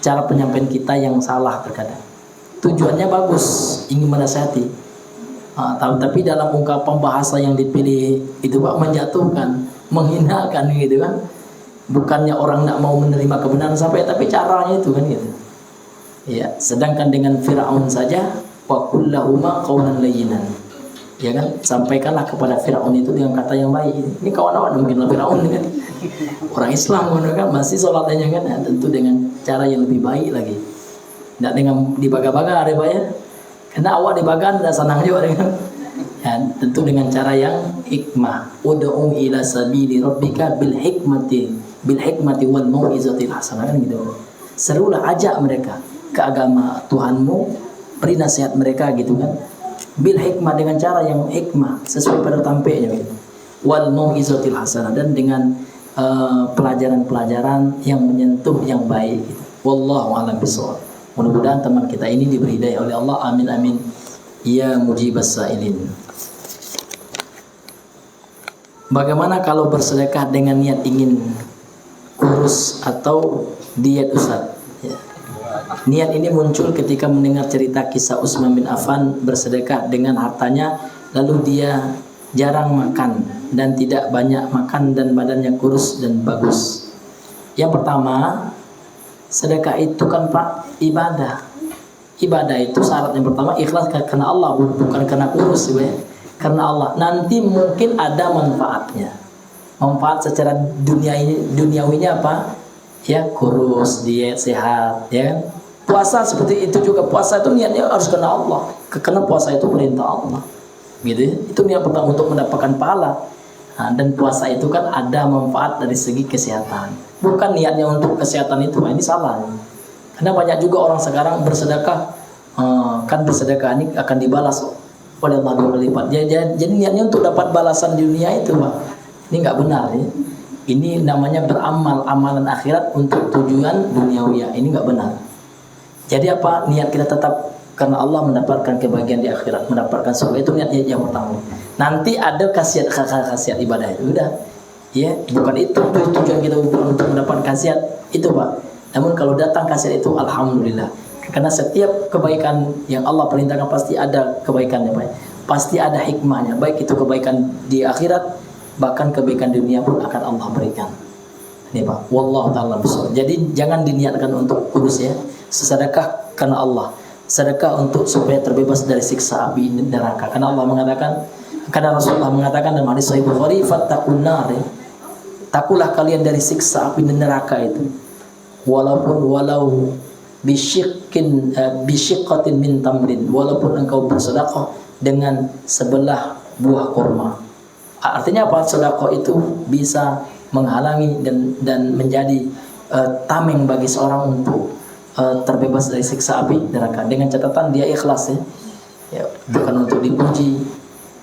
cara penyampaian kita yang salah terkadang. Tujuannya bagus, ingin menasihati. Tapi dalam ungkapan bahasa yang dipilih itu Pak menjatuhkan, menghinakan gitu kan. Bukannya orang tidak mau menerima kebenaran sampai, tapi caranya itu kan gitu. Ya, sedangkan dengan Firaun saja, wa kullahuma qawlan layyinan. Ya kan, sampaikanlah kepada Firaun itu dengan kata yang baik. Ini kawan-kawan mungkin Firaun kan, orang Islam kan masih sholatnya kan, ya, tentu dengan cara yang lebih baik lagi. Tidak dengan dibaga-baga ya Pak ya. Karena awak dibaga tidak senang juga kan. Ya, tentu dengan cara yang hikmah. Ud'u ila sabili rabbika bil hikmati wal mau'izatil hasanah kan gitu. Serulah, ajak mereka ke agama Tuhanmu, beri nasihat mereka gitu kan. Bil hikmah, dengan cara yang hikmah sesuai pada tampaknya gitu. Wal mau'izatil hasanah, dan dengan pelajaran-pelajaran yang menyentuh yang baik gitu. Wallahu a'lam bishawab. Mudah-mudahan teman kita ini diberi hidayah oleh Allah. Amin amin ya mujibas sa'ilin. Bagaimana kalau bersedekah dengan niat ingin kurus atau diet Ustaz? Ya. Niat ini muncul ketika mendengar cerita kisah Utsman bin Affan bersedekah dengan hartanya, lalu dia jarang makan dan tidak banyak makan dan badannya kurus dan bagus. Yang pertama, sedekah itu kan Pak ibadah. Ibadah itu syarat yang pertama ikhlas karena Allah, bukan karena kurus ya. Karena Allah. Nanti mungkin ada manfaatnya. Manfaat secara duniawinya apa? Ya kurus, diet, sehat, ya kan? Puasa seperti itu juga. Puasa itu niatnya harus karena Allah. Karena puasa itu perintah Allah. Gitu ya. Itu niat pertama untuk mendapatkan pahala. Nah, dan puasa itu kan ada manfaat dari segi kesehatan. Bukan niatnya untuk kesehatan itu. Ini salah. Karena banyak juga orang sekarang bersedekah, kan bersedekah ini akan dibalas oleh Allah 2 kali lipat. Jadi niatnya untuk dapat balasan di dunia itu Pak. Ini nggak benar ya. Ini namanya beramal amalan akhirat untuk tujuan duniawi. Ini nggak benar. Jadi apa? Niat kita tetap karena Allah, mendapatkan kebahagiaan di akhirat, mendapatkan surga. Itu niat yang pertama. Nanti ada khasiat ibadah itu udah. Ya, bukan itu tujuan kita untuk mendapatkan khasiat itu Pak. Namun kalau datang khasiat itu alhamdulillah. Karena setiap kebaikan yang Allah perintahkan pasti ada kebaikannya Pak. Pasti ada hikmahnya. Baik itu kebaikan di akhirat, bahkan kebaikan di dunia pun akan Allah berikan. Ini Pak, wallahu ta'ala bishawab. Jadi jangan diniatkan untuk kurus ya. Sedekah karena Allah. Sedekah untuk supaya terbebas dari siksa api neraka. Karena Allah mengatakan, karena Rasulullah mengatakan dalam hadis Sahih Bukhari, fattaqun nar. Takulah kalian dari siksa api neraka itu. Walau bisyiqqatin min tamrin, walaupun engkau bersedekah dengan sebelah buah kurma. Artinya apa? Sedekah itu bisa menghalangi dan menjadi tameng bagi seorang untuk terbebas dari siksa api neraka, dengan catatan dia ikhlas ya. Ya, bukan untuk dipuji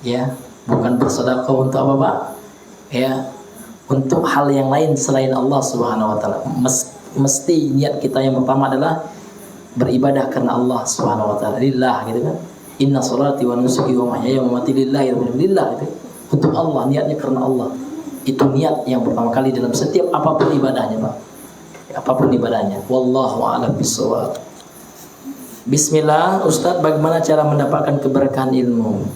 ya, bukan bersedekah untuk apa Pak? Ya, untuk hal yang lain selain Allah Subhanahu wa taala. Mesti niat kita yang pertama adalah beribadah karena Allah Subhanahu wa taala, lillah gitu kan. Inna sholati wa nusuki wa mahyaya wa mamati lillahi lillah itu. Untuk Allah, niatnya karena Allah. Itu niat yang pertama kali dalam setiap apapun ibadahnya Pak. Apapun ibadahnya. Wallahu a'lam bishawab. Bismillah, Ustaz, bagaimana cara mendapatkan keberkahan ilmu?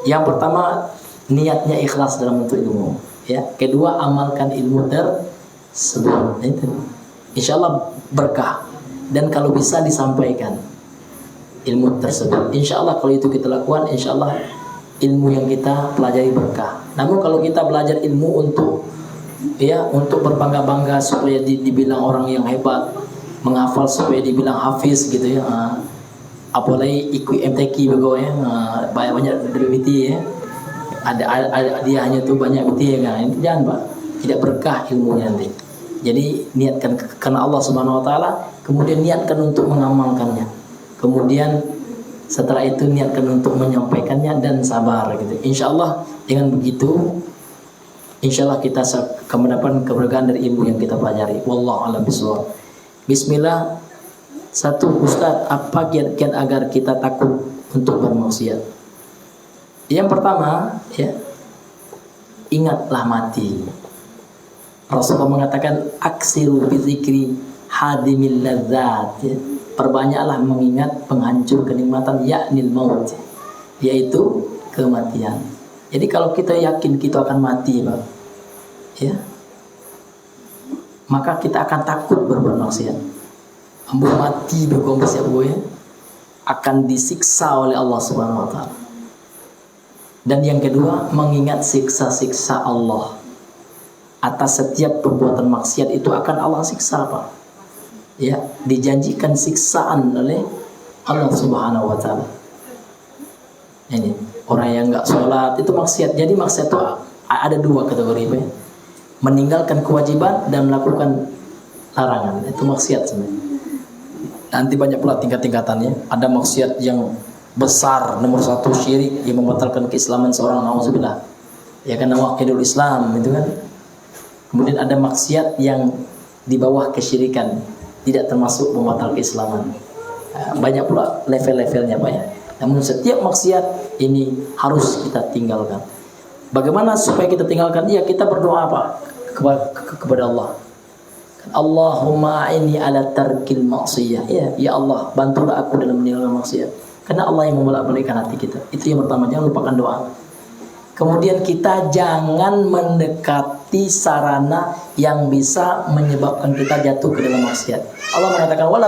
Yang pertama, niatnya ikhlas dalam bentuk ilmu. Ya. Kedua, amalkan ilmu tersebut. Itu. Insyaallah berkah. dan kalau bisa disampaikan ilmu tersebut. Insya Allah kalau itu kita lakukan, insya Allah ilmu yang kita pelajari berkah. Namun kalau kita belajar ilmu untuk berbangga-bangga supaya dibilang orang yang hebat, menghafal supaya dibilang hafiz gitu ya, apalagi ikut MTQ begitu ya, banyak BT ya, ada dia hanya tuh banyak BT ya kan, itu jangan Pak, tidak berkah ilmunya nanti. Jadi niatkan karena Allah Subhanahu Wa Taala, kemudian niatkan untuk mengamalkannya, kemudian setelah itu niatkan untuk menyampaikannya dan sabar gitu. Insya Allah dengan begitu, insya Allah kita akan mendapatkan keberkahan dari ilmu yang kita pelajari. Wallahu a'lam bishawab. Bismillah. Satu, Ustaz, apa kiat-kiat agar kita takut untuk bermaksiat? Yang pertama, ya, ingatlah mati. Rasulullah mengatakan aksiru bizikri hadimil ladzat, ya. Perbanyaklah mengingat penghancur kenikmatan, yaknil maut, yaitu kematian. Jadi kalau kita yakin kita akan mati, Pak, ya, maka kita akan takut berbuat maksiat. Ambo mati berkompres ya, akan disiksa oleh Allah Subhanahu Wa Taala. Dan yang kedua, mengingat siksa-siksa Allah. Atas setiap perbuatan maksiat itu akan Allah siksa, Pak. Ya, dijanjikan siksaan oleh Allah Subhanahu Wa Taala. Ini orang yang nggak sholat itu maksiat. Jadi maksiat itu ada dua kategori, Pak. Meninggalkan kewajiban dan melakukan larangan, itu maksiat sebenarnya. Nanti banyak pula tingkat-tingkatannya. Ada maksiat yang besar, nomor satu syirik yang membatalkan keislaman seorang, nauzubillah. Ya kan, nawaqidul Islam itu kan. Kemudian ada maksiat yang di bawah kesyirikan, tidak termasuk membatal keislaman. Banyak pula level-levelnya, Pak ya. Namun setiap maksiat ini harus kita tinggalkan. Bagaimana supaya kita tinggalkan? Ya, kita berdoa, Pak, kepada Allah. Allahumma a'inni ala tarkil maksiyah. Ya Allah, bantulah aku dalam meninggalkan maksiat. Karena Allah yang membolak-balikkan hati kita. Itu yang pertama, jangan lupakan doa. Kemudian kita jangan mendekati sarana yang bisa menyebabkan kita jatuh ke dalam maksiat. Allah mengatakan wala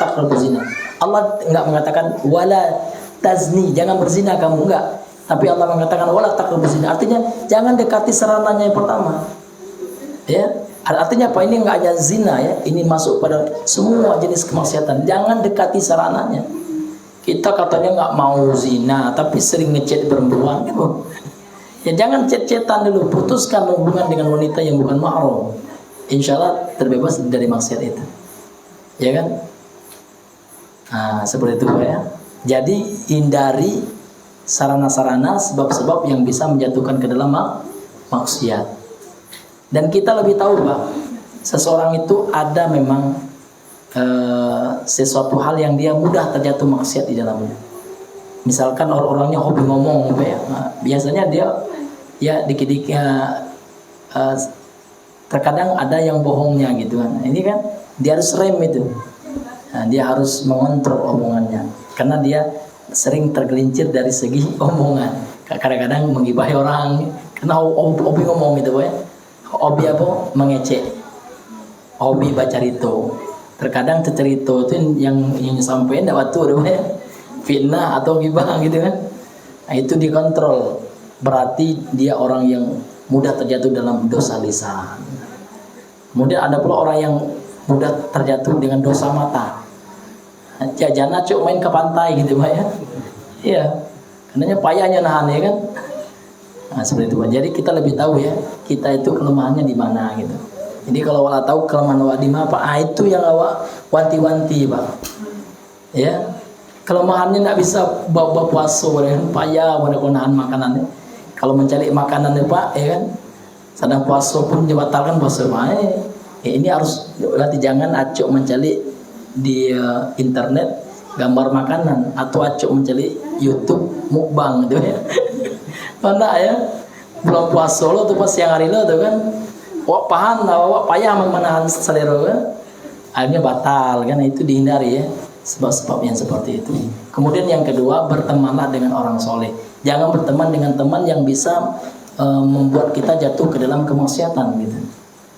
taqrabu zina. Allah enggak mengatakan wala tazni, jangan berzina kamu, enggak. Tapi Allah mengatakan wala taqrabu zina. Artinya jangan dekati sarananya yang pertama. Ya. Artinya apa? Ini enggak hanya zina ya, ini masuk pada semua jenis kemaksiatan. Jangan dekati sarananya. Kita katanya enggak mau zina, tapi sering ngechat perempuan gitu. Ya jangan chat-chatan dulu, putuskan hubungan dengan wanita yang bukan mahram. Insya Allah terbebas dari maksiat itu. Ya kan? Nah, seperti itu Pak ya. Jadi hindari sarana-sarana, sebab-sebab yang bisa menjatuhkan ke dalam maksiat. Dan kita lebih tahu Pak, seseorang itu ada memang sesuatu hal yang dia mudah terjatuh maksiat di dalamnya. Misalkan orang-orangnya hobi ngomong, Pak ya. Nah, biasanya dia ya dikit-dikit terkadang ada yang bohongnya gitu kan. Ini kan dia harus rem itu. Nah, dia harus mengontrol omongannya karena dia sering tergelincir dari segi omongan. Kadang-kadang menggibahi orang karena hobi ngomong gitu, Pak ya. Hobi apa? Mengecek. Hobi baca cerita. Terkadang cerita itu yang disampaikan enggak waktu Pak ya. Fitnah atau gibah gitu kan. Nah, itu dikontrol. Berarti dia orang yang mudah terjatuh dalam dosa lisan. Kemudian ada pula orang yang mudah terjatuh dengan dosa mata. Jajana cuk main ke pantai gitu Pak ya. Iya. Karena payahnya nahan ya kan. Nah, seperti itu Pak. Jadi kita lebih tahu ya, kita itu kelemahannya di mana gitu. Jadi kalau awak tahu kelemahan awak di mana Pak, itu yang awak wanti-wanti Pak. Ya. Kelemahannya tidak bisa bawa puasa, payah, nahan makanannya. Kalau mencari makanannya Pak, ya kan, sedang puasa pun dibatalkan puasa Pak. Ini harus berarti jangan acuk mencari di internet gambar makanan atau acuk mencari YouTube mukbang gitu ya. Mana ya, belum puasa lo tuh pas siang hari lo tuh kan, wak pahan, wak payah menahan selera kan, akhirnya batal kan, itu dihindari ya. Sebab-sebab yang seperti itu. Kemudian yang kedua, bertemanlah dengan orang soleh. Jangan berteman dengan teman yang bisa membuat kita jatuh ke dalam kemaksiatan gitu.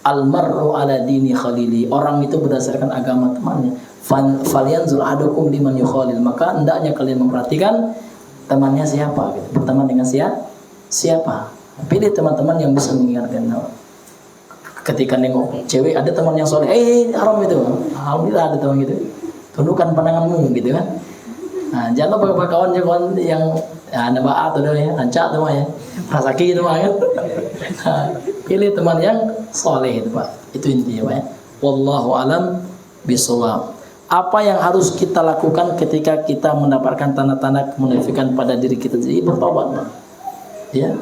Almaru ala dini khalili. Orang itu berdasarkan agama temannya. falyanzur ahadukum liman yukhalil, maka hendaknya kalian memperhatikan temannya siapa gitu. Berteman dengan siapa. Pilih teman-teman yang bisa mengingatkan. Ketika nengok cewek ada teman yang soleh, haram itu, alhamdulillah ada teman gitu, tundukkan pandanganmu gitu kan. Nah, jangan lupa kawan yang anda baat tuh ya, ancak tuh ya, rasaki itu mah kan. Nah, pilih teman yang soleh itu Pak, itu intinya Pak ya. Wallahu alam bisawab. Apa yang harus kita lakukan ketika kita mendapatkan tanda-tanda kemunafikan pada diri kita? Jadi bertobat Pak. Ya.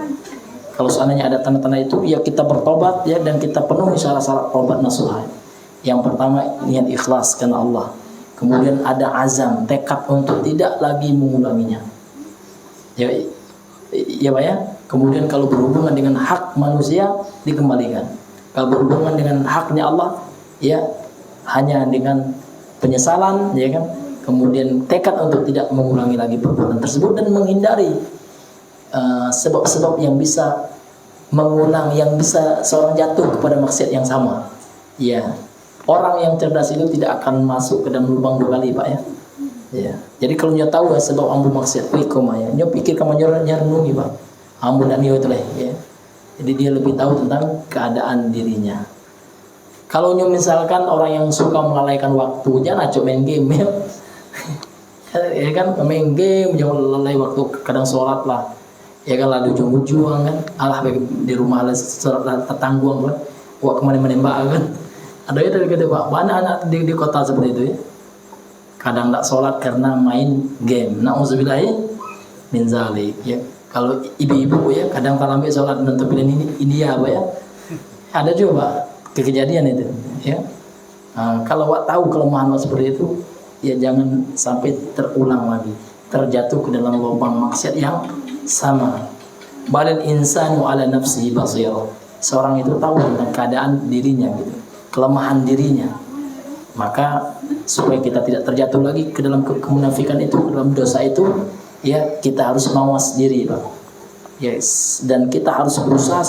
Kalau seandainya ada tanda-tanda itu, ya kita bertobat ya, dan kita penuhi syarat-syarat tobat nasuha. Yang pertama, niat ikhlas karena Allah. Kemudian ada azam, tekad untuk tidak lagi mengulanginya. Ya Pak ya. Kemudian kalau berhubungan dengan hak manusia, dikembalikan. Kalau berhubungan dengan haknya Allah, ya hanya dengan penyesalan, ya kan. Kemudian tekad untuk tidak mengulangi lagi perbuatan tersebut dan menghindari sebab-sebab yang bisa mengulang, yang bisa seorang jatuh kepada maksiat yang sama. Ya, orang yang cerdas itu tidak akan masuk ke dalam lubang 2 kali Pak ya. Ya, jadi kalau dia tahu sebab ambu maksiat, ya, dia pikir kamu nyernungi Pak. Ambu dan niat lah ya. Jadi dia lebih tahu tentang keadaan dirinya. Kalau misalkan orang yang suka melalaikan waktunya, acok main game ya. Ya kan, main game jangan lalai waktu, kadang sholat lah. Ya kan, lalu ujung-ujung kan, alah di rumah lah tertanggung kan, wak kemana-mana mbak kan. Ada itu gitu Pak, banyak anak di kota seperti itu ya. Kadang tak sholat karena main game. Na'udzubillah min zalik ya. Kalau ibu-ibu ya, kadang tak ambil sholat dan terpilih ini ya Pak ya. Ada juga kejadian itu ya. Kalau wak tahu kelemahan wak seperti itu, ya jangan sampai terulang lagi, terjatuh ke dalam lubang maksiat yang sama. Balil insanu ala nafsihi basirah. Seorang itu tahu tentang keadaan dirinya gitu, kelemahan dirinya. Maka supaya kita tidak terjatuh lagi ke dalam kemunafikan itu, ke dalam dosa itu, ya kita harus mawas diri Pak. Yes, dan kita harus berusaha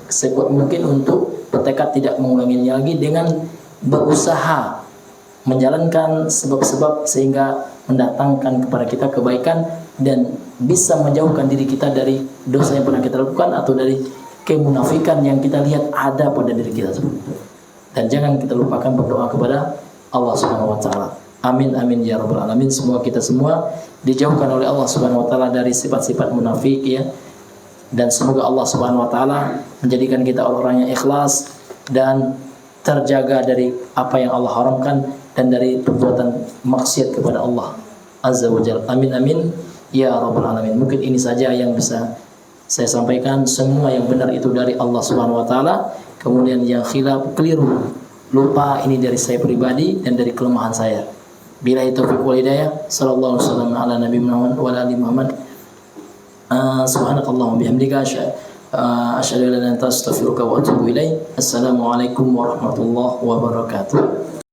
sekuat mungkin untuk bertekad tidak mengulanginya lagi dengan berusaha menjalankan sebab-sebab sehingga mendatangkan kepada kita kebaikan dan bisa menjauhkan diri kita dari dosa yang pernah kita lakukan atau dari kemunafikan yang kita lihat ada pada diri kita. Dan jangan kita lupakan berdoa kepada Allah Subhanahu wa taala. Amin amin ya rabbal alamin. Semoga kita semua dijauhkan oleh Allah Subhanahu wa taala dari sifat-sifat munafik ya. Dan semoga Allah Subhanahu wa taala menjadikan kita orang yang ikhlas dan terjaga dari apa yang Allah haramkan dan dari perbuatan maksiat kepada Allah Azza wa Jalla. Amin amin ya rabbal alamin. Mungkin ini saja yang bisa saya sampaikan. Semua yang benar itu dari Allah Subhanahu wa taala. Kemudian yang khilaf, keliru, lupa, ini dari saya pribadi dan dari kelemahan saya. Billahi taufiq wal hidayah. Sallallahu alaihi wasallam ala nabi Muhammad wa ala ali Muhammad. Subhanakallahumma bihamdika asyhadu an la ilaha illa anta astaghfiruka wa atubu ilaik. Assalamualaikum warahmatullahi wabarakatuh.